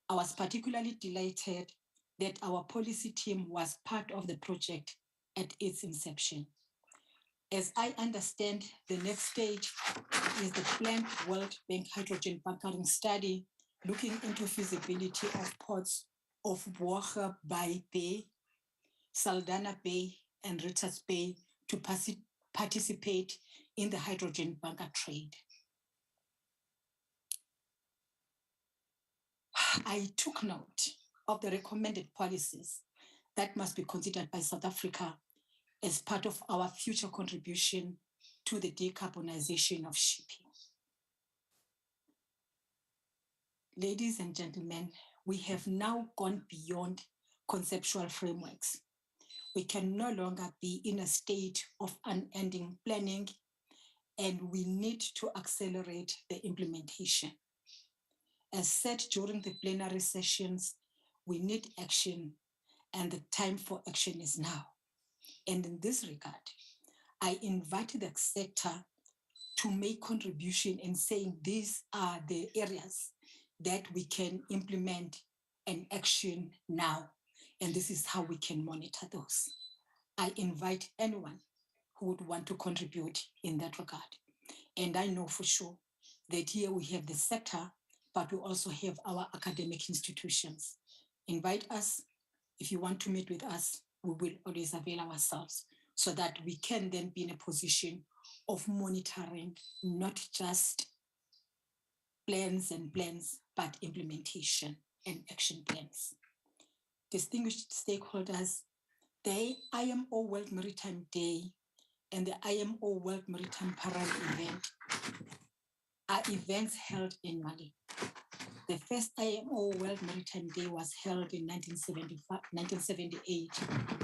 I was particularly delighted that our policy team was part of the project at its inception. As I understand, the next stage is the planned World Bank hydrogen bunkering study looking into feasibility of ports of Buaga Bay, Saldanha Bay, and Richards Bay to participate in the hydrogen bunker trade. I took note of the recommended policies that must be considered by South Africa as part of our future contribution to the decarbonization of shipping. Ladies and gentlemen, we have now gone beyond conceptual frameworks. We can no longer be in a state of unending planning, and we need to accelerate the implementation. As said during the plenary sessions, we need action, and the time for action is now. And in this regard, I invite the sector to make contribution in saying these are the areas that we can implement an action now. And this is how we can monitor those. I invite anyone who would want to contribute in that regard. And I know for sure that here we have the sector, but we also have our academic institutions. Invite us. If you want to meet with us, we will always avail ourselves so that we can then be in a position of monitoring not just plans and plans, but implementation and action plans. Distinguished stakeholders, the IMO World Maritime Day and the IMO World Maritime Parade event are events held annually. The first IMO World Maritime Day was held in 1978,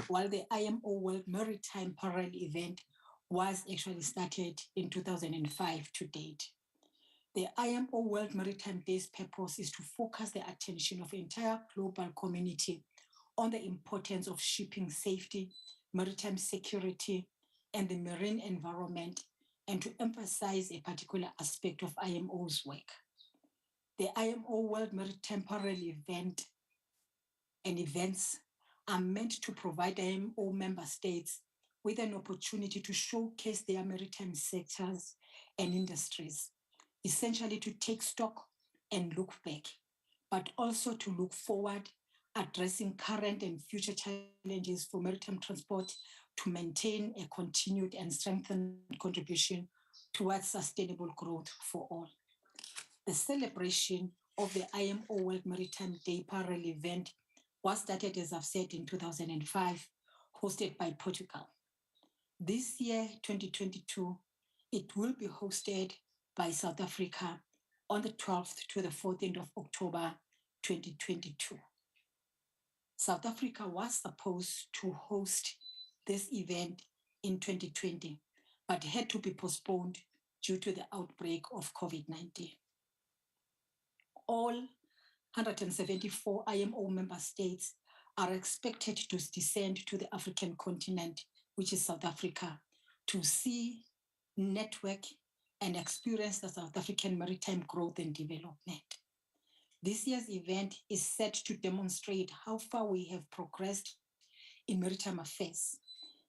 while the IMO World Maritime Parade event was actually started in 2005 to date. The IMO World Maritime Day's purpose is to focus the attention of the entire global community on the importance of shipping safety, maritime security, and the marine environment, and to emphasize a particular aspect of IMO's work. The IMO World Maritime Parade event and events are meant to provide IMO member states with an opportunity to showcase their maritime sectors and industries, essentially to take stock and look back, but also to look forward, addressing current and future challenges for maritime transport to maintain a continued and strengthened contribution towards sustainable growth for all. The celebration of the IMO World Maritime Day Parade event was started, as I've said, in 2005, hosted by Portugal. This year, 2022, it will be hosted by South Africa on the 12th to the 14th of October, 2022. South Africa was supposed to host this event in 2020, but had to be postponed due to the outbreak of COVID-19. All 174 IMO member states are expected to descend to the African continent, which is South Africa, to see, network, and experience the South African maritime growth and development. This year's event is set to demonstrate how far we have progressed in maritime affairs.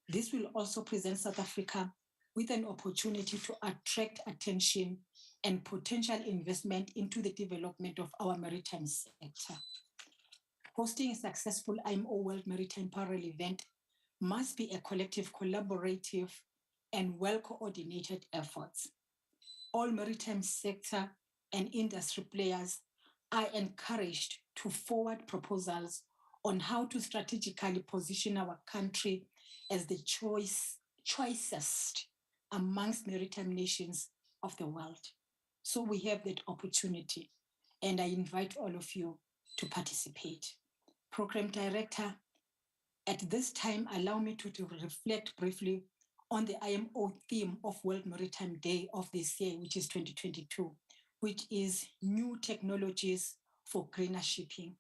This will also present South Africa with an opportunity to attract attention and potential investment into the development of our maritime sector. Hosting a successful IMO World Maritime Parade event must be a collective, collaborative, and well-coordinated effort. all maritime sector and industry players are encouraged to forward proposals on how to strategically position our country as the choicest amongst maritime nations of the world. So we have that opportunity, and I invite all of you to participate. Program Director, at this time, allow me to reflect briefly on the IMO theme of World Maritime Day of this year, which is 2022, which is new technologies for greener shipping.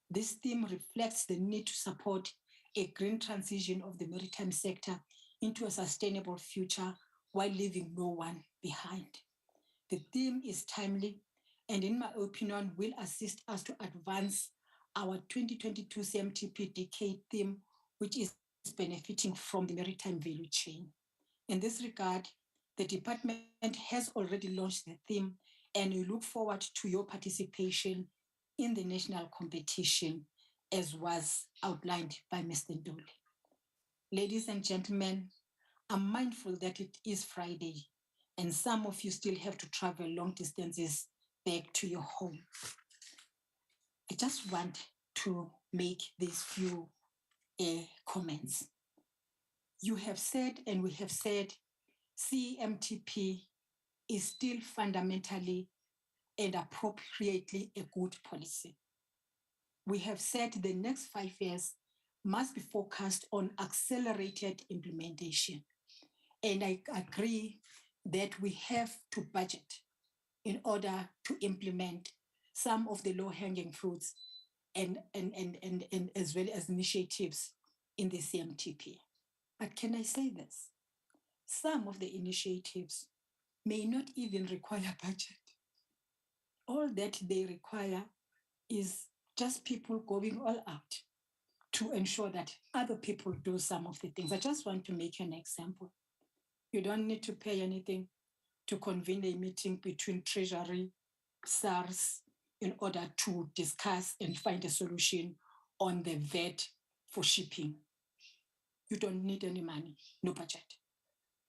This theme reflects the need to support a green transition of the maritime sector into a sustainable future while leaving no one behind. The theme is timely and, in my opinion, will assist us to advance our 2022 CMTP decade theme, which is benefiting from the maritime value chain. In this regard, the department has already launched the theme, and we look forward to your participation in the national competition, as was outlined by Mr. Nduli. Ladies and gentlemen, I'm mindful that it is Friday, and some of you still have to travel long distances back to your home. I just want to make these few comments. You have said, and we have said, CMTP is still fundamentally and appropriately a good policy. We have said the next 5 years must be focused on accelerated implementation. And I agree that we have to budget in order to implement some of the low-hanging fruits and as well as initiatives in the CMTP. But can I say this? Some of the initiatives may not even require budget. All that they require is just people going all out to ensure that other people do some of the things. I just want to make an example. You don't need to pay anything to convene a meeting between Treasury, SARS, in order to discuss and find a solution on the VAT for shipping. You don't need any money, no budget.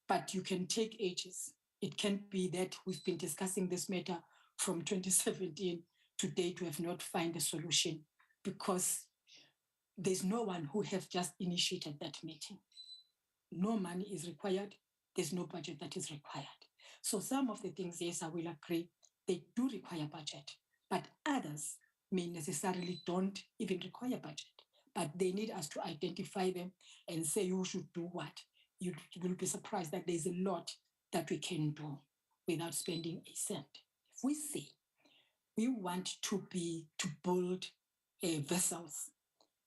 But you can take ages. It can't be that we've been discussing this matter from 2017 to date, we have not found a solution because there's no one who has just initiated that meeting. No money is required. There's no budget that is required. So some of the things, yes, I will agree, they do require budget, but others may necessarily don't even require budget, but they need us to identify them and say who should do what. You will be surprised that there's a lot that we can do without spending a cent. If we say we want to build vessels,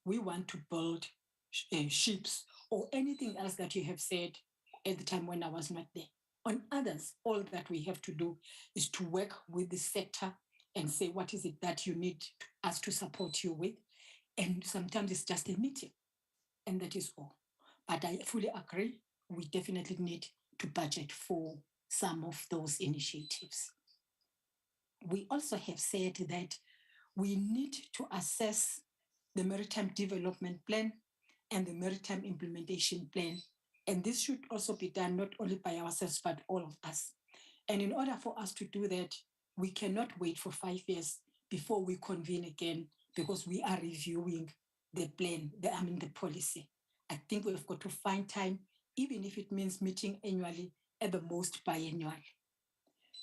we want to build ships or anything else that you have said at the time when I was not there. On others, all that we have to do is to work with the sector and say, what is it that you need us to support you with? And sometimes it's just a meeting, and that is all. But I fully agree, we definitely need to budget for some of those initiatives. We also have said that we need to assess the Maritime Development Plan and the Maritime Implementation Plan. And this should also be done not only by ourselves, but all of us. And in order for us to do that, we cannot wait for 5 years before we convene again because we are reviewing the plan, the policy. I think we've got to find time, even if it means meeting annually, at the most biannual.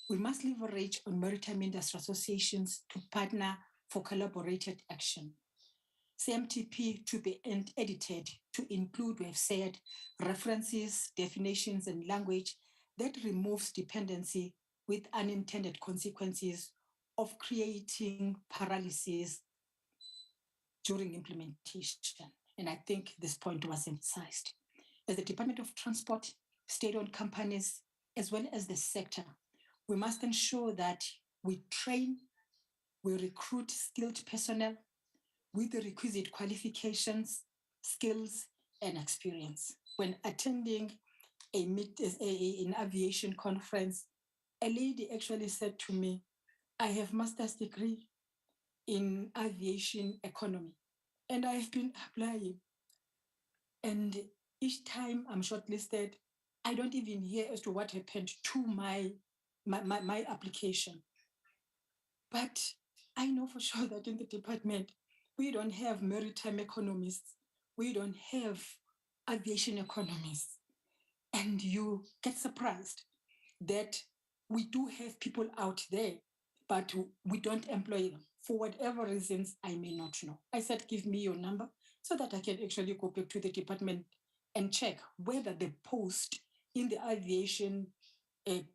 We must leverage on maritime industry associations to partner for collaborated action. CMTP to be edited to include, we have said, references, definitions, and language that removes dependency with unintended consequences of creating paralysis during implementation. And I think this point was emphasized. As the Department of Transport, state-owned companies, as well as the sector, we must ensure that we train, we recruit skilled personnel with the requisite qualifications, skills, and experience. When attending an aviation conference, a lady actually said to me, I have master's degree in aviation economy, and I have been applying. And each time I'm shortlisted, I don't even hear as to what happened to my my application. But I know for sure that in the department, we don't have maritime economists. We don't have aviation economists. And you get surprised that we do have people out there, but we don't employ them for whatever reasons I may not know. I said, give me your number so that I can actually go back to the department and check whether the post in the aviation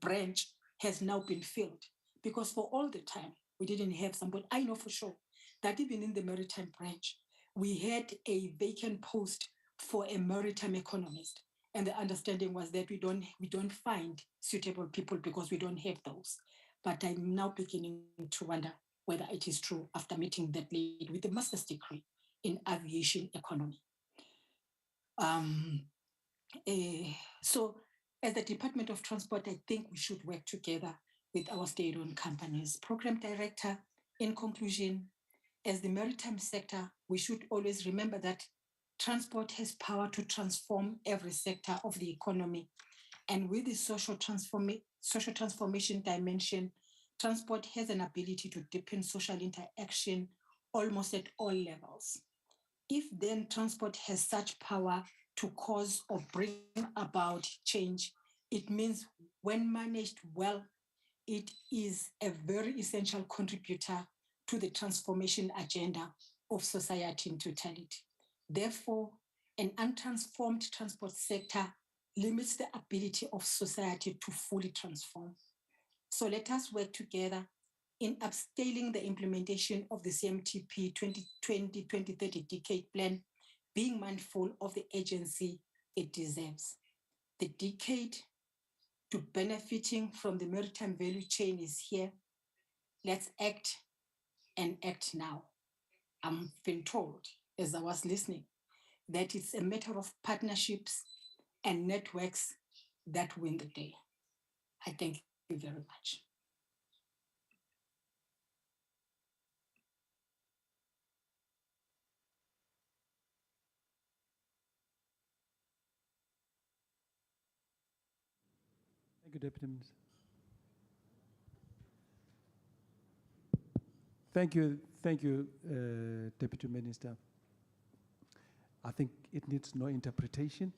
branch has now been filled. Because for all the time, we didn't have somebody. I know for sure that even in the maritime branch, we had a vacant post for a maritime economist. And the understanding was that we don't find suitable people because we don't have those. But I'm now beginning to wonder whether it is true after meeting that lady with a master's degree in aviation economy. So as the Department of Transport, I think we should work together with our state-owned companies. Program director, in conclusion, as the maritime sector, we should always remember that transport has power to transform every sector of the economy. And with the social transformation dimension, transport has an ability to deepen social interaction almost at all levels. If then transport has such power to cause or bring about change, it means when managed well, it is a very essential contributor to the transformation agenda of society in totality. Therefore, an untransformed transport sector limits the ability of society to fully transform. So let us work together in upscaling the implementation of the CMTP 2020-2030 decade plan, being mindful of the agency it deserves. The decade to benefiting from the maritime value chain is here. Let's act and act now. I'm been told, as I was listening, that it's a matter of partnerships and networks that win the day. I thank you very much. Thank you, Deputy Minister. Thank you, Deputy Minister. I think it needs no interpretation.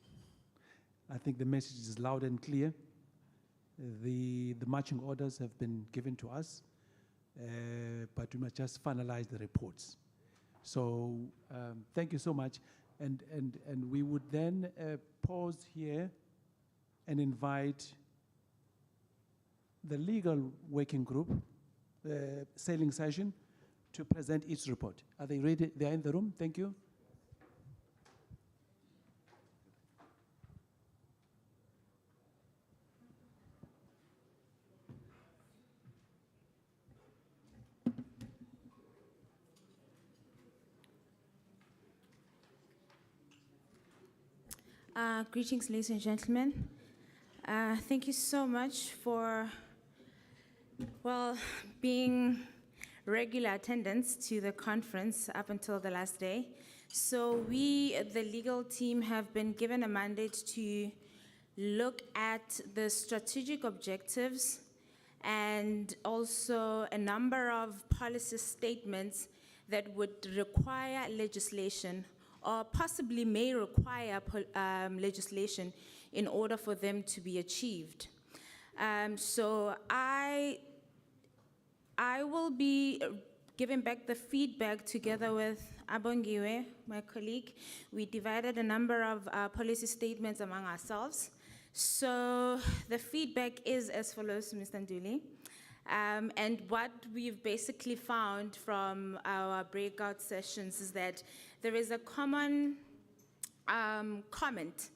I think the message is loud and clear. The marching orders have been given to us, but we must just finalize the reports. So thank you so much. And we would then pause here and invite the legal working group, sailing session, to present its report. Are they ready? They are in the room. Thank you. Greetings, ladies and gentlemen. Thank you so much for, well, being regular attendance to the conference up until the last day. So we, the legal team, have been given a mandate to look at the strategic objectives and also a number of policy statements that would require legislation or possibly may require legislation in order for them to be achieved. So I will be giving back the feedback together with Abongiwe, my colleague. We divided a number of policy statements among ourselves. So the feedback is as follows, Mr. Nduli. And what we've basically found from our breakout sessions is that there is a common comment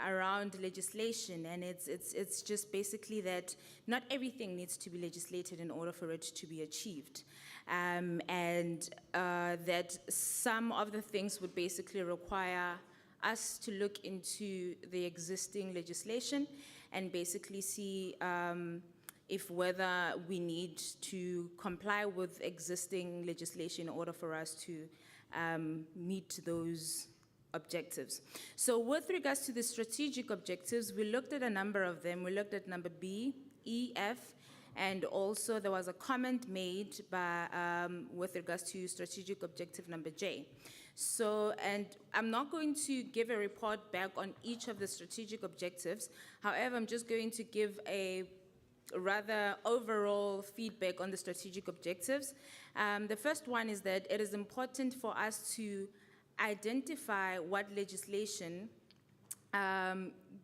around legislation, and it's just basically that not everything needs to be legislated in order for it to be achieved, and that some of the things would basically require us to look into the existing legislation and basically see if whether we need to comply with existing legislation in order for us to meet those objectives. So with regards to the strategic objectives, we looked at a number of them. We looked at number B, E, F, and also there was a comment made by, with regards to strategic objective number J. So, and I'm not going to give a report back on each of the strategic objectives. However, I'm just going to give a rather overall feedback on the strategic objectives. The first one is that it is important for us to identify what legislation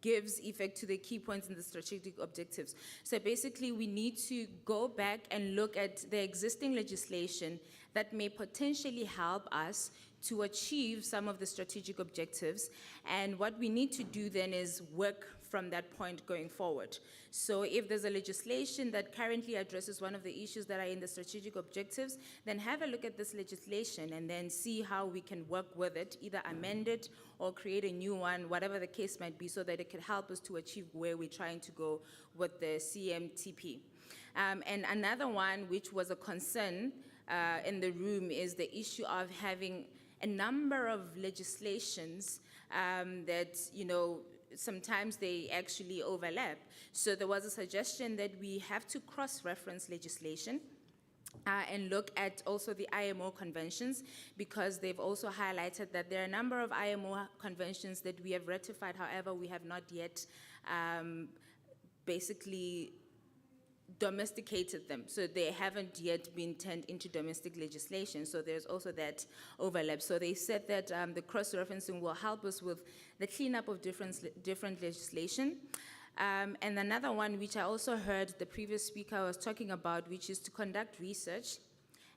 gives effect to the key points in the strategic objectives. So basically, we need to go back and look at the existing legislation that may potentially help us to achieve some of the strategic objectives. And what we need to do then is work from that point going forward. So if there's a legislation that currently addresses one of the issues that are in the strategic objectives, then have a look at this legislation and then see how we can work with it, either amend it or create a new one, whatever the case might be, so that it can help us to achieve where we're trying to go with the CMTP. And another one, which was a concern in the room, is the issue of having a number of legislations that, you know, sometimes they actually overlap. So there was a suggestion that we have to cross-reference legislation and look at also the IMO conventions, because they've also highlighted that there are a number of IMO conventions that we have ratified, however, we have not yet basically domesticated them. So they haven't yet been turned into domestic legislation. So there's also that overlap. So they said that the cross-referencing will help us with the cleanup of different legislation. And another one, which I also heard the previous speaker was talking about, which is to conduct research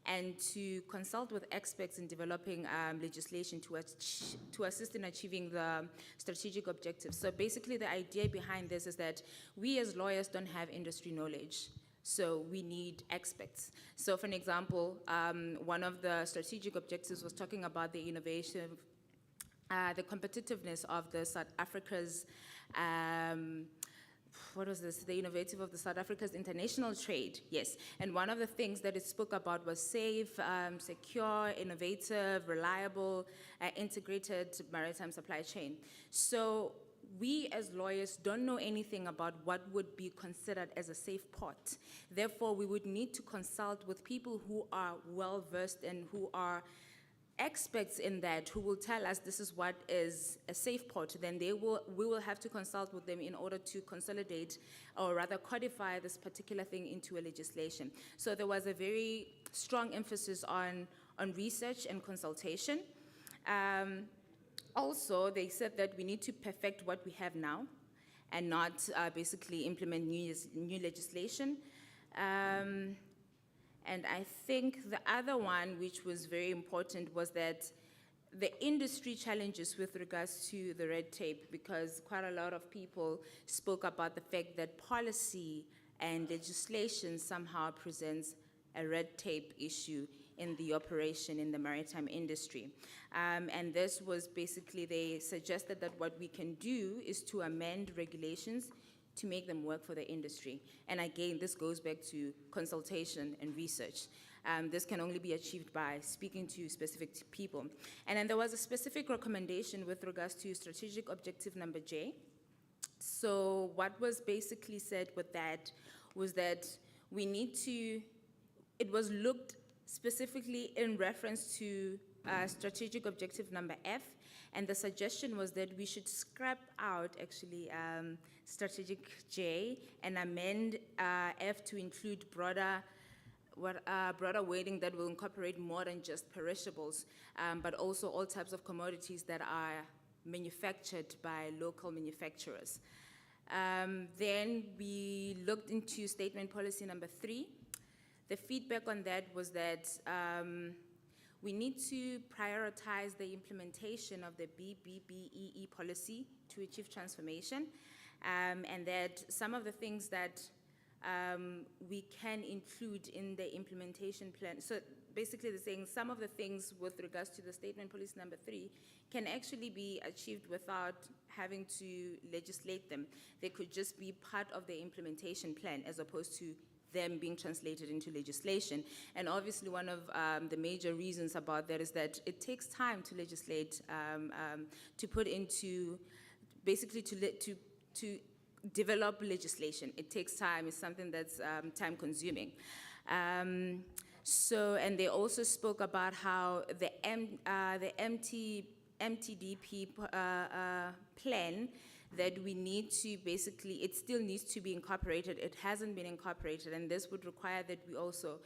and to consult with experts in developing legislation to assist in achieving the strategic objectives. So basically the idea behind this is that we as lawyers don't have industry knowledge, so we need experts. So for an example, one of the strategic objectives was talking about the innovation, the competitiveness of the South Africa's what was this? The innovative of the South Africa's international trade, yes. And one of the things that it spoke about was safe, secure, innovative, reliable, integrated maritime supply chain. So we as lawyers don't know anything about what would be considered as a safe port. Therefore, we would need to consult with people who are well-versed and who are experts in that, who will tell us this is what is a safe port. Then we will have to consult with them in order to consolidate, or rather codify, this particular thing into a legislation. So there was a very strong emphasis on research and consultation. Also, they said that we need to perfect what we have now and not basically implement new legislation. And I think the other one, which was very important, was that the industry challenges with regards to the red tape, because quite a lot of people spoke about the fact that policy and legislation somehow presents a red tape issue in the operation in the maritime industry. And this was basically, they suggested that what we can do is to amend regulations to make them work for the industry. And again, this goes back to consultation and research. This can only be achieved by speaking to specific people. And then there was a specific recommendation with regards to strategic objective number J. So what was basically said with that was that we need to, it was looked specifically in reference to strategic objective number F, and the suggestion was that we should scrap out actually strategic J and amend F to include broader wording that will incorporate more than just perishables, but also all types of commodities that are manufactured by local manufacturers. Then we looked into statement policy number 3. The feedback on that was that we need to prioritize the implementation of the BBBEE policy to achieve transformation, and that some of the things that we can include in the implementation plan. So basically they're saying some of the things with regards to the statement policy number 3 can actually be achieved without having to legislate them. They could just be part of the implementation plan as opposed to them being translated into legislation. And obviously one of the major reasons about that is that it takes time to legislate, to put into, basically to develop legislation. It takes time. It's something that's time consuming. And they also spoke about how the MTDP plan that we need to basically, it still needs to be incorporated. It hasn't been incorporated, and this would require that we also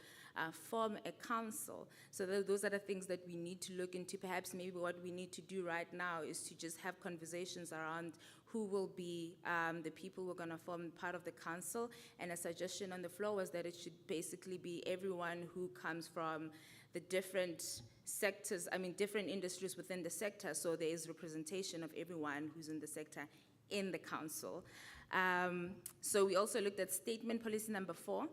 form a council. So those are the things that we need to look into. Perhaps maybe what we need to do right now is to just have conversations around who will be the people who are going to form part of the council. And a suggestion on the floor was that it should basically be everyone who comes from the different sectors, different industries within the sector, so there is representation of everyone who's in the sector in the council. So we also looked at statement policy number 4.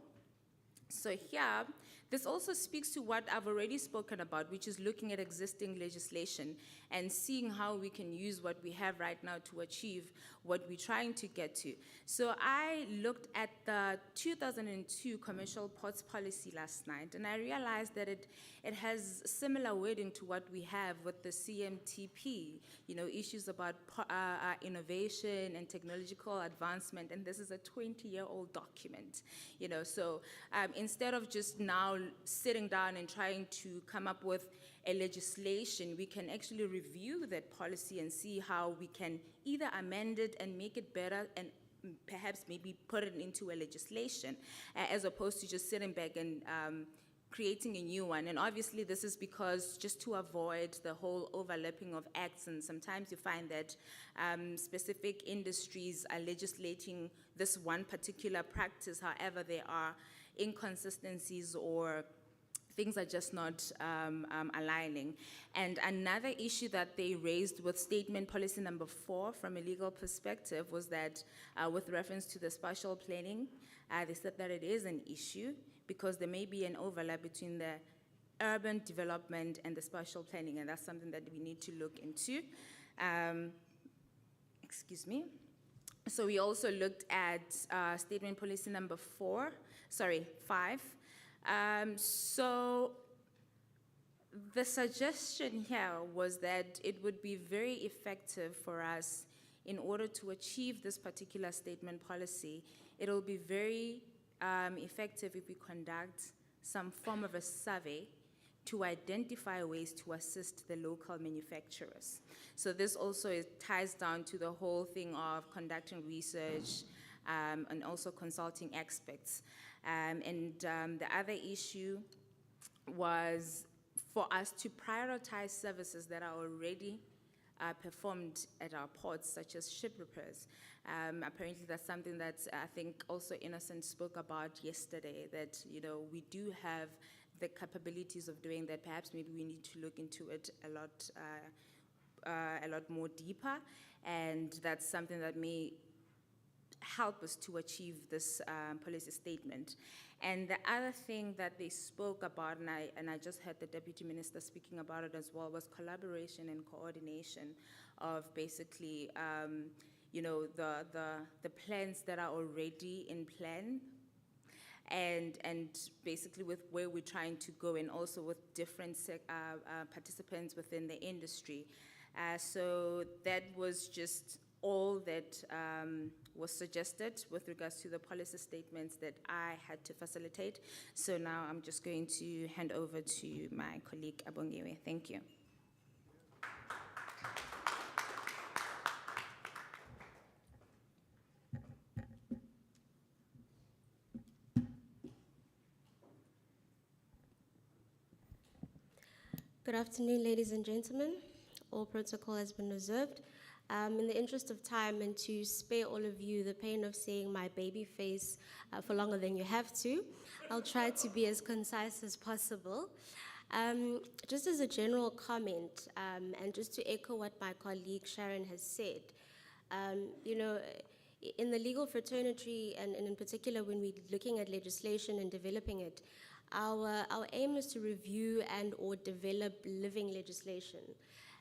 So here, this also speaks to what I've already spoken about, which is looking at existing legislation and seeing how we can use what we have right now to achieve what we're trying to get to. So I looked at the 2002 commercial ports policy last night, and I realized that it has similar wording to what we have with the CMTP, issues about innovation and technological advancement, and this is a 20-year-old document, So instead of just now sitting down and trying to come up with a legislation, we can actually review that policy and see how we can either amend it and make it better and perhaps maybe put it into a legislation, as opposed to just sitting back and creating a new one. And obviously this is because just to avoid the whole overlapping of acts, and sometimes you find that specific industries are legislating this one particular practice, however there are inconsistencies or things are just not aligning. And another issue that they raised with statement policy number 4 from a legal perspective was that with reference to the spatial planning, they said that it is an issue because there may be an overlap between the urban development and the spatial planning, and that's something that we need to look into. Excuse me. So we also looked at statement policy number 5. So the suggestion here was that it would be very effective for us in order to achieve this particular statement policy. It'll be very effective if we conduct some form of a survey to identify ways to assist the local manufacturers. So this also ties down to the whole thing of conducting research and also consulting experts. The other issue was for us to prioritize services that are already performed at our ports, such as ship repairs. Apparently that's something that I think also Innocent spoke about yesterday, that we do have the capabilities of doing that. Perhaps maybe we need to look into it a lot more deeper, and that's something that may help us to achieve this policy statement. And the other thing that they spoke about, and I just heard the Deputy Minister speaking about it as well, was collaboration and coordination of basically, the plans that are already in plan, and basically with where we're trying to go, and also with different participants within the industry. So that was just all that was suggested with regards to the policy statements that I had to facilitate. So now I'm just going to hand over to my colleague Abongiwe. Thank you. Good afternoon, ladies and gentlemen. All protocol has been observed. In the interest of time and to spare all of you the pain of seeing my baby face for longer than you have to, I'll try to be as concise as possible. Just as a general comment, and just to echo what my colleague Sharon has said, in the legal fraternity, and in particular when we're looking at legislation and developing it, our aim is to review and or develop living legislation.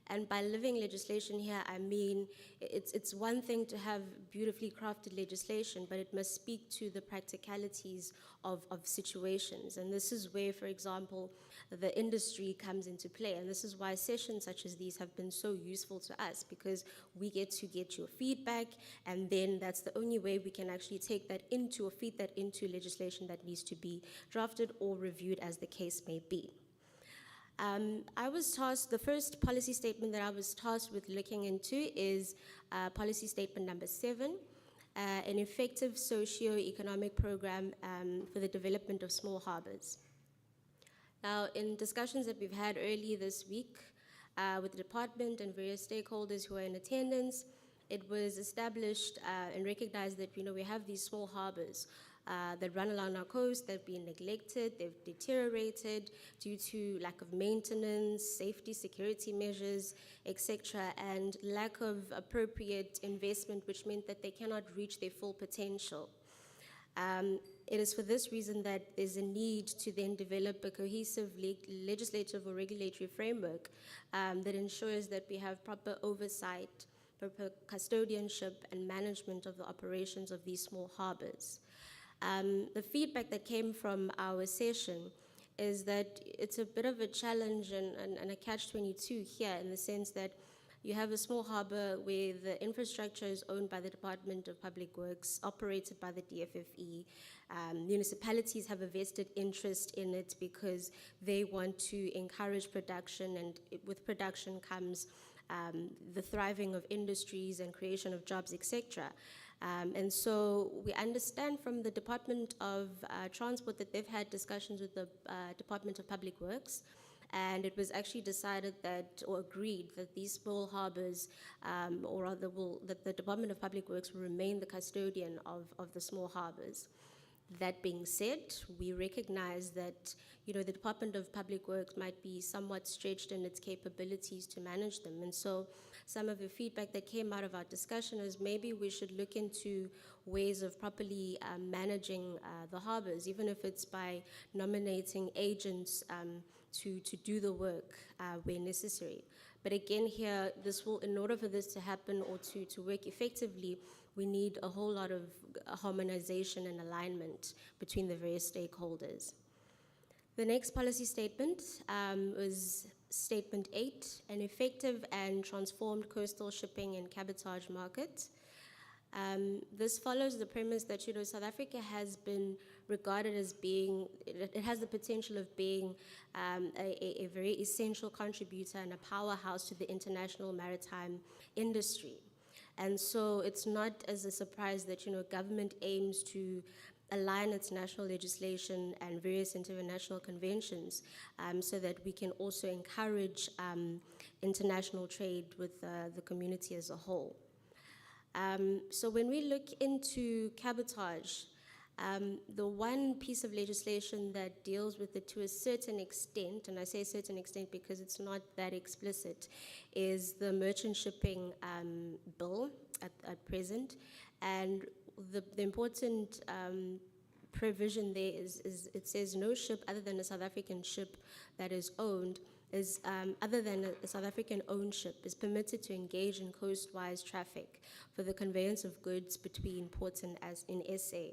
And by living legislation here, I mean it's one thing to have beautifully crafted legislation, but it must speak to the practicalities of situations. And this is where, for example, the industry comes into play. And this is why sessions such as these have been so useful to us, because we get to get your feedback, and then that's the only way we can actually take that into or feed that into legislation that needs to be drafted or reviewed as the case may be. I was tasked, the first policy statement that I was tasked with looking into is policy statement number 7, an effective socio-economic program for the development of small harbors. Now, in discussions that we've had earlier this week with the department and various stakeholders who are in attendance, it was established and recognized that we have these small harbors that run along our coast that have been neglected, they've deteriorated due to lack of maintenance, safety, security measures, etc., and lack of appropriate investment, which meant that they cannot reach their full potential. It is for this reason that there's a need to then develop a cohesive legislative or regulatory framework that ensures that we have proper oversight, proper custodianship and management of the operations of these small harbors. The feedback that came from our session is that it's a bit of a challenge and a catch-22 here, in the sense that you have a small harbor where the infrastructure is owned by the Department of Public Works, operated by the DFFE. Municipalities have a vested interest in it because they want to encourage production, and with production comes the thriving of industries and creation of jobs, etc. And so we understand from the Department of Transport that they've had discussions with the Department of Public Works, and it was actually decided that, or agreed, that these small harbors, or rather that the Department of Public Works will remain the custodian of the small harbors. That being said, we recognize that the Department of Public Works might be somewhat stretched in its capabilities to manage them. And so some of the feedback that came out of our discussion is maybe we should look into ways of properly managing the harbors, even if it's by nominating agents to do the work where necessary. But again here, in order for this to happen or to work effectively, we need a whole lot of harmonization and alignment between the various stakeholders. The next policy statement was Statement 8, an effective and transformed coastal shipping and cabotage market. This follows the premise that South Africa has been regarded as being, it has the potential of being a very essential contributor and a powerhouse to the international maritime industry. And so it's not as a surprise that government aims to align its national legislation and various international conventions so that we can also encourage international trade with the community as a whole. So when we look into cabotage, the one piece of legislation that deals with it to a certain extent, and I say a certain extent because it's not that explicit, is the merchant shipping bill at present. And the important provision there is it says no ship other than a South African ship that is owned other than a South African owned ship is permitted to engage in coastwise traffic for the conveyance of goods between ports and in SA.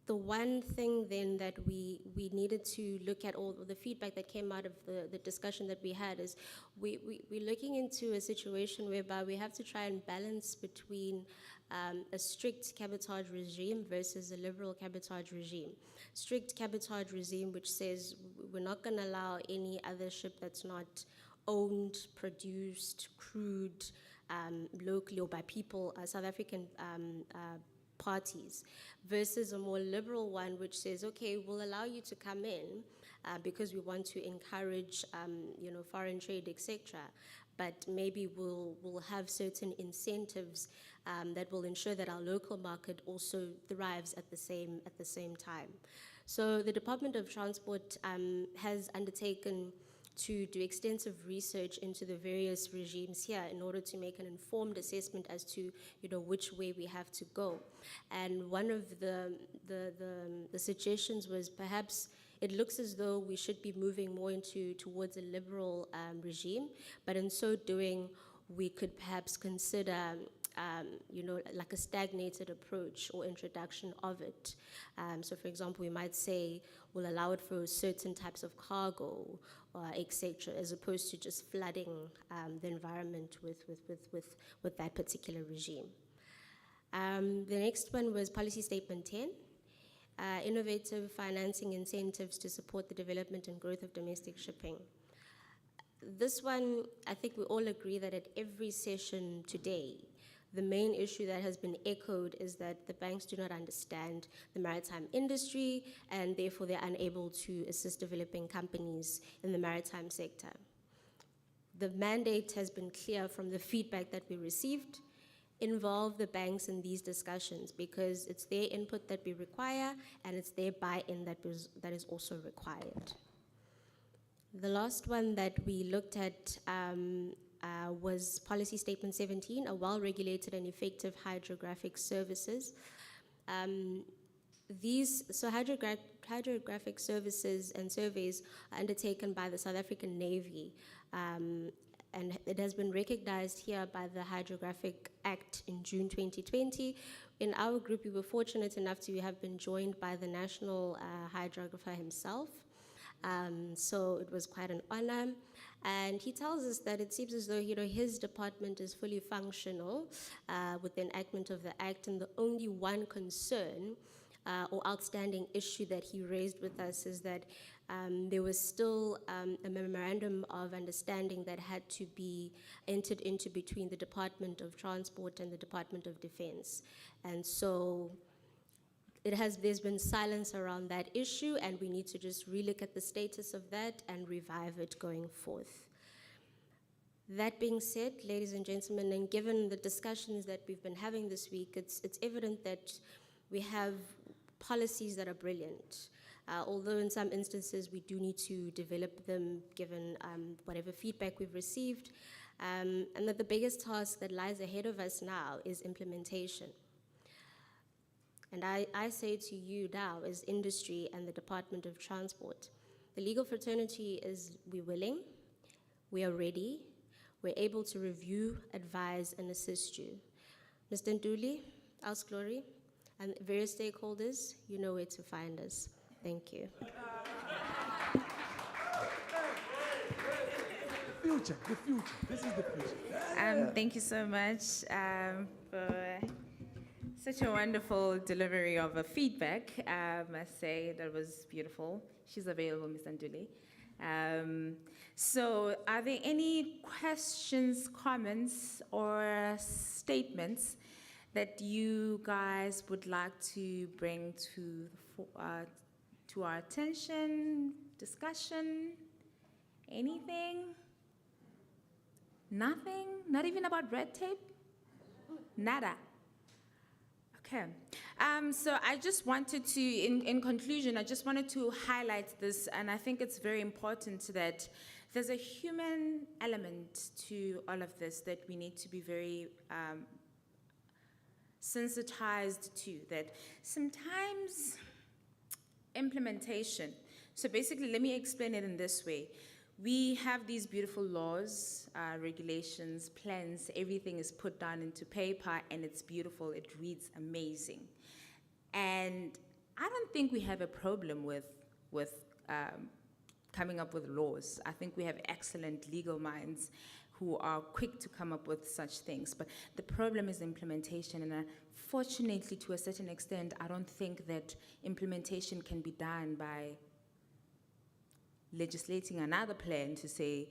The one thing then that we needed to look at, all the feedback that came out of the discussion that we had, is we're looking into a situation whereby we have to try and balance between a strict cabotage regime versus a liberal cabotage regime. Strict cabotage regime, which says we're not going to allow any other ship that's not owned, produced, crewed locally or by people, South African parties, versus a more liberal one which says, okay, we'll allow you to come in because we want to encourage foreign trade, etc. But maybe we'll have certain incentives that will ensure that our local market also thrives at the same time. So the Department of Transport has undertaken to do extensive research into the various regimes here in order to make an informed assessment as to which way we have to go. And one of the suggestions was perhaps it looks as though we should be moving more towards a liberal regime, but in so doing, we could perhaps consider like a stagnated approach or introduction of it. So for example, we might say we'll allow it for certain types of cargo, etc., as opposed to just flooding the environment with that particular regime. The next one was Policy Statement 10, innovative financing incentives to support the development and growth of domestic shipping. This one, I think we all agree that at every session today, the main issue that has been echoed is that the banks do not understand the maritime industry, and therefore they're unable to assist developing companies in the maritime sector. The mandate has been clear from the feedback that we received. Involve the banks in these discussions, because it's their input that we require, and it's their buy-in that is also required. The last one that we looked at was Policy Statement 17, a well-regulated and effective hydrographic services. Hydrographic services and surveys are undertaken by the South African Navy, and it has been recognized here by the Hydrographic Act in June 2020. In our group, we were fortunate enough to have been joined by the national hydrographer himself. So it was quite an honor. And he tells us that it seems as though his department is fully functional with the enactment of the Act, and the only one concern or outstanding issue that he raised with us is that there was still a memorandum of understanding that had to be entered into between the Department of Transport and the Department of Defense. And so there's been silence around that issue, and we need to just relook at the status of that and revive it going forth. That being said, ladies and gentlemen, and given the discussions that we've been having this week, it's evident that we have policies that are brilliant, although in some instances we do need to develop them given whatever feedback we've received, and that the biggest task that lies ahead of us now is implementation. And I say to you now, as industry and the Department of Transport, the legal fraternity we're willing, we are ready, we're able to review, advise, and assist you. Mr. Nduli, House Glory, and various stakeholders, you know where to find us. Thank you. The future, this is the future. Thank you so much for such a wonderful delivery of a feedback. I must say that was beautiful. She's available, Ms. Nduli. So are there any questions, comments, or statements that you guys would like to bring to our attention, discussion, anything? Nothing? Not even about red tape? Nada. Okay. So I just wanted to, in conclusion, I just wanted to highlight this, and I think it's very important that there's a human element to all of this that we need to be very sensitized to, that sometimes implementation, so basically let me explain it in this way. We have these beautiful laws, regulations, plans, everything is put down into paper and it's beautiful, it reads amazing. And I don't think we have a problem with coming up with laws. I think we have excellent legal minds who are quick to come up with such things. But the problem is implementation, and unfortunately, to a certain extent, I don't think that implementation can be done by legislating another plan to say,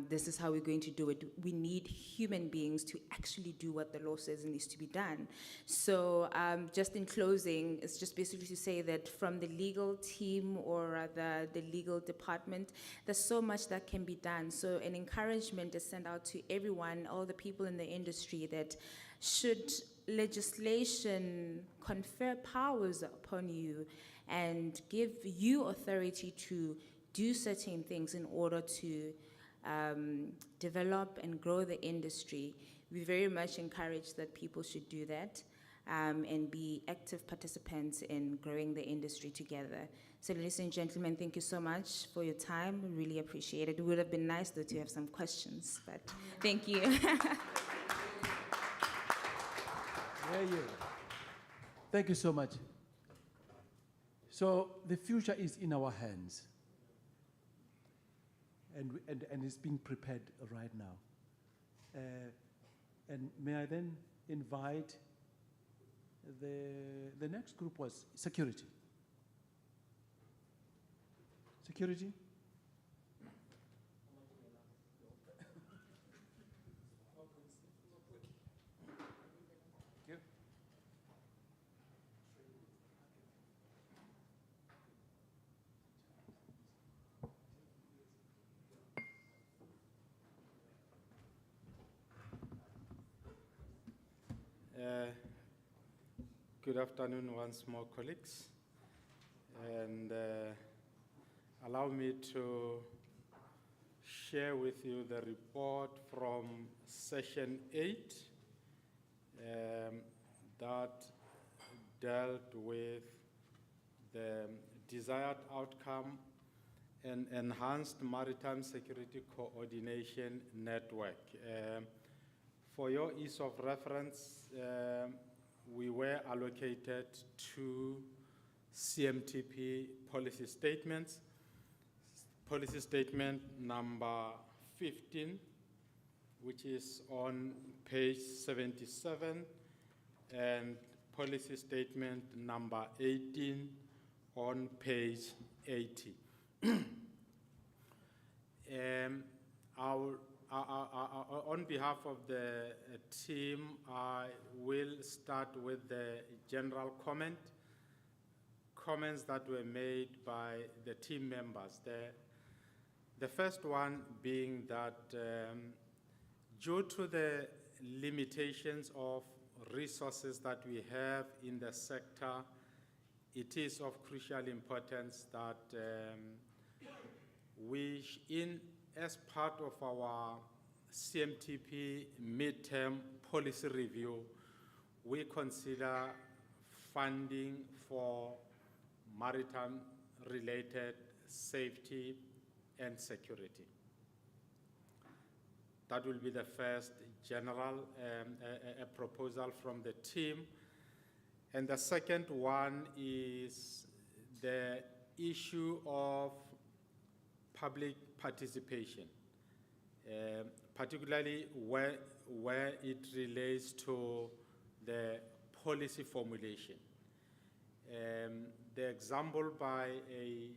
this is how we're going to do it. We need human beings to actually do what the law says needs to be done. So just in closing, it's just basically to say that from the legal team or the legal department, there's so much that can be done. So an encouragement is sent out to everyone, all the people in the industry, that should legislation confer powers upon you and give you authority to do certain things in order to develop and grow the industry, we very much encourage that people should do that. and be active participants in growing the industry together. So ladies and gentlemen, thank you so much for your time. We really appreciate it. It would have been nice though to have some questions, but thank you. Thank you so much. So the future is in our hands. And it's being prepared right now. And may I then invite the next group was security. Security? Good afternoon once more, colleagues. And allow me to share with you the report from session 8 that dealt with the desired outcome and enhanced maritime security coordination network. For your ease of reference, we were allocated 2 CMTP policy statements. Policy statement number 15, which is on page 77, and policy statement number 18 on page 80. On behalf of the team, I will start with the general comments that were made by the team members. The first one being that due to the limitations of resources that we have in the sector, it is of crucial importance that as part of our CMTP midterm policy review, we consider funding for maritime-related safety and security. That will be the first general proposal from the team. And the second one is the issue of public participation, particularly where it relates to the policy formulation. The example by a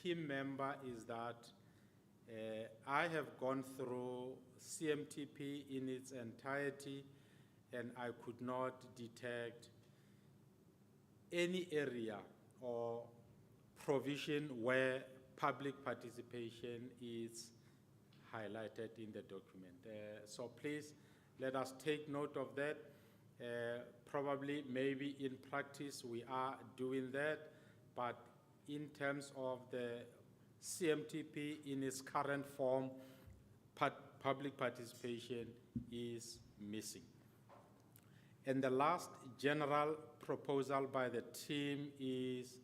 team member is that I have gone through CMTP in its entirety and I could not detect any area or provision where public participation is highlighted in the document. So please let us take note of that. Probably, maybe in practice we are doing that, but in terms of the CMTP in its current form, public participation is missing. And the last general proposal by the team is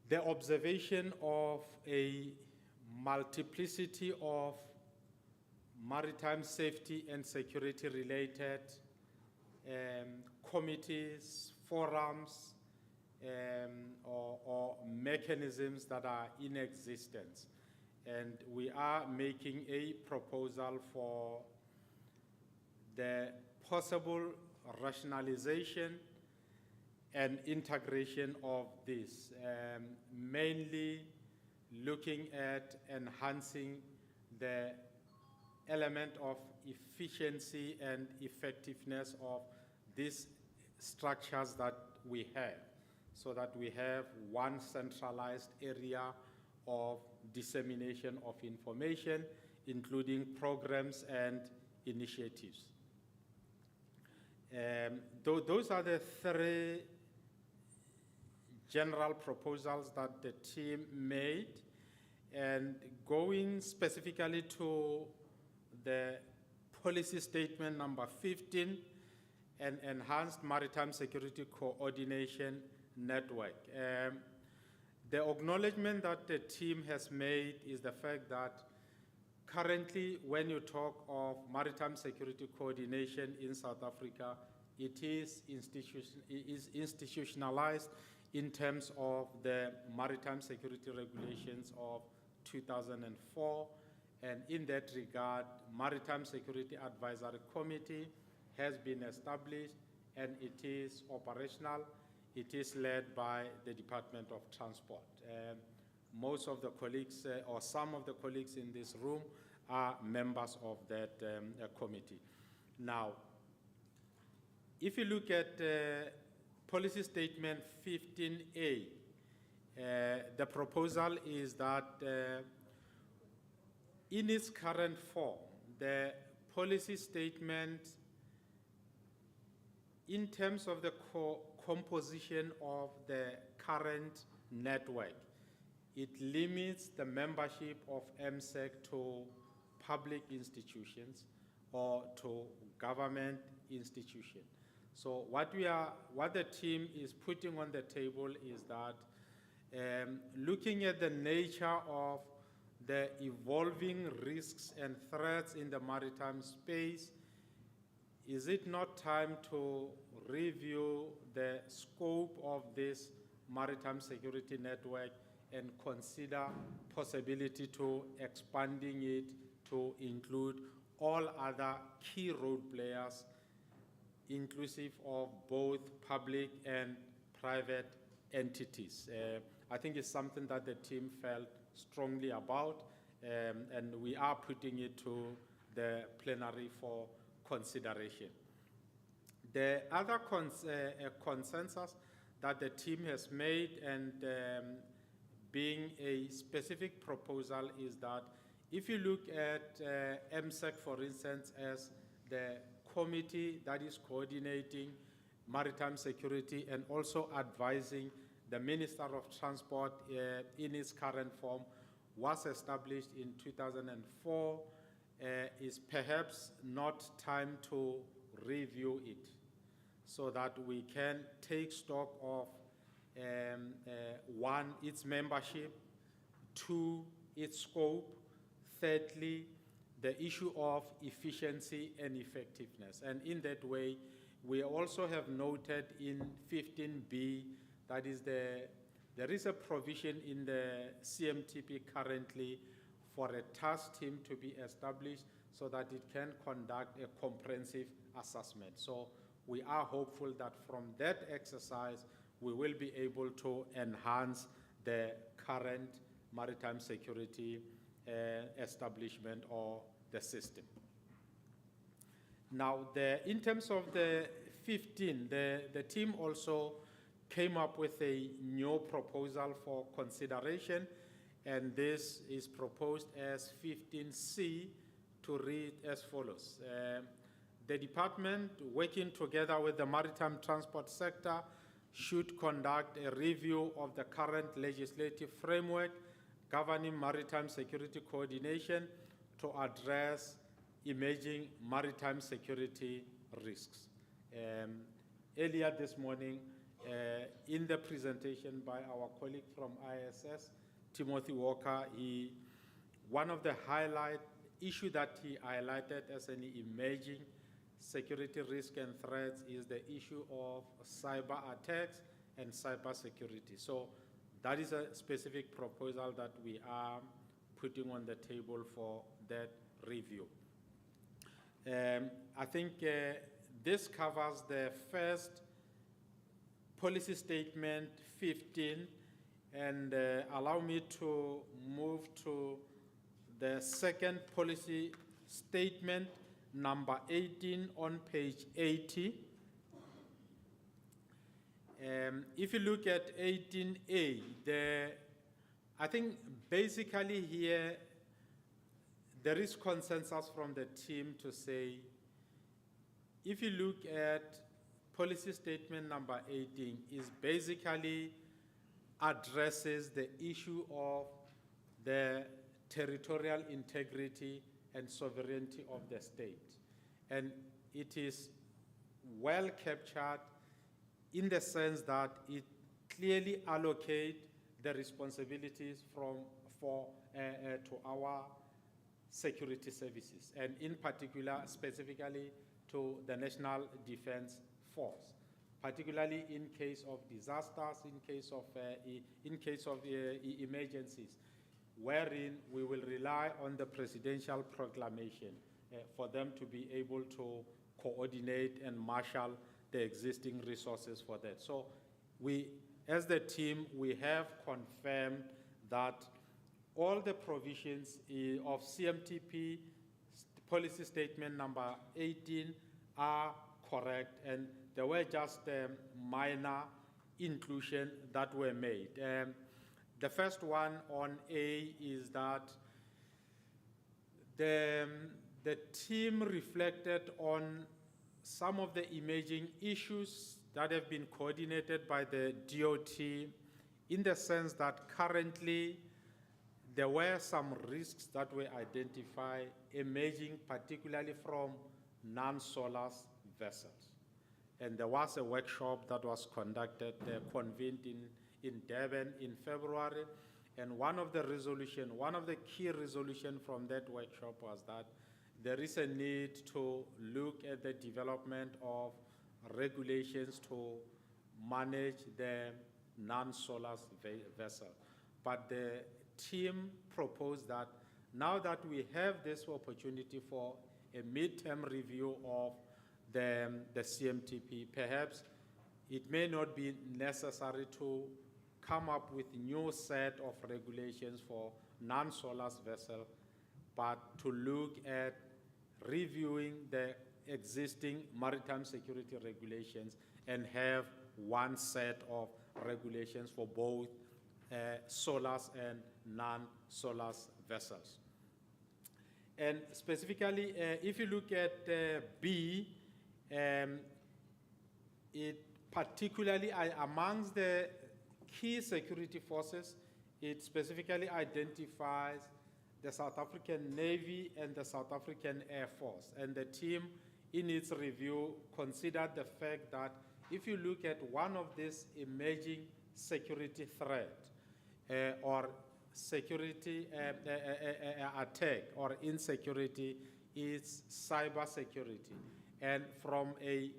the observation of a multiplicity of maritime safety and security related committees, forums, or mechanisms that are in existence. And we are making a proposal for the possible rationalization and integration of this, mainly looking at enhancing the element of efficiency and effectiveness of these structures that we have, so that we have one centralized area of dissemination of information, including programs and initiatives. Those are the 3 general proposals that the team made. And going specifically to the policy statement number 15 an enhanced maritime security coordination network. The acknowledgement that the team has made is the fact that currently, when you talk of maritime security coordination in South Africa, it is institutionalized in terms of the Maritime Security Regulations of 2004. And in that regard, Maritime Security Advisory Committee has been established and it is operational. It is led by the Department of Transport. Most of the colleagues, or some of the colleagues in this room, are members of that committee. Now, if you look at Policy Statement 15A, the proposal is that in its current form, the policy statement, in terms of the composition of the current network, it limits the membership of MSEC to public institutions or to government institutions. So what the team is putting on the table is that looking at the nature of the evolving risks and threats in the maritime space, is it not time to review the scope of this maritime security network and consider possibility to expanding it to include all other key role players, inclusive of both public and private entities? I think it's something that the team felt strongly about, and we are putting it to the plenary for consideration. The other consensus that the team has made, and being a specific proposal, is that if you look at MSEC, for instance, as the committee that is coordinating maritime security and also advising the Minister of Transport in its current form, was established in 2004, is perhaps not time to review it so that we can take stock of one, its membership, two, its scope, thirdly, the issue of efficiency and effectiveness. And in that way, we also have noted in 15B, that is there is a provision in the CMTP currently for a task team to be established so that it can conduct a comprehensive assessment. So we are hopeful that from that exercise, we will be able to enhance the current maritime security establishment or the system. Now, in terms of the 15, the team also came up with a new proposal for consideration, and this is proposed as 15C, to read as follows. The department, working together with the maritime transport sector, should conduct a review of the current legislative framework governing maritime security coordination to address emerging maritime security risks. Earlier this morning, in the presentation by our colleague from ISS, Timothy Walker, one of the highlight issue that he highlighted as an emerging security risk and threats is the issue of cyber attacks and cyber security. So that is a specific proposal that we are putting on the table for that review. I think this covers the first policy statement 15, and allow me to move to the second policy statement, number 18 on page 80. If you look at 18A, I think basically here there is consensus from the team to say, if you look at policy statement number 18, is basically addresses the issue of the territorial integrity and sovereignty of the state. And it is well captured in the sense that it clearly allocates the responsibilities to our security services, and in particular, specifically to the National Defense Force, particularly in case of disasters, in case of emergencies, wherein we will rely on the presidential proclamation for them to be able to coordinate and marshal the existing resources for that. So we, as the team, we have confirmed that all the provisions of CMTP policy statement number 18 are correct, and there were just minor inclusion that were made. The first one on A is that the team reflected on some of the emerging issues that have been coordinated by the DOT, in the sense that currently there were some risks that were identified emerging particularly from non-SOLAS vessels. And there was a workshop that was conducted, convened in Durban in February, and one of the key resolutions from that workshop was that there is a need to look at the development of regulations to manage the non-SOLAS vessel. But the team proposed that now that we have this opportunity for a midterm review of the CMTP, perhaps it may not be necessary to come up with a new set of regulations for non-SOLAS vessels, but to look at reviewing the existing maritime security regulations and have one set of regulations for both SOLAS and non-SOLAS vessels. And specifically, if you look at B, it particularly, amongst the key security forces, it specifically identifies the South African Navy and the South African Air Force. And the team, in its review, considered the fact that if you look at one of these emerging security threats or security attack or insecurity, is cyber security. And from a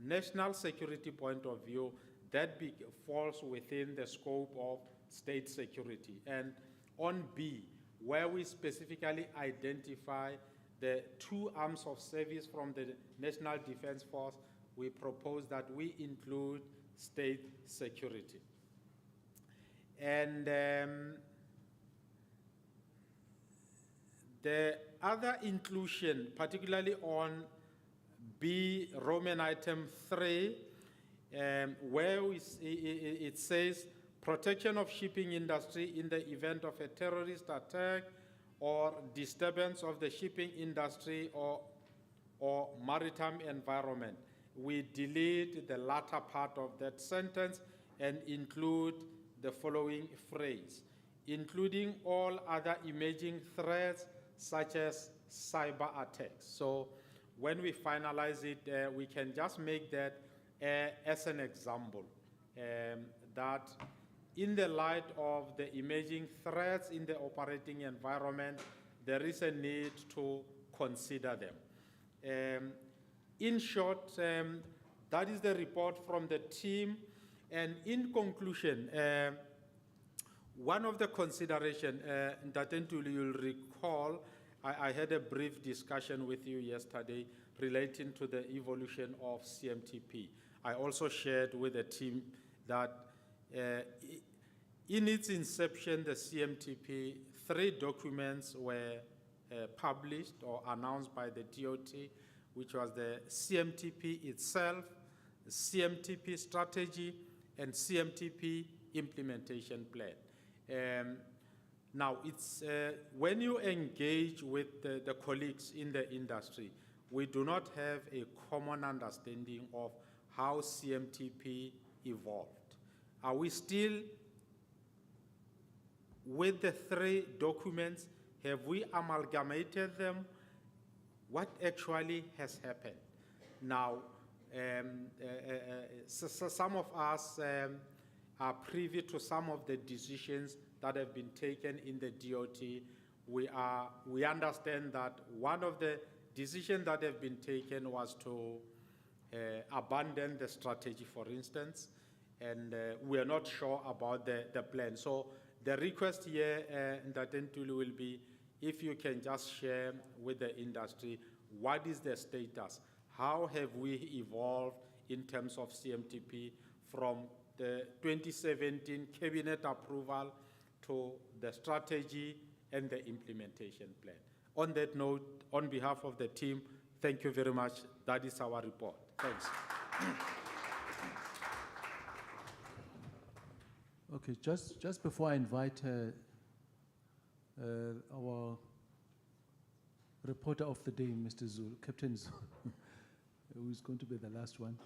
national security point of view, that falls within the scope of state security. And on B, where we specifically identify the two arms of service from the National Defense Force, we propose that we include state security. And the other inclusion, particularly on B, Roman item 3, where it says protection of shipping industry in the event of a terrorist attack or disturbance of the shipping industry or maritime environment. We delete the latter part of that sentence and include the following phrase: including all other emerging threats such as cyber attacks. So when we finalize it, we can just make that as an example, that in the light of the emerging threats in the operating environment, there is a need to consider them. In short, that is the report from the team. And in conclusion, one of the considerations that you'll recall, I had a brief discussion with you yesterday relating to the evolution of CMTP. I also shared with the team that in its inception, the CMTP, 3 documents were published or announced by the DOT, which was the CMTP itself, the CMTP strategy, and CMTP implementation plan. Now, it's when you engage with the colleagues in the industry, we do not have a common understanding of how CMTP evolved. Are we still with the 3 documents? Have we amalgamated them? What actually has happened? Now, So some of us are privy to some of the decisions that have been taken in the DOT. We understand that one of the decisions that have been taken was to abandon the strategy, for instance, and we are not sure about the plan. So the request here, Ntatentulu, will be if you can just share with the industry what is the status, how have we evolved in terms of CMTP from the 2017 cabinet approval to the strategy and the implementation plan. On that note, on behalf of the team, thank you very much. That is our report. Thanks. Okay, just before I invite our reporter of the day, Mr. Zulu, Captain Zulu, who is going to be the last one.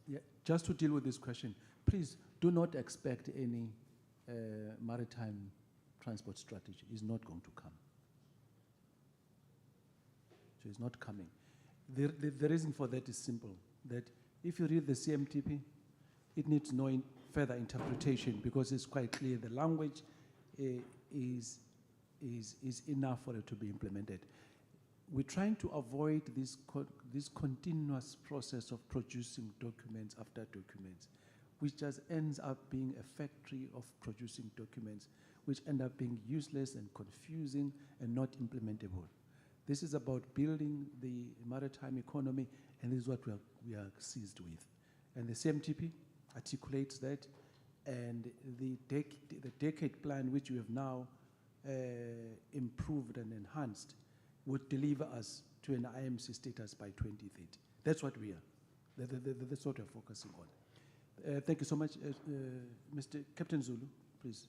Yeah, just to deal with this question, please do not expect any maritime transport strategy. It's not going to come. So it's not coming. The reason for that is simple, that if you read the CMTP, it needs no further interpretation because it's quite clear the language is enough for it to be implemented. We're trying to avoid this continuous process of producing documents after documents, which just ends up being a factory of producing documents, which end up being useless and confusing and not implementable. This is about building the maritime economy, and this is what we are seized with. And the CMTP articulates that, and the decade plan, which we have now improved and enhanced, would deliver us to an IMC status by 2030. That's what we are. That's what we're focusing on. Thank you so much. Mr. Captain Zulu, please.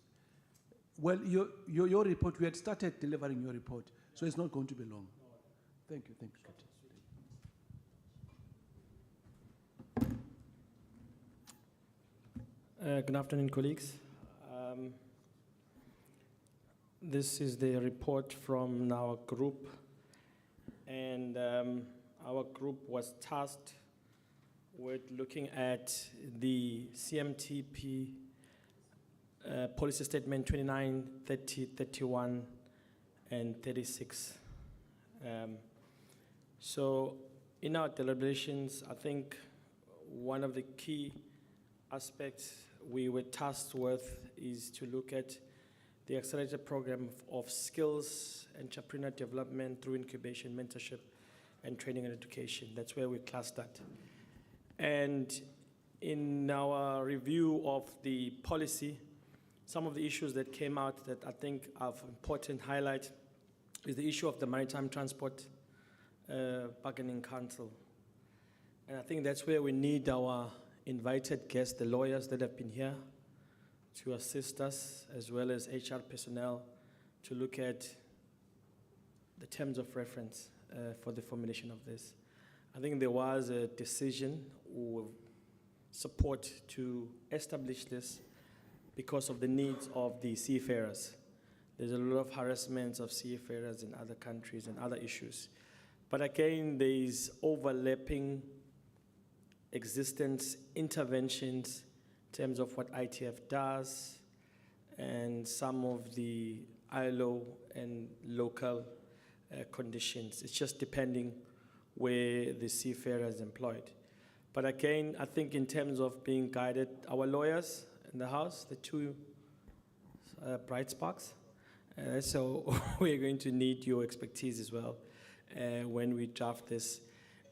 Well, your report, we had started delivering your report, so it's not going to be long. Thank you, Captain. Good afternoon, colleagues. This is the report from our group, and our group was tasked with looking at the CMTP policy statement 29, 30, 31, and 36. So in our deliberations, I think one of the key aspects we were tasked with is to look at the accelerated program of skills, entrepreneur development through incubation, mentorship, and training and education. That's where we classed that. And in our review of the policy, some of the issues that came out that I think are important highlight is the issue of the Maritime Transport Bargaining Council. And I think that's where we need our invited guests, the lawyers that have been here, to assist us, as well as HR personnel, to look at the terms of reference for the formulation of this. I think there was a decision or support to establish this because of the needs of the seafarers. There's a lot of harassment of seafarers in other countries and other issues. But again, there is overlapping existence, interventions in terms of what ITF does and some of the ILO and local conditions. It's just depending where the seafarer is employed. But again, I think in terms of being guided, our lawyers in the house, the two bright sparks, so we're going to need your expertise as well when we draft this.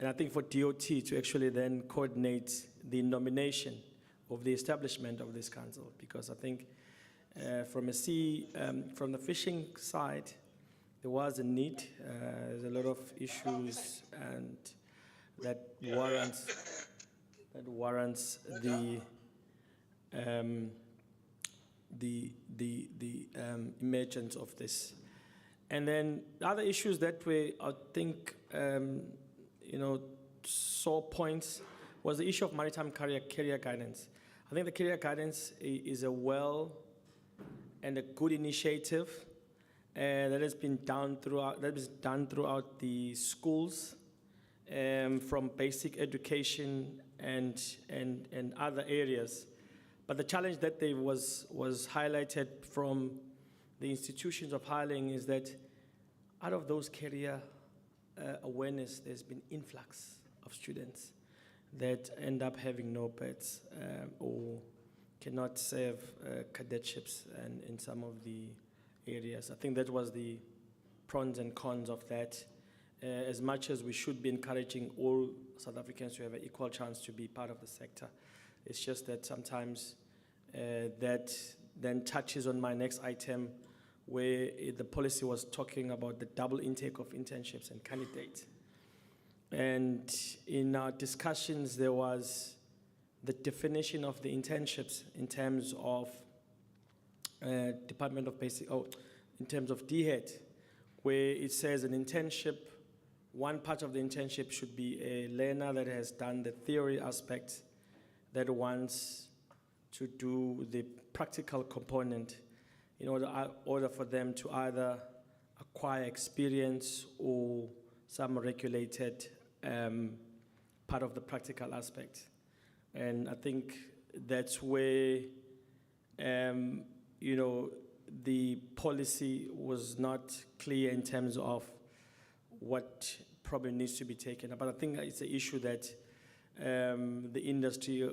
And I think for DOT to actually then coordinate the nomination of the establishment of this council, because I think from the fishing side, there was a need. There's a lot of issues, and that warrants the emergence of this. And then the other issues that we, I think, saw points was the issue of maritime carrier guidance. I think the carrier guidance is a well and a good initiative that has been done throughout the schools from basic education and other areas. But the challenge that they was highlighted from the institutions of hiring is that out of those career awareness, there's been influx of students that end up having no beds or cannot serve cadetships and in some of the areas. I think that was the pros and cons of that. As much as we should be encouraging all South Africans to have an equal chance to be part of the sector, it's just that sometimes that then touches on my next item, where the policy was talking about the double intake of internships and candidates. And in our discussions, there was the definition of the internships in terms of Department of Basic, in terms of DHET, where it says an internship, one part of the internship should be a learner that has done the theory aspect, that wants to do the practical component in order for them to either acquire experience or some regulated part of the practical aspect. And I think that's where, the policy was not clear in terms of what probably needs to be taken up. But I think it's an issue that the industry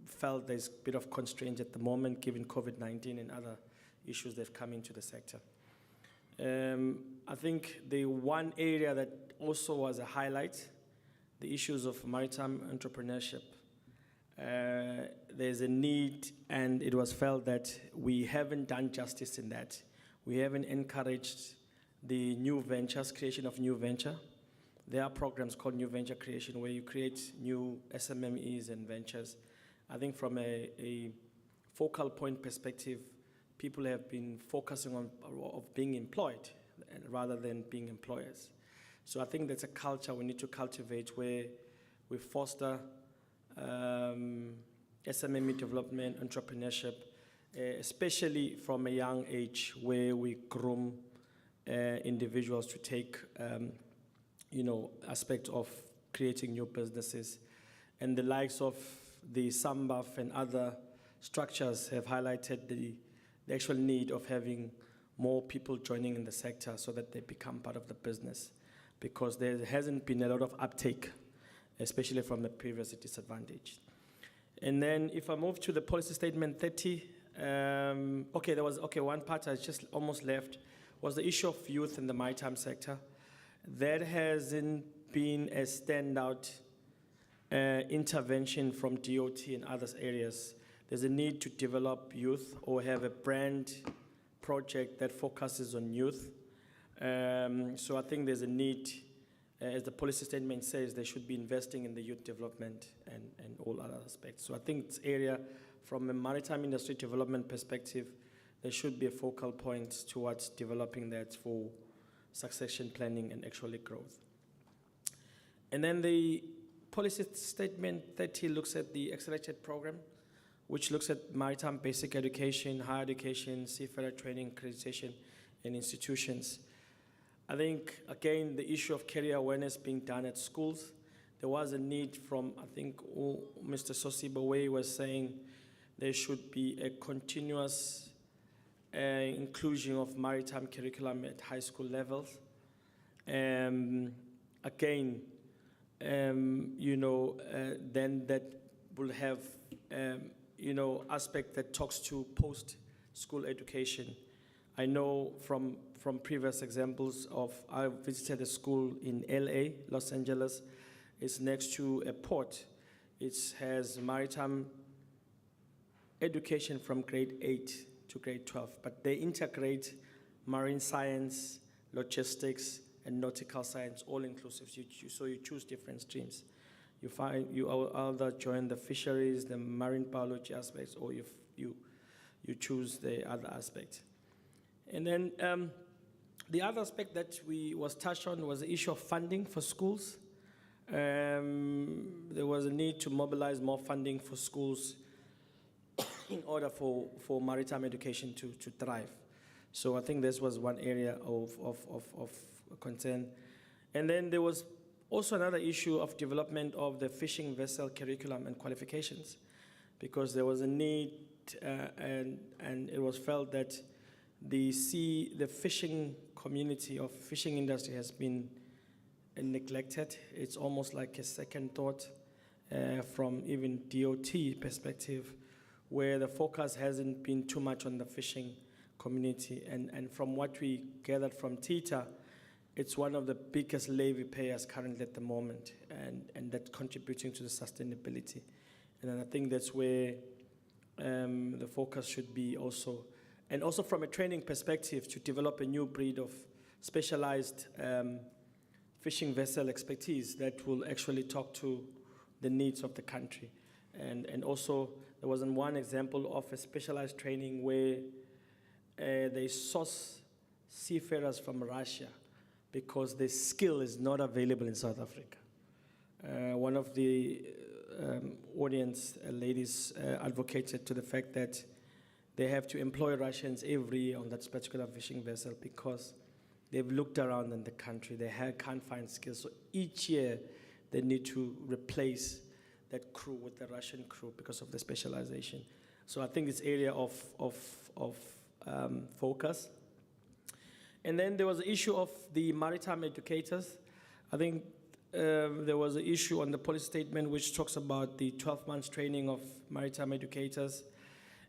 felt there's a bit of constraint at the moment, given COVID-19 and other issues that have come into the sector. I think the one area that also was a highlight, the issues of maritime entrepreneurship. There's a need, and it was felt that we haven't done justice in that. We haven't encouraged the new ventures, creation of new venture. There are programs called New Venture Creation where you create new SMMEs and ventures. I think from a focal point perspective, people have been focusing on being employed rather than being employers. So I think that's a culture we need to cultivate where we foster SMME development, entrepreneurship, especially from a young age where we groom individuals to take aspect of creating new businesses. And the likes of the SAMBAF and other structures have highlighted the actual need of having more people joining in the sector so that they become part of the business, because there hasn't been a lot of uptake, especially from the previously disadvantaged. And then if I move to the policy statement 30, one part I just almost left was the issue of youth in the maritime sector. That hasn't been a standout intervention from DOT and other areas. There's a need to develop youth or have a brand project that focuses on youth. So I think there's a need, as the policy statement says, they should be investing in the youth development and all other aspects. So I think it's area from a maritime industry development perspective, there should be a focal point towards developing that for succession planning and actually growth. And then the policy statement 30 looks at the accelerated program, which looks at maritime basic education, higher education, seafarer training, accreditation, and institutions. I think, again, the issue of career awareness being done at schools, there was a need from, I think, Mr. Sosibawe was saying there should be a continuous inclusion of maritime curriculum at high school levels. Again, then that will have, aspect that talks to post-school education. I know from previous examples I visited a school in LA, Los Angeles. It's next to a port. It has maritime education from grade 8 to grade 12, but they integrate marine science, logistics, and nautical science, all inclusive. So you choose different streams. You either join the fisheries, the marine biology aspects, or you choose the other aspect. And then the other aspect that was touched on was the issue of funding for schools. There was a need to mobilize more funding for schools in order for maritime education to thrive. So I think this was one area of concern. And then there was Also another issue of development of the fishing vessel curriculum and qualifications, because there was a need and it was felt that the fishing community of fishing industry has been neglected. It's almost like a second thought from even DOT perspective, where the focus hasn't been too much on the fishing community. And from what we gathered from TITA, it's one of the biggest levy payers currently at the moment, and that's contributing to the sustainability. And then I think that's where the focus should be also. And also from a training perspective, to develop a new breed of specialized fishing vessel expertise that will actually talk to the needs of the country. And also, there was one example of a specialized training where they source seafarers from Russia because the skill is not available in South Africa. One of the audience ladies advocated to the fact that they have to employ Russians every year on that particular fishing vessel because they've looked around in the country, they can't find skills. So each year they need to replace that crew with the Russian crew because of the specialization. So I think it's area of focus. And then there was the issue of the maritime educators. I think there was an issue on the policy statement which talks about the 12 months training of maritime educators.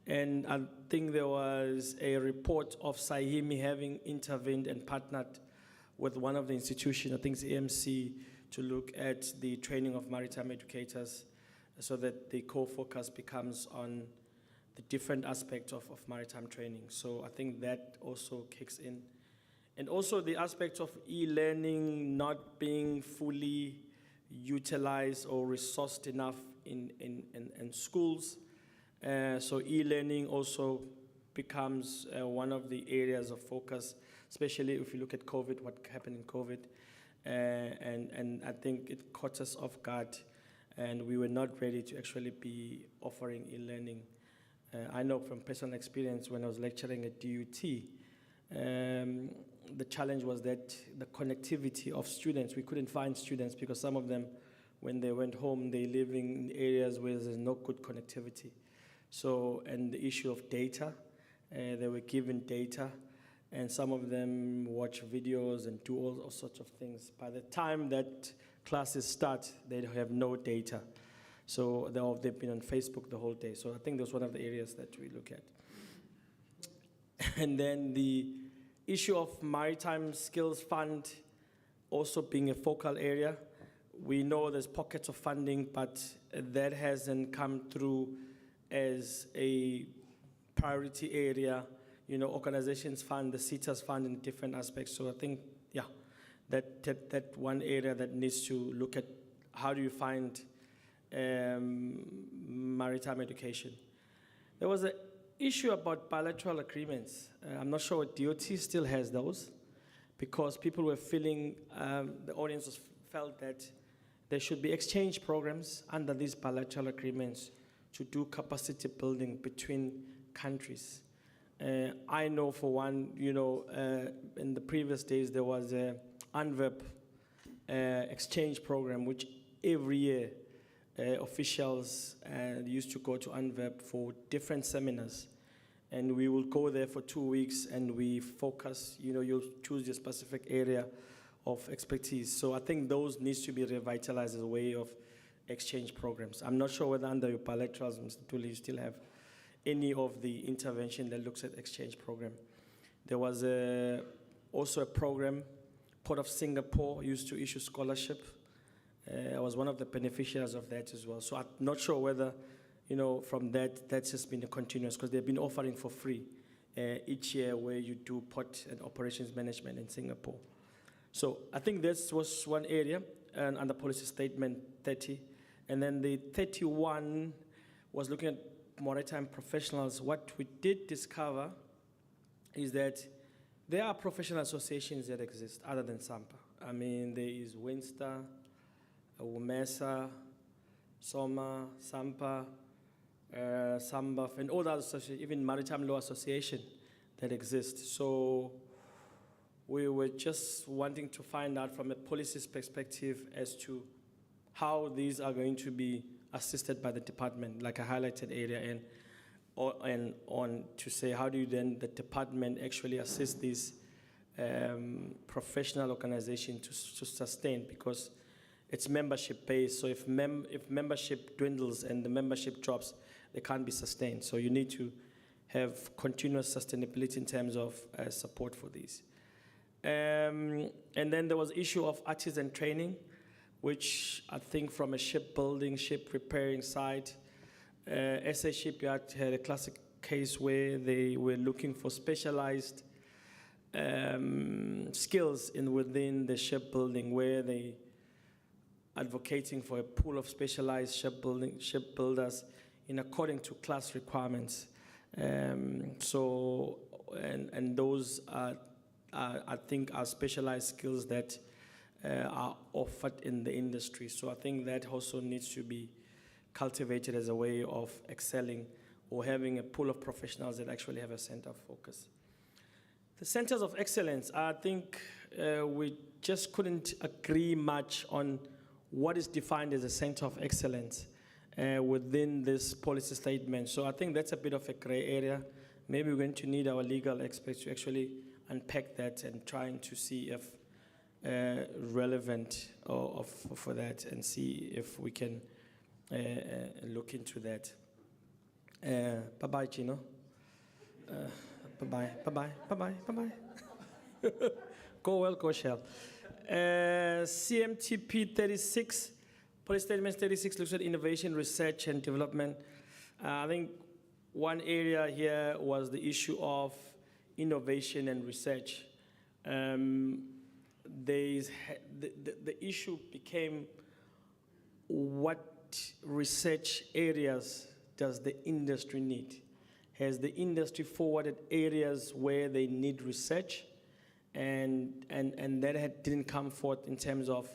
And I think there was a report of Sahimi having intervened and partnered with one of the institutions, I think it's AMC, to look at the training of maritime educators so that the core focus becomes on the different aspects of maritime training. So I think that also kicks in. And also the aspect of e-learning not being fully utilized or resourced enough in schools. So e-learning also becomes one of the areas of focus, especially if you look at COVID, what happened in COVID. And I think it caught us off guard, and we were not ready to actually be offering e-learning. I know from personal experience when I was lecturing at DUT, the challenge was that the connectivity of students, we couldn't find students because some of them, when they went home, they live in areas where there's no good connectivity. So, and the issue of data, they were given data, and some of them watch videos and do all sorts of things. By the time that classes start, they have no data. So they've been on Facebook the whole day. So I think that's one of the areas that we look at. And then the issue of Maritime Skills Fund also being a focal area. We know there's pockets of funding, but that hasn't come through as a priority area. You know, organizations fund, the CETAs fund in different aspects. So I think, yeah, that one area that needs to look at how do you find maritime education. There was an issue about bilateral agreements. I'm not sure what DOT still has those, because people were feeling, the audience felt that there should be exchange programs under these bilateral agreements to do capacity building between countries. I know for one, you know, in the previous days there was a Antwerp exchange program, which every year officials used to go to Antwerp for different seminars. And we will go there for 2 weeks and we focus, you know, you'll choose your specific area of expertise. So I think those needs to be revitalized as a way of exchange programs. I'm not sure whether under your bilaterals, Mr. Tuli, you still have any of the intervention that looks at exchange program. There was also a program, Port of Singapore used to issue scholarship. I was one of the beneficiaries of that as well. So I'm not sure whether, you know, from that's just been a continuous, because they've been offering for free each year where you do port and operations management in Singapore. So I think this was one area, and under policy statement 30. And then the 31 was looking at maritime professionals. What we did discover is that there are professional associations that exist other than SAMPA. I mean, there is Winster, WMESA, SOMA, SAMPA, SAMBAF, and all the other associations, even Maritime Law Association that exists. So we were just wanting to find out from a policy's perspective as to how these are going to be assisted by the department, like I highlighted earlier, and on to say how do you then the department actually assist these professional organizations to sustain, because it's membership based. So if membership dwindles and the membership drops, they can't be sustained. So you need to have continuous sustainability in terms of support for these. And then there was issue of artisan training, which I think from a shipbuilding, ship repairing side, SA Shipyard had a classic case where they were looking for specialized skills within the shipbuilding, where they advocating for a pool of specialized shipbuilders in according to class requirements. And those are, I think, are specialized skills that are offered in the industry. So I think that also needs to be cultivated as a way of excelling or having a pool of professionals that actually have a center of focus. The centers of excellence, I think we just couldn't agree much on what is defined as a center of excellence within this policy statement. So I think that's a bit of a gray area. Maybe we're going to need our legal experts to actually unpack that and trying to see if relevant for that, and see if we can look into that. Bye-bye, Gino. Bye-bye, bye-bye, bye-bye, bye-bye. Go well, go shell. CMTP 36, Policy Statement 36 looks at innovation, research, and development. I think one area here was the issue of innovation and research. The issue became what research areas does the industry need? Has the industry forwarded areas where they need research? And that didn't come forth in terms of,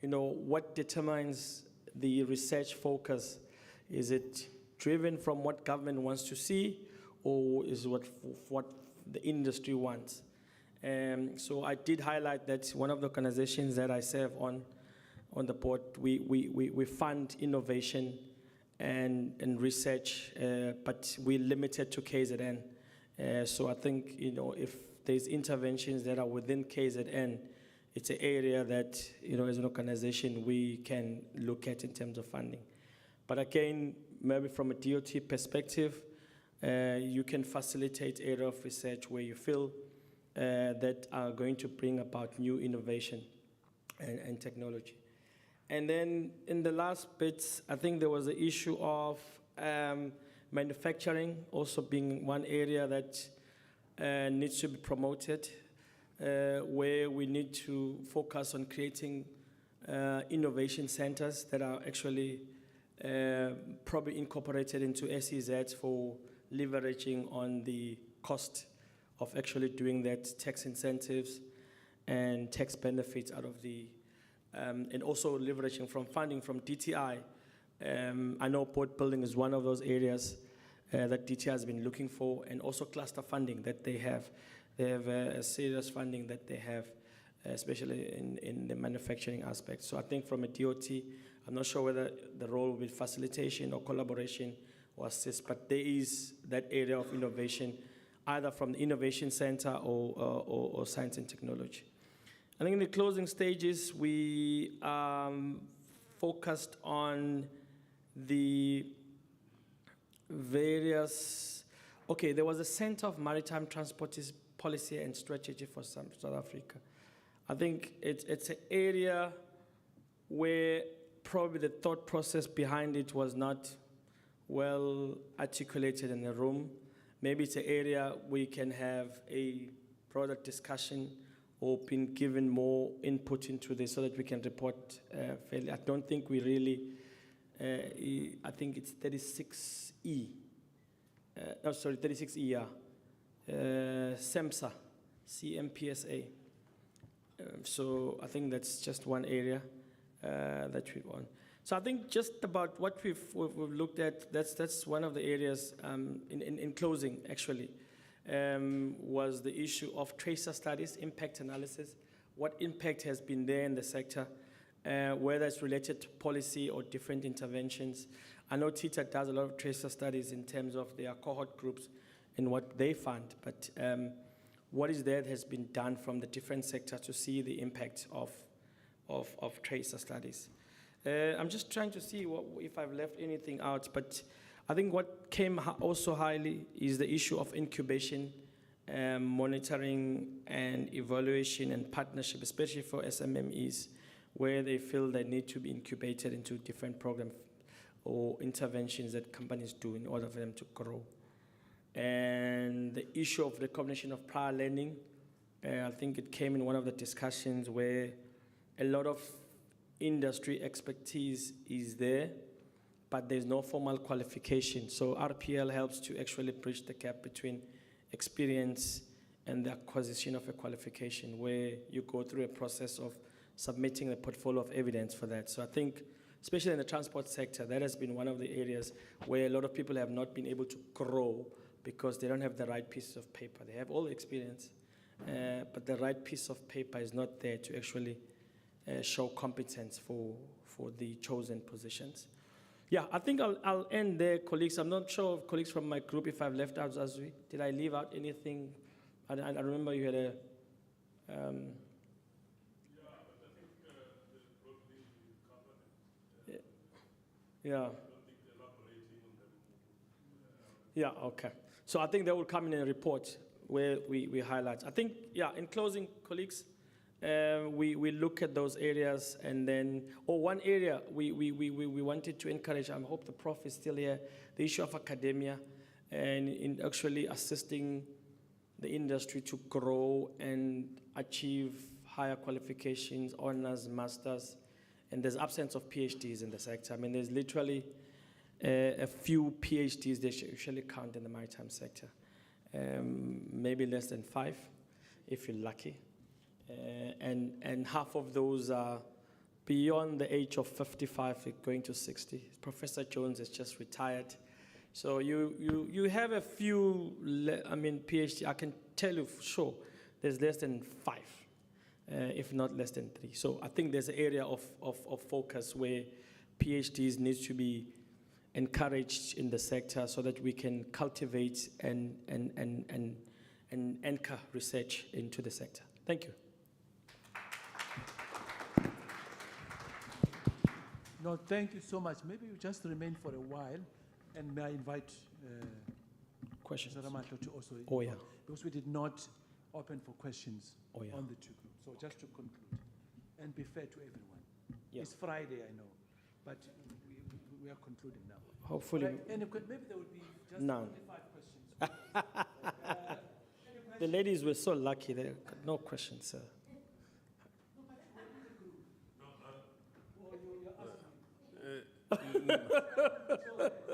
what determines the research focus. Is it driven from what government wants to see, or is what the industry wants? So I did highlight that one of the organizations that I serve on the board, we fund innovation and research, but we're limited to KZN. So I think, if there's interventions that are within KZN, it's an area that, as an organization, we can look at in terms of funding. But again, maybe from a DOT perspective, you can facilitate area of research where you feel that are going to bring about new innovation and technology. And then in the last bits, I think there was the issue of manufacturing also being one area that needs to be promoted, where we need to focus on creating innovation centers that are actually probably incorporated into SEZs for leveraging on the cost of actually doing that, tax incentives and tax benefits out of the, and also leveraging from funding from DTI. I know port building is one of those areas that DTI has been looking for, and also cluster funding that they have. They have a serious funding that they have, especially in the manufacturing aspect. So I think from a DOT, I'm not sure whether the role will be facilitation or collaboration or assist, but there is that area of innovation, either from the Innovation Center or Science and Technology. I think in the closing stages, we focused on the various, there was a Center of Maritime Transport Policy and Strategy for South Africa. I think it's an area where probably the thought process behind it was not well articulated in the room. Maybe it's an area we can have a broader discussion or been given more input into this so that we can report fairly. I don't think we really, I think it's 36E. 36E, yeah. SEMSA, CMPSA. So I think that's just one area that we've on. So I think just about what we've looked at, that's one of the areas in closing, actually. was the issue of tracer studies, impact analysis, what impact has been there in the sector, whether it's related to policy or different interventions. I know TITA does a lot of tracer studies in terms of their cohort groups and what they fund, but what is there that has been done from the different sectors to see the impact of tracer studies. I'm just trying to see if I've left anything out, but I think what came also highly is the issue of incubation, monitoring and evaluation and partnership, especially for SMMEs, where they feel they need to be incubated into different programs or interventions that companies do in order for them to grow. And the issue of recognition of prior learning, I think it came in one of the discussions where a lot of industry expertise is there, but there's no formal qualification. So RPL helps to actually bridge the gap between experience and the acquisition of a qualification, where you go through a process of submitting a portfolio of evidence for that. So I think, especially in the transport sector, that has been one of the areas where a lot of people have not been able to grow because they don't have the right piece of paper. They have all the experience, but the right piece of paper is not there to actually show competence for the chosen positions. Yeah, I think I'll end there, colleagues. I'm not sure, colleagues from my group, if I've left out Azwi. Did I leave out anything? I remember you had a... Yeah. Yeah, okay. So I think that will come in a report where we highlight. I think, yeah, in closing, colleagues, we look at those areas, and then, one area we wanted to encourage, I hope the prof is still here, the issue of academia and in actually assisting the industry to grow and achieve higher qualifications, honors, masters, and there's absence of PhDs in the sector. I mean, there's literally a few PhDs they usually count in the maritime sector, maybe less than 5, if you're lucky. And half of those are beyond the age of 55, going to 60. Professor Jones has just retired. So you have a few, PhD, I can tell you for sure, there's less than 5, if not less than 3. So I think there's an area of focus where PhDs need to be encouraged in the sector so that we can cultivate and anchor research into the sector. Thank you. No, thank you so much. Maybe you just remain for a while, and may I invite questions Ramato to also because we did not open for questions on the two groups. So just to conclude, and be fair to everyone. Yeah. It's Friday, I know, but we are concluding now. Hopefully. Maybe there would be just none. 25 questions. The ladies were so lucky. They got no questions, sir.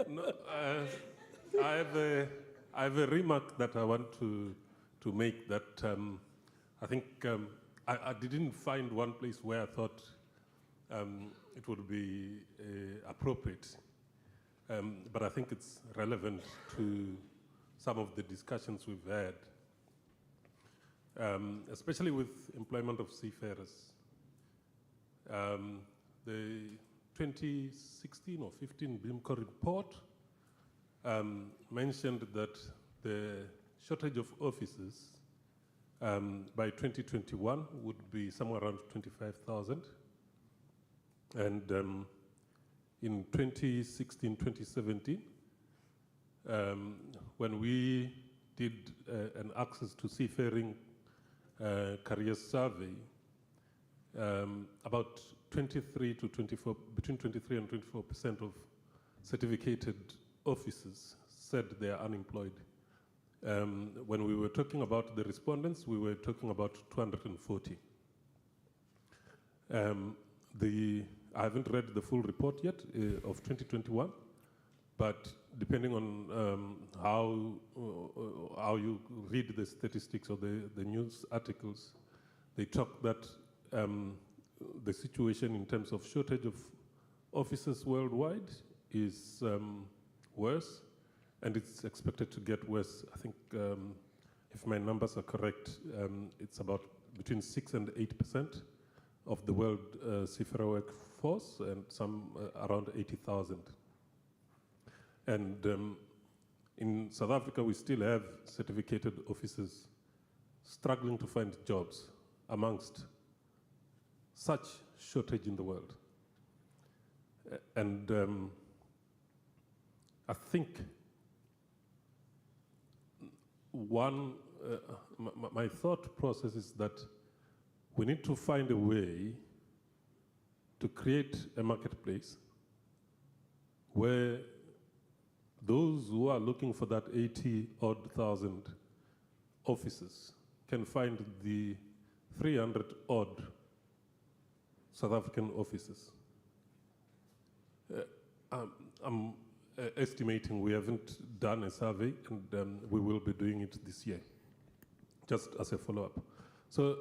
No, I have a remark that I want to make, that I think I didn't find one place where I thought it would be appropriate, but I think it's relevant to some of the discussions we've had, especially with employment of seafarers. The 2016 or 15 BIMCO report mentioned that the shortage of officers by 2021 would be somewhere around 25,000. And in 2016, 2017, when we did an access to seafaring career survey, about 23 to 24, between 23 and 24% of certificated officers said they are unemployed. When we were talking about the respondents, we were talking about 240. I haven't read the full report yet of 2021, but depending on how you read the statistics or the news articles, they talk that the situation in terms of shortage of officers worldwide is worse, and it's expected to get worse. I think if my numbers are correct, it's about between 6 and 8% of the world seafarer workforce, and some around 80,000. And in South Africa, we still have certificated officers struggling to find jobs amongst such shortage in the world. And I think my thought process is that we need to find a way to create a marketplace where those who are looking for that 80,000 officers can find the 300-odd South African officers. I'm estimating we haven't done a survey, and we will be doing it this year, just as a follow-up. So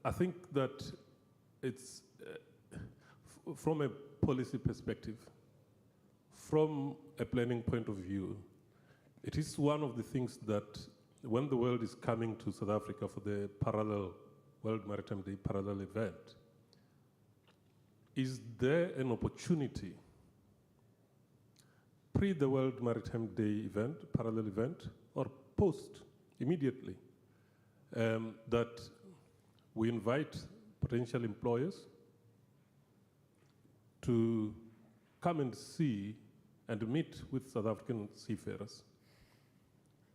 I think that it's, from a policy perspective, from a planning point of view, it is one of the things that when the world is coming to South Africa for the parallel World Maritime Day parallel event, is there an opportunity pre the World Maritime Day event, parallel event, or post immediately, that we invite potential employers to come and see and meet with South African seafarers?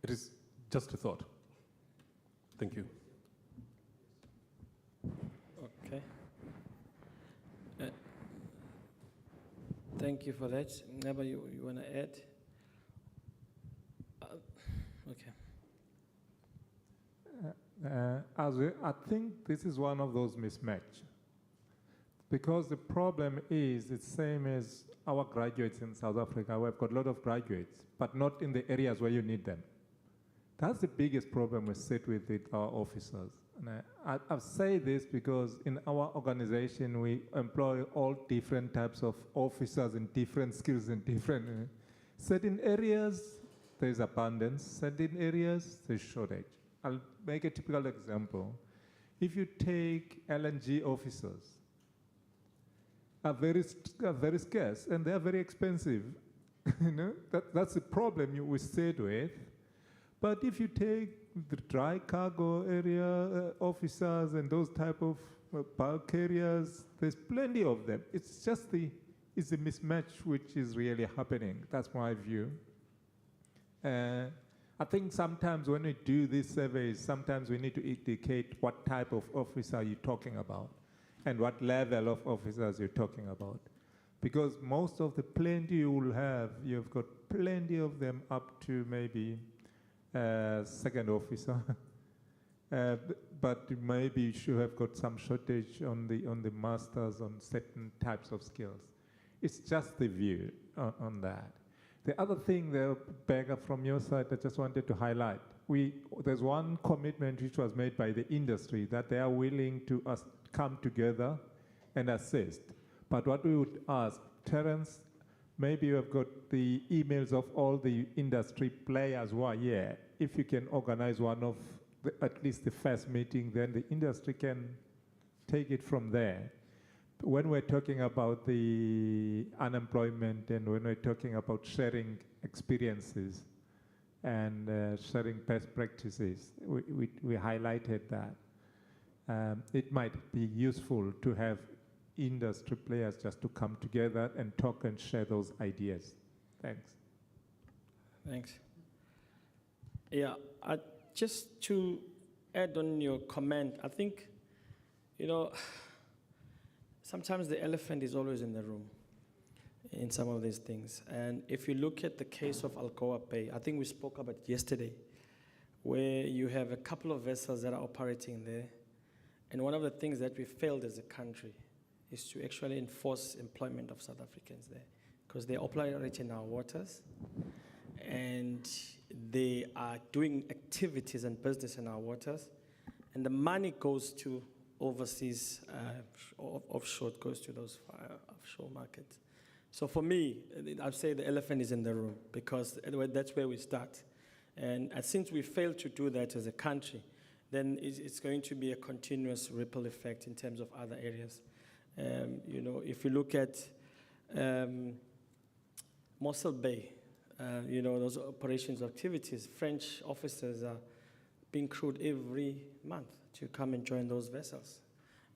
It is just a thought. Thank you. Okay. Thank you for that. Neba, you want to add? Okay. I think this is one of those mismatch. Because the problem is it's same as our graduates in South Africa. We've got a lot of graduates, but not in the areas where you need them. That's the biggest problem we sit with our officers. And I say this because in our organization, we employ all different types of officers in different skills in different... certain areas, there's abundance. Certain areas, there's shortage. I'll make a typical example. If you take LNG officers, are very scarce, and they're very expensive. You know, that's the problem we sit with. But if you take the dry cargo area officers and those type of bulk carriers, there's plenty of them. It's just it's a mismatch which is really happening. That's my view. I think sometimes when we do these surveys, sometimes we need to indicate what type of officer you're talking about and what level of officers you're talking about. Because most of the plenty you will have, you've got plenty of them up to maybe second officer. But maybe you should have got some shortage on the masters on certain types of skills. It's just the view on that. The other thing there, Beggar, from your side, I just wanted to highlight. There's one commitment which was made by the industry that they are willing to come together and assist. But what we would ask, Terence, maybe you have got the emails of all the industry players who are here. If you can organize one of at least the first meeting, then the industry can take it from there. When we're talking about the unemployment and when we're talking about sharing experiences and sharing best practices, we highlighted that. It might be useful to have industry players just to come together and talk and share those ideas. Thanks. Thanks. Yeah, just to add on your comment, I think, you know, sometimes the elephant is always in the room in some of these things. And if you look at the case of Alcoa Bay, I think we spoke about it yesterday, where you have a couple of vessels that are operating there. And one of the things that we failed as a country is to actually enforce employment of South Africans there, because they operate in our waters and they are doing activities and business in our waters, and the money goes to overseas, offshore, goes to those offshore markets. So for me, I'd say the elephant is in the room, because that's where we start. And since we failed to do that as a country, then it's going to be a continuous ripple effect in terms of other areas. You know, if you look at Mossel Bay, you know, those operations activities, French officers are being crewed every month to come and join those vessels.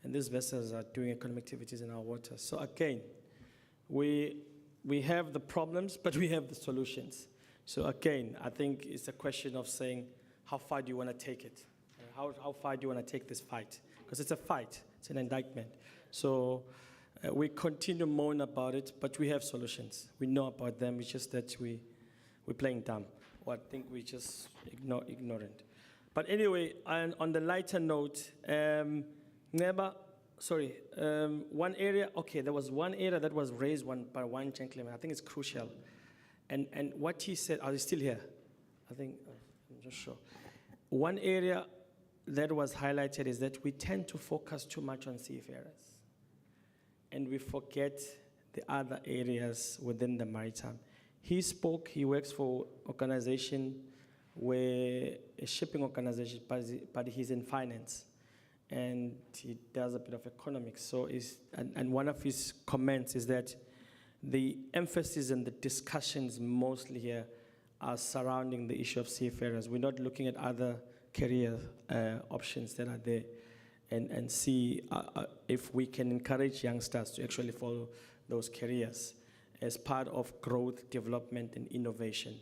And these vessels are doing economic activities in our waters. So again, we have the problems, but we have the solutions. So again, I think it's a question of saying, how far do you want to take it? How far do you want to take this fight? Because it's a fight, it's an indictment. So we continue to moan about it, but we have solutions. We know about them, it's just that we're playing dumb. Or I think we just ignorant. But anyway, on the lighter note, one area, okay, there was one area that was raised by one gentleman. I think it's crucial. And what he said, are you still here? I think, I'm just sure. One area that was highlighted is that we tend to focus too much on seafarers. And we forget the other areas within the maritime. He works for an organization where a shipping organization, but he's in finance. And he does a bit of economics. So and one of his comments is that the emphasis and the discussions mostly here are surrounding the issue of seafarers. We're not looking at other career options that are there and see if we can encourage youngsters to actually follow those careers as part of growth, development, and innovation.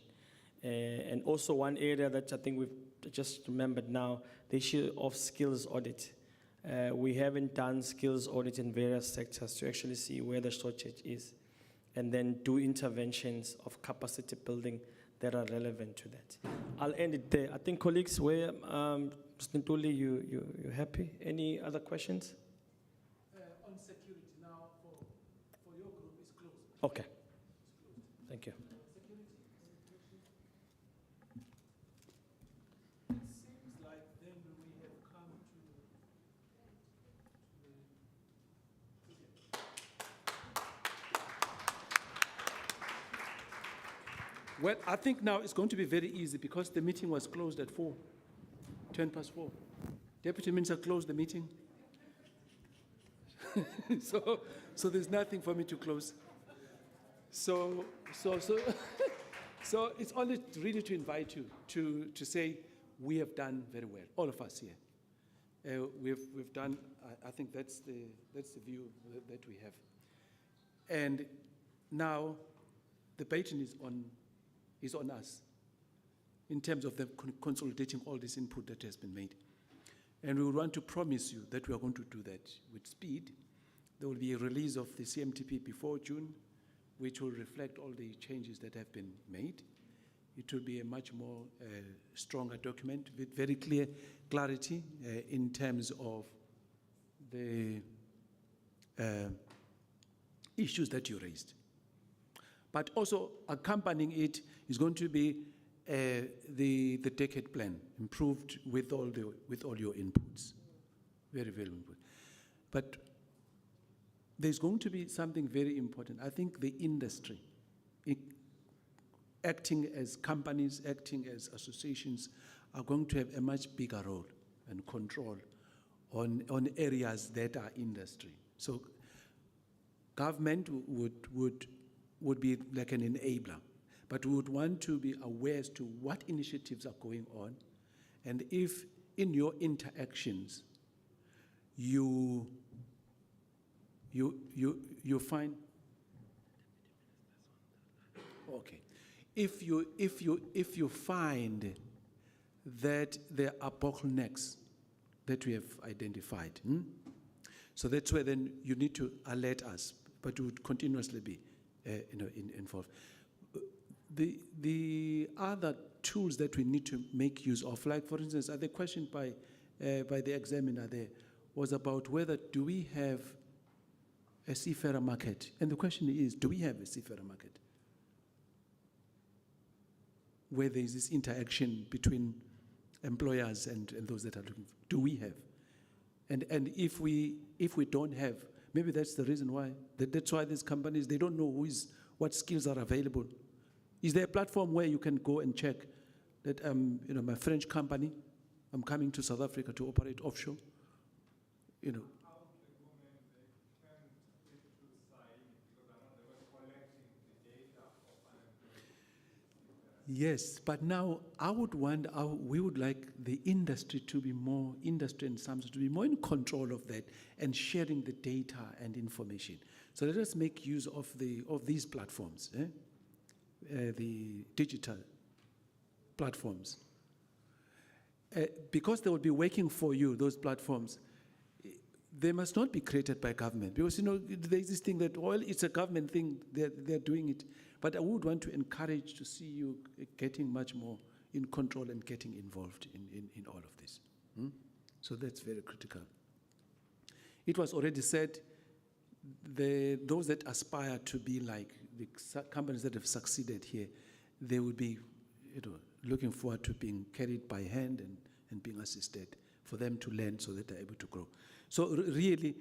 And also one area that I think we've just remembered now, the issue of skills audit. We haven't done skills audit in various sectors to actually see where the shortage is and then do interventions of capacity building that are relevant to that. I'll end it there. I think colleagues, where, Mr. Ntuli, you happy? Any other questions? On security now, for your group, is closed. Okay. Thank you. It seems like then we have come to well, I think now it's going to be very easy because the meeting was closed at 4:10 Deputy Minister closed the meeting. so there's nothing for me to close. So it's only really to invite you to say we have done very well, all of us here. We've done. I think that's the view that we have. And now the baton is on us in terms of the consolidating all this input that has been made. And we want to promise you that we are going to do that with speed. There will be a release of the CMTP before June, which will reflect all the changes that have been made. It will be a much more stronger document with very clear clarity in terms of the issues that you raised. But also accompanying it is going to be the decade plan, improved with all your inputs. Very, very important. But there's going to be something very important. I think the industry, acting as companies, acting as associations, are going to have a much bigger role and control on areas that are industry. So government would be like an enabler, but we would want to be aware as to what initiatives are going on, and if in your interactions you find, okay, if you find that there are bottlenecks that we have identified, so that's where then you need to alert us, but we would continuously be involved. The other tools that we need to make use of, like for instance, the question by the examiner there was about whether do we have a seafarer market, and the question is, do we have a seafarer market where there is this interaction between employers and those that are looking for? Do we have? And if we don't have, maybe that's the reason why. That's why these companies, they don't know what skills are available. Is there a platform where you can go and check that my French company, I'm coming to South Africa to operate offshore. Yes, but now we would like the industry to be more, industry and SAMHSA to be more in control of that and sharing the data and information. So let us make use of these platforms, the digital platforms. Because they will be working for you, those platforms, they must not be created by government. Because, there's this thing that, well, it's a government thing, they're doing it. But I would want to encourage to see you getting much more in control and getting involved in all of this. So that's very critical. It was already said, those that aspire to be like the companies that have succeeded here, they will be looking forward to being carried by hand and being assisted for them to learn so that they're able to grow. So really,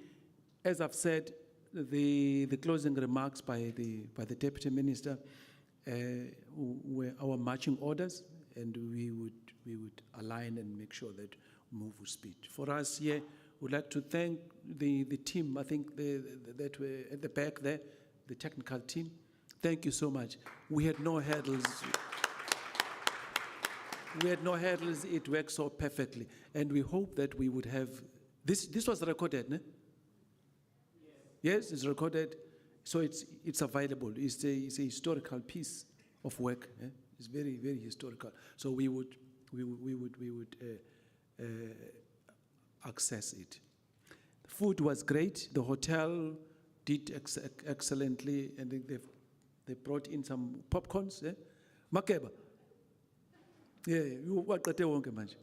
as I've said, the closing remarks by the Deputy Minister were our marching orders, and we would align and make sure that we move with speed. For us here, we'd like to thank the team, I think that were at the back there, the technical team. Thank you so much. We had no hurdles. It worked so perfectly. And we hope that we would have, this was recorded, no? Yes, it's recorded, so it's available. It's a historical piece of work. It's very, very historical. So we would access it. The food was great. The hotel did excellently, and they brought in some popcorns. Makeba. Yeah, you waqede wonke manje.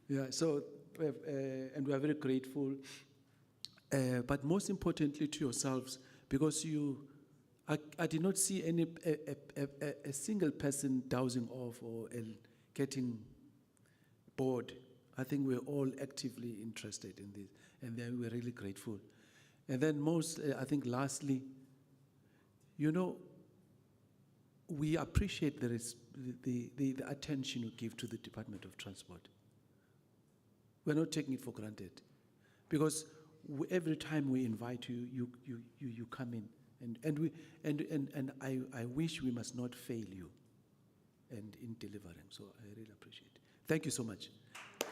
Yeah. So and we are very grateful. But most importantly to yourselves, because I did not see a single person dowsing off or getting bored. I think we're all actively interested in this, and then we're really grateful. And then I think lastly, we appreciate the attention you give to the Department of Transport. We're not taking it for granted, because every time we invite you, you come in, and I wish we must not fail you, and in delivering. So I really appreciate it. Thank you so much.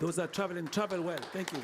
Those are traveling, travel well. Thank you.